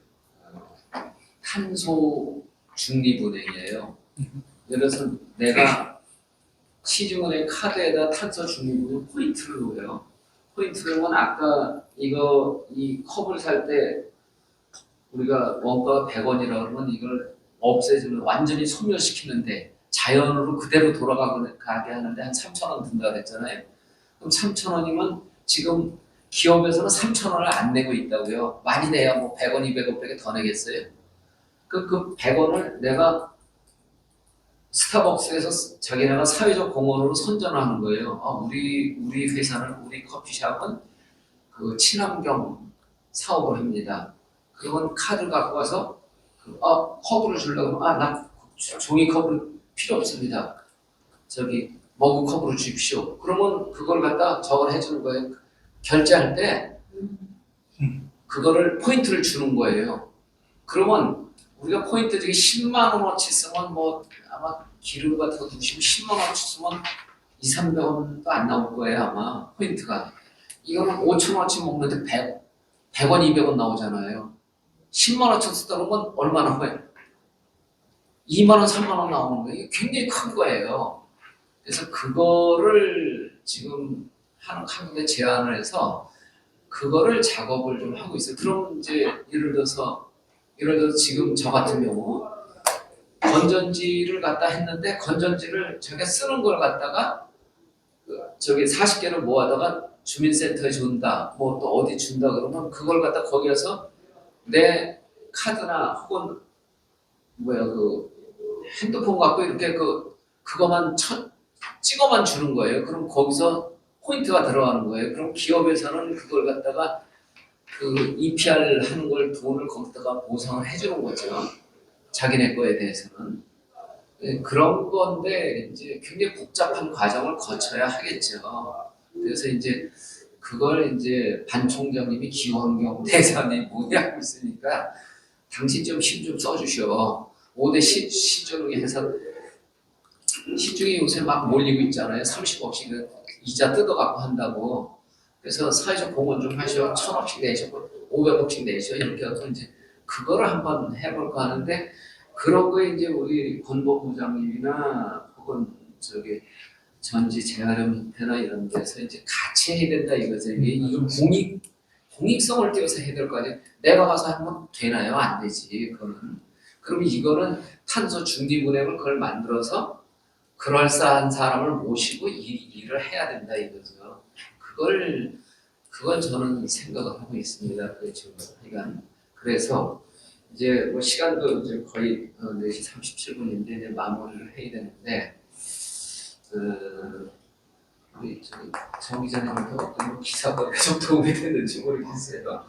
탄소 중립은행이에요. 예를 들어서 내가 시중은행 카드에다 탄소 중립은행 포인트를 넣어요. 포인트를 넣으면 아까 이 컵을 살 때 우리가 원가가 100원이라고 그러면 이걸 없애주면 완전히 소멸시키는데 자연으로 그대로 돌아가게 하는데 한 3,000원 든다고 했잖아요. 그럼 3,000원이면 지금 기업에서는 3,000원을 안 내고 있다고요. 많이 내야 뭐 100원, 200원밖에 더 내겠어요. 그 100원을 내가 스타벅스에서 자기네가 사회적 공헌으로 선전하는 거예요. 우리 회사는 우리 커피숍은 그 친환경 사업을 합니다. 그러면 카드 갖고 와서 컵으로 주려고 하면 나 종이컵으로 필요 없습니다. 저기 머그컵으로 주십시오. 그러면 그걸 갖다 저걸 해주는 거예요. 결제할 때 그거를 포인트를 주는 거예요. 그러면 우리가 포인트 중에 10만 원어치 쓰면 뭐 아마 기름 같은 거 두시면 10만 원 쓰면 2, 300원도 안 나올 거예요 아마 포인트가. 이거는 5천 원치 먹는데 100원, 200원 나오잖아요. 10만 원치 쓰다 보면 얼마 나와요? 2만 원, 3만 원 나오는 거예요. 이게 굉장히 큰 거예요. 그래서 그거를 지금 한국에 제안을 해서 그거를 작업을 좀 하고 있어요. 그럼 이제 예를 들어서 지금 저 같은 경우 건전지를 갖다 했는데 건전지를 자기가 쓰는 걸 갖다가 저기 40개를 모아다가 주민센터에 준다, 뭐 또 어디 준다 그러면 그걸 갖다 거기에서 내 카드나 혹은 그 핸드폰 갖고 이렇게 그거만 찍어만 주는 거예요. 그럼 거기서 포인트가 들어가는 거예요. 그럼 기업에서는 그걸 갖다가 그 EPR 하는 걸 돈을 거기다가 보상을 해주는 거죠. 자기네 거에 대해서는. 그런 건데 이제 굉장히 복잡한 과정을 거쳐야 하겠죠. 그래서 이제 그걸 이제 반 총장님이 기후환경 대사님 모의하고 있으니까 당신 좀 힘 좀 써주셔. 5대 시중에 해서 시중에 요새 막 몰리고 있잖아요. 30억씩 이자 뜯어갖고 한다고. 그래서 사회적 공헌 좀 하셔. 1,000억씩 내셔. 500억씩 내셔. 이렇게 해서 이제 그거를 한번 해볼까 하는데 그런 거에 이제 우리 권보부장님이나 혹은 저기 전지 재활용협회나 이런 데서 이제 같이 해야 된다 이거죠. 이거 공익성을 띄워서 해야 될 거 아니에요. 내가 가서 하면 되나요? 안 되지. 그거는. 그럼 이거는 탄소 중립은행을 그걸 만들어서 그럴싸한 사람을 모시고 일을 해야 된다 이거죠. 그건 저는 생각을 하고 있습니다. 그 지금 하여간 그래서 이제 뭐 시간도 이제 거의 4시 37분인데 이제 마무리를 해야 되는데 우리 정 기자님도 어떤 기사가 좀 도움이 됐는지 모르겠어요.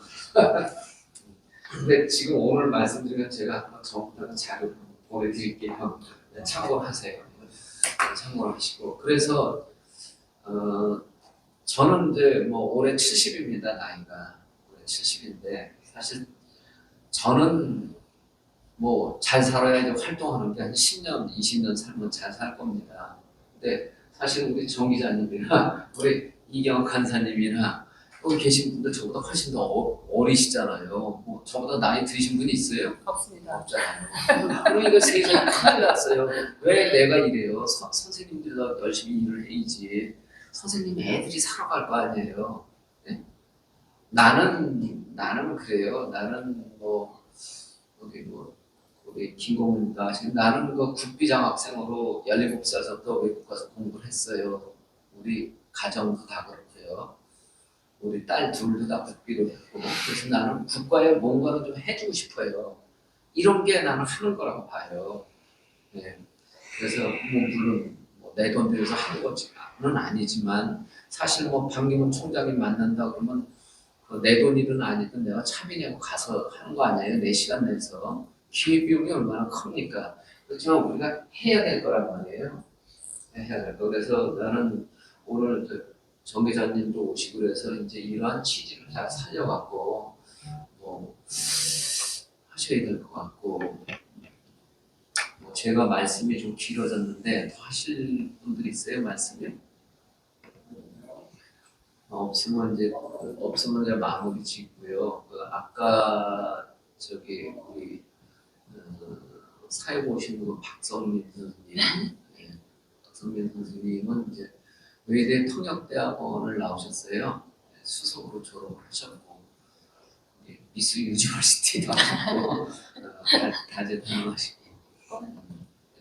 근데 지금 오늘 말씀드리면 제가 한번 정확한 자료 보내드릴게요. 참고하세요. 참고하시고 그래서 저는 이제 뭐 올해 70입니다 나이가 올해 70인데 사실 저는 뭐 잘 살아야 이제 활동하는 게 한 10년, 20년 살면 잘 살 겁니다. 근데 사실 우리 정 기자님이나 우리 이경 간사님이나 여기 계신 분들 저보다 훨씬 더 어리시잖아요. 뭐 저보다 나이 드신 분이 있어요? 없습니다. 없잖아요. 그러니까 세상이 큰일 났어요. 왜 내가 이래요? 선생님들도 열심히 일을 해야지. 선생님 애들이 살아갈 거 아니에요. 네? 나는 그래요. 나는 우리 김공문입니다. 나는 그 국비장학생으로 17살부터 외국 가서 공부를 했어요. 우리 가정도 다 그렇고요. 우리 딸 둘도 다 국비로 했고 그래서 나는 국가에 뭔가를 좀 해주고 싶어요. 이런 게 나는 하는 거라고 봐요. 네. 그래서 물론 내 돈 들여서 하는 것은 아니지만 사실 박기문 총장님 만난다 그러면 내 돈이든 아니든 내가 차비 내고 가서 하는 거 아니에요. 내 시간 내서 기회비용이 얼마나 큽니까? 그렇지만 우리가 해야 될 거란 말이에요. 해야 될 거. 그래서 나는 오늘 정 기자님도 오시고 그래서 이제 이러한 취지를 잘 살려갖고 하셔야 될 것 같고 제가 말씀이 좀 길어졌는데 더 하실 분들 있어요 말씀이? 없으면 이제 마무리 짓고요. 아까 우리 사회 보신 분 박성민 선생님, 박성민 선생님은 이제 외대 통역대학원을 나오셨어요. 수석으로 졸업을 하셨고 미스 유니버시티도 하셨고 다재다능하시고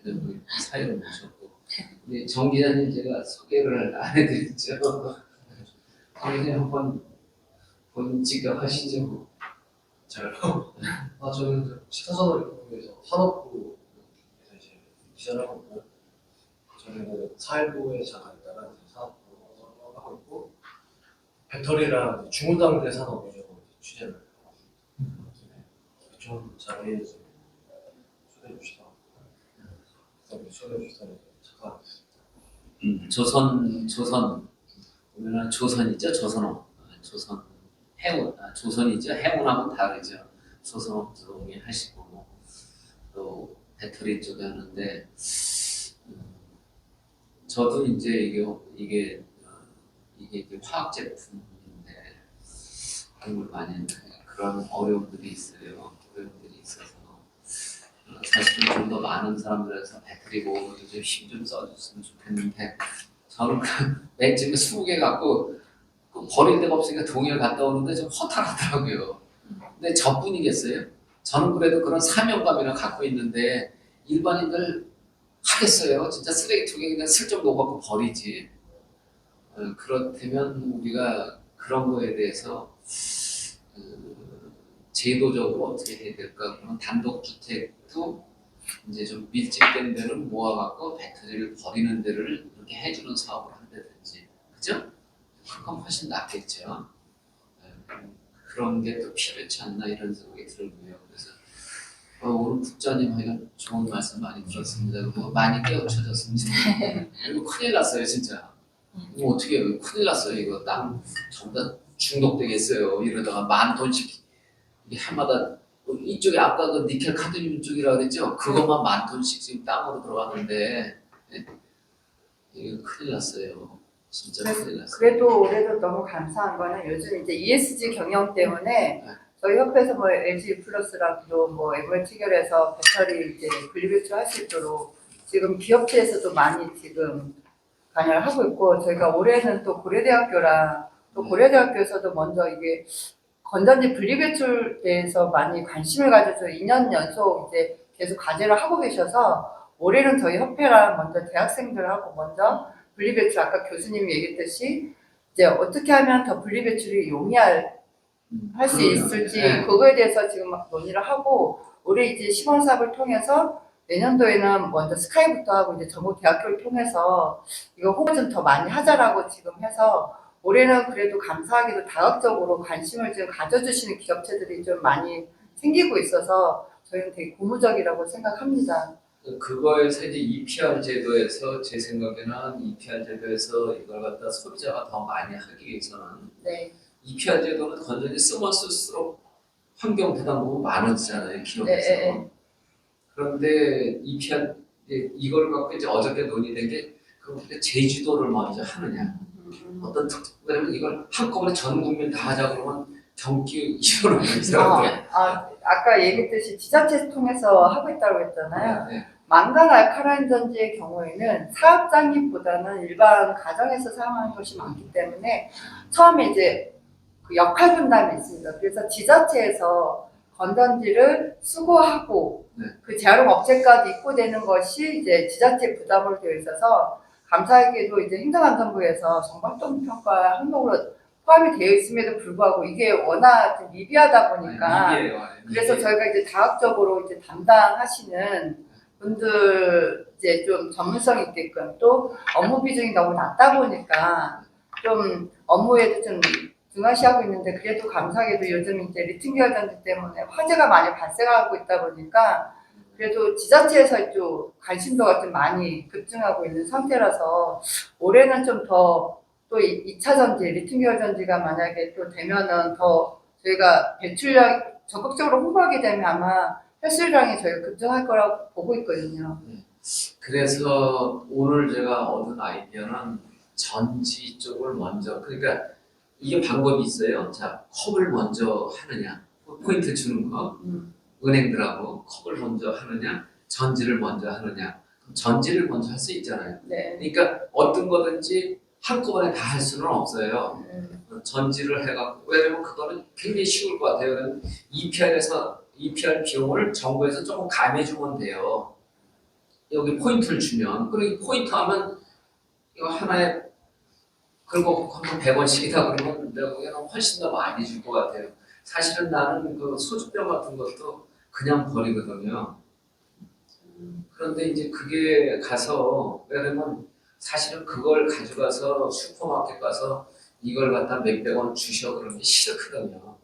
우리 사회를 모셨고 우리 정 기자님 제가 소개를 안 해드렸죠. 저희는 한번 본인 직격하시죠. 저요? 저는 시사산업위원회에서 산업부에서 이제 기자를 하고 있고 저는 사회부에 잠깐 있다가 산업부 하고 있고 배터리랑 중후당대 산업 위주로 취재를 하고 있습니다. 좀 자리에 초대해 주시다. 초대해 주시다. 잠깐 조선 우리나라 조선이죠. 조선 해운 조선이죠. 해운하고는 다르죠. 조선업 동에 하시고 또 배터리 쪽에 하는데 저도 이제 이게 이제 화학 제품인데 공부를 많이 했는데 그런 어려움들이 있어요. 어려움들이 있어서 사실은 좀 더 많은 사람들에서 배터리 보호도 좀 힘 좀 써줬으면 좋겠는데 저는 맨 처음에 20개 갖고 버릴 데가 없으니까 동해를 갔다 오는데 좀 허탈하더라고요. 근데 저뿐이겠어요? 저는 그래도 그런 사명감이나 갖고 있는데 일반인들 하겠어요? 진짜 쓰레기통에 그냥 슬쩍 놓아갖고 버리지. 그렇다면 우리가 그런 거에 대해서 제도적으로 어떻게 해야 될까? 그러면 단독주택도 이제 좀 밀집된 데는 모아갖고 배터리를 버리는 데를 이렇게 해주는 사업을 한다든지, 그죠? 그건 훨씬 낫겠죠. 그런 게 또 필요치 않나 이런 생각이 들고요. 그래서 오늘 국장님하고 좋은 말씀 많이 들었습니다. 그리고 많이 깨우쳐졌습니다. 이거 큰일 났어요, 진짜. 이거 어떻게 해요? 큰일 났어요. 이거 땅 전부 다 중독되겠어요. 이러다가 10,000톤씩 이게 해마다 이쪽에 아까 그 니켈 카드뮴 쪽이라 그랬죠? 그것만 10,000톤씩 지금 땅으로 들어가는데 이거 큰일 났어요. 진짜 큰일 났어요. 그래도 올해도 너무 감사한 거는 요즘 이제 ESG 경영 때문에 저희 협회에서 뭐 LG 플러스라고 뭐 에버에 체결해서 배터리 이제 분리배출할 수 있도록 지금 기업체에서도 많이 지금 관여를 하고 있고, 저희가 올해는 또 고려대학교랑 또 고려대학교에서도 먼저 이게 건전지 분리배출에 대해서 많이 관심을 가져서 2년 연속 이제 계속 과제를 하고 계셔서 올해는 저희 협회랑 먼저 대학생들하고 먼저 분리배출, 아까 교수님이 얘기했듯이 이제 어떻게 하면 더 분리배출이 용이할 할 수 있을지 그거에 대해서 지금 막 논의를 하고, 올해 이제 시범 사업을 통해서 내년도에는 먼저 스카이부터 하고 이제 전국 대학교를 통해서 이거 홍보 좀 더 많이 하자라고 지금 해서 올해는 그래도 감사하게도 다각적으로 관심을 좀 가져주시는 기업체들이 좀 많이 생기고 있어서 저희는 되게 고무적이라고 생각합니다. 그거에서 이제 EPR 제도에서 제 생각에는 EPR 제도에서 이걸 갖다 소비자가 더 많이 하기 위해서는 네. EPR 제도는 건전지 쓰면 쓸수록 환경 부담이 많아지잖아요, 기업에서. 네. 그런데 EPR 이걸 갖고 이제 어저께 논의된 게 제주도를 먼저 하느냐. 어떤 특정, 왜냐면 이걸 한꺼번에 전 국민 다 하자 그러면 경기 이론을 아까 얘기했듯이 지자체 통해서 하고 있다고 했잖아요. 네. 망간 알카라인 전지의 경우에는 사업장님보다는 일반 가정에서 사용하는 것이 많기 때문에 처음에 이제 그 역할 분담이 있습니다. 그래서 지자체에서 건전지를 수거하고 그 재활용 업체까지 입고되는 것이 이제 지자체 부담으로 되어 있어서, 감사하게도 이제 행정안전부에서 정보활동평가 항목으로 포함이 되어 있음에도 불구하고 이게 워낙 좀 미비하다 보니까 그래서 저희가 이제 다각적으로 이제 담당하시는 분들 이제 좀 전문성 있게끔, 또 업무 비중이 너무 낮다 보니까 좀 업무에도 좀 등하시하고 있는데, 그래도 감사하게도 요즘 이제 리튬 계열 전지 때문에 화재가 많이 발생하고 있다 보니까 그래도 지자체에서 좀 관심도가 좀 많이 급증하고 있는 상태라서 올해는 좀 더 또 2차 전지, 리튬 계열 전지가 만약에 또 되면은 더 저희가 배출량 적극적으로 홍보하게 되면 아마 횟수량이 저희가 급증할 거라고 보고 있거든요. 그래서 오늘 제가 얻은 아이디어는 전지 쪽을 먼저, 그러니까 이게 방법이 있어요. 자, 컵을 먼저 하느냐, 포인트 주는 거, 은행들하고 컵을 먼저 하느냐, 전지를 먼저 하느냐. 전지를 먼저 할 수 있잖아요. 네. 그러니까 어떤 거든지 한꺼번에 다 할 수는 없어요. 전지를 해갖고, 왜냐면 그거는 굉장히 쉬울 것 같아요. EPR 비용을 정부에서 조금 감해주면 돼요. 여기 포인트를 주면, 그리고 포인트 하면 이거 하나에 그리고 한번 100원씩이다 그러면 내가 보기에는 훨씬 더 많이 줄 것 같아요. 사실은 나는 그 소주병 같은 것도 그냥 버리거든요. 그런데 이제 그게 가서, 왜냐면 사실은 그걸 가져가서 슈퍼마켓 가서 이걸 갖다 몇백 원 주셔 그런 게 싫거든요.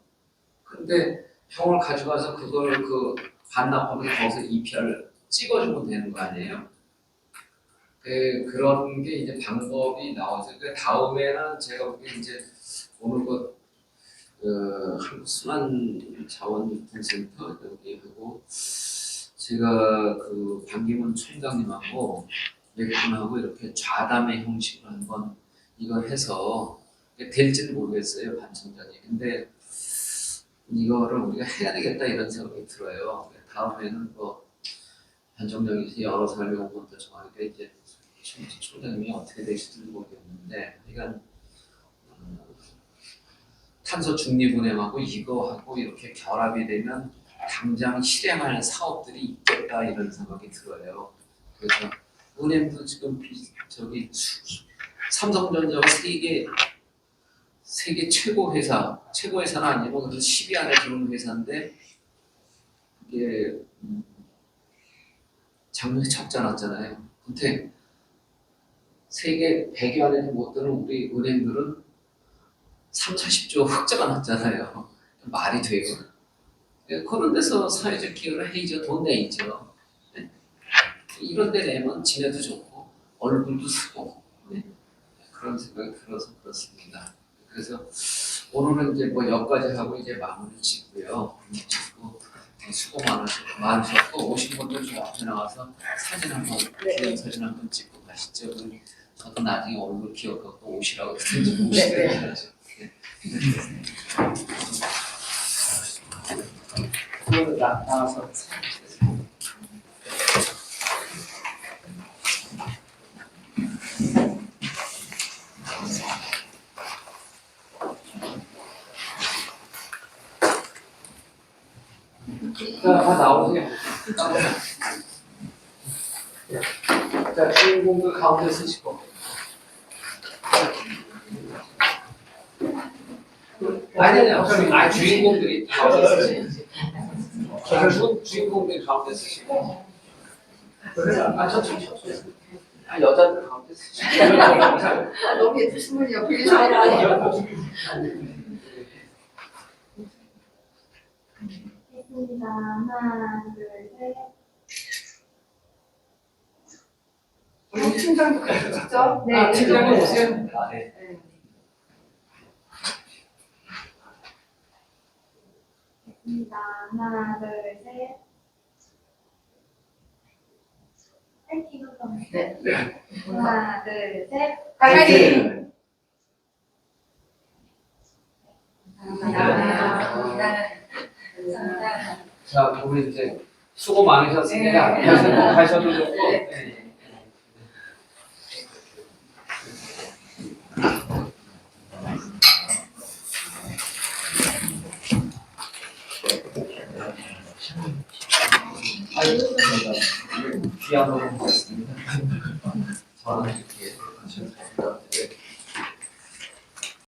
근데 병을 가져가서 그걸 그 반납하면 거기서 EPR을 찍어주면 되는 거 아니에요? 그런 게 이제 방법이 나오죠. 다음에는 제가 보기에 이제 오늘 한국순환자원유통센터 여기 하고 제가 그 반기문 총장님하고 몇분하고 이렇게 좌담의 형식으로 한번 이거 해서 될지는 모르겠어요, 반청장이. 근데 이거를 우리가 해야 되겠다 이런 생각이 들어요. 다음에는 뭐 반청장이 여러 사람이 온 것도 정하니까 이제 총장님이 어떻게 되실지 모르겠는데, 그러니까 탄소 중립운행하고 이거하고 이렇게 결합이 되면 당장 실행할 사업들이 있겠다 이런 생각이 들어요. 그래서 은행도 지금 삼성전자가 세계 최고 회사는 아니고 그래도 10위 안에 드는 회사인데 이게 작년에 적자 났잖아요. 근데 세계 100위 안에 못 드는 우리 은행들은 30-40조 흑자가 났잖아요. 말이 돼요. 그런 데서 사회적 기여를 해야죠. 돈 내야죠. 네. 이런 데 내면 지내도 좋고 얼굴도 쓰고, 네. 그런 생각이 들어서 그렇습니다. 그래서 오늘은 이제 뭐 여기까지 하고 이제 마무리 짓고요. 수고 많으셨고 오신 분들 저 앞에 나와서 사진 한번 기념 사진 한번 찍고 가시죠. 저도 나중에 얼굴 기억하고 또 오시라고 오시더라고요. 그걸 나와서 자, 다 나오세요. 자, 주인공들 가운데 서시고. 아니, 주인공들이 가운데 서시고. 주인공들이 가운데 서시고. 여자들 가운데 서시고. 너무 예쁘신 분이 옆에 계셔서. 됐습니다. 하나, 둘, 셋. 우리 팀장도 같이 찍죠? 네. 팀장님 오세요. 네. 됐습니다. 하나, 둘, 셋. 파이팅 한번. 네. 하나, 둘, 셋. 파이팅! 감사합니다. 자, 우리 이제 수고 많으셨습니다. 네. 가셔도 좋고. 네. 귀한 거 먹었습니다. 저는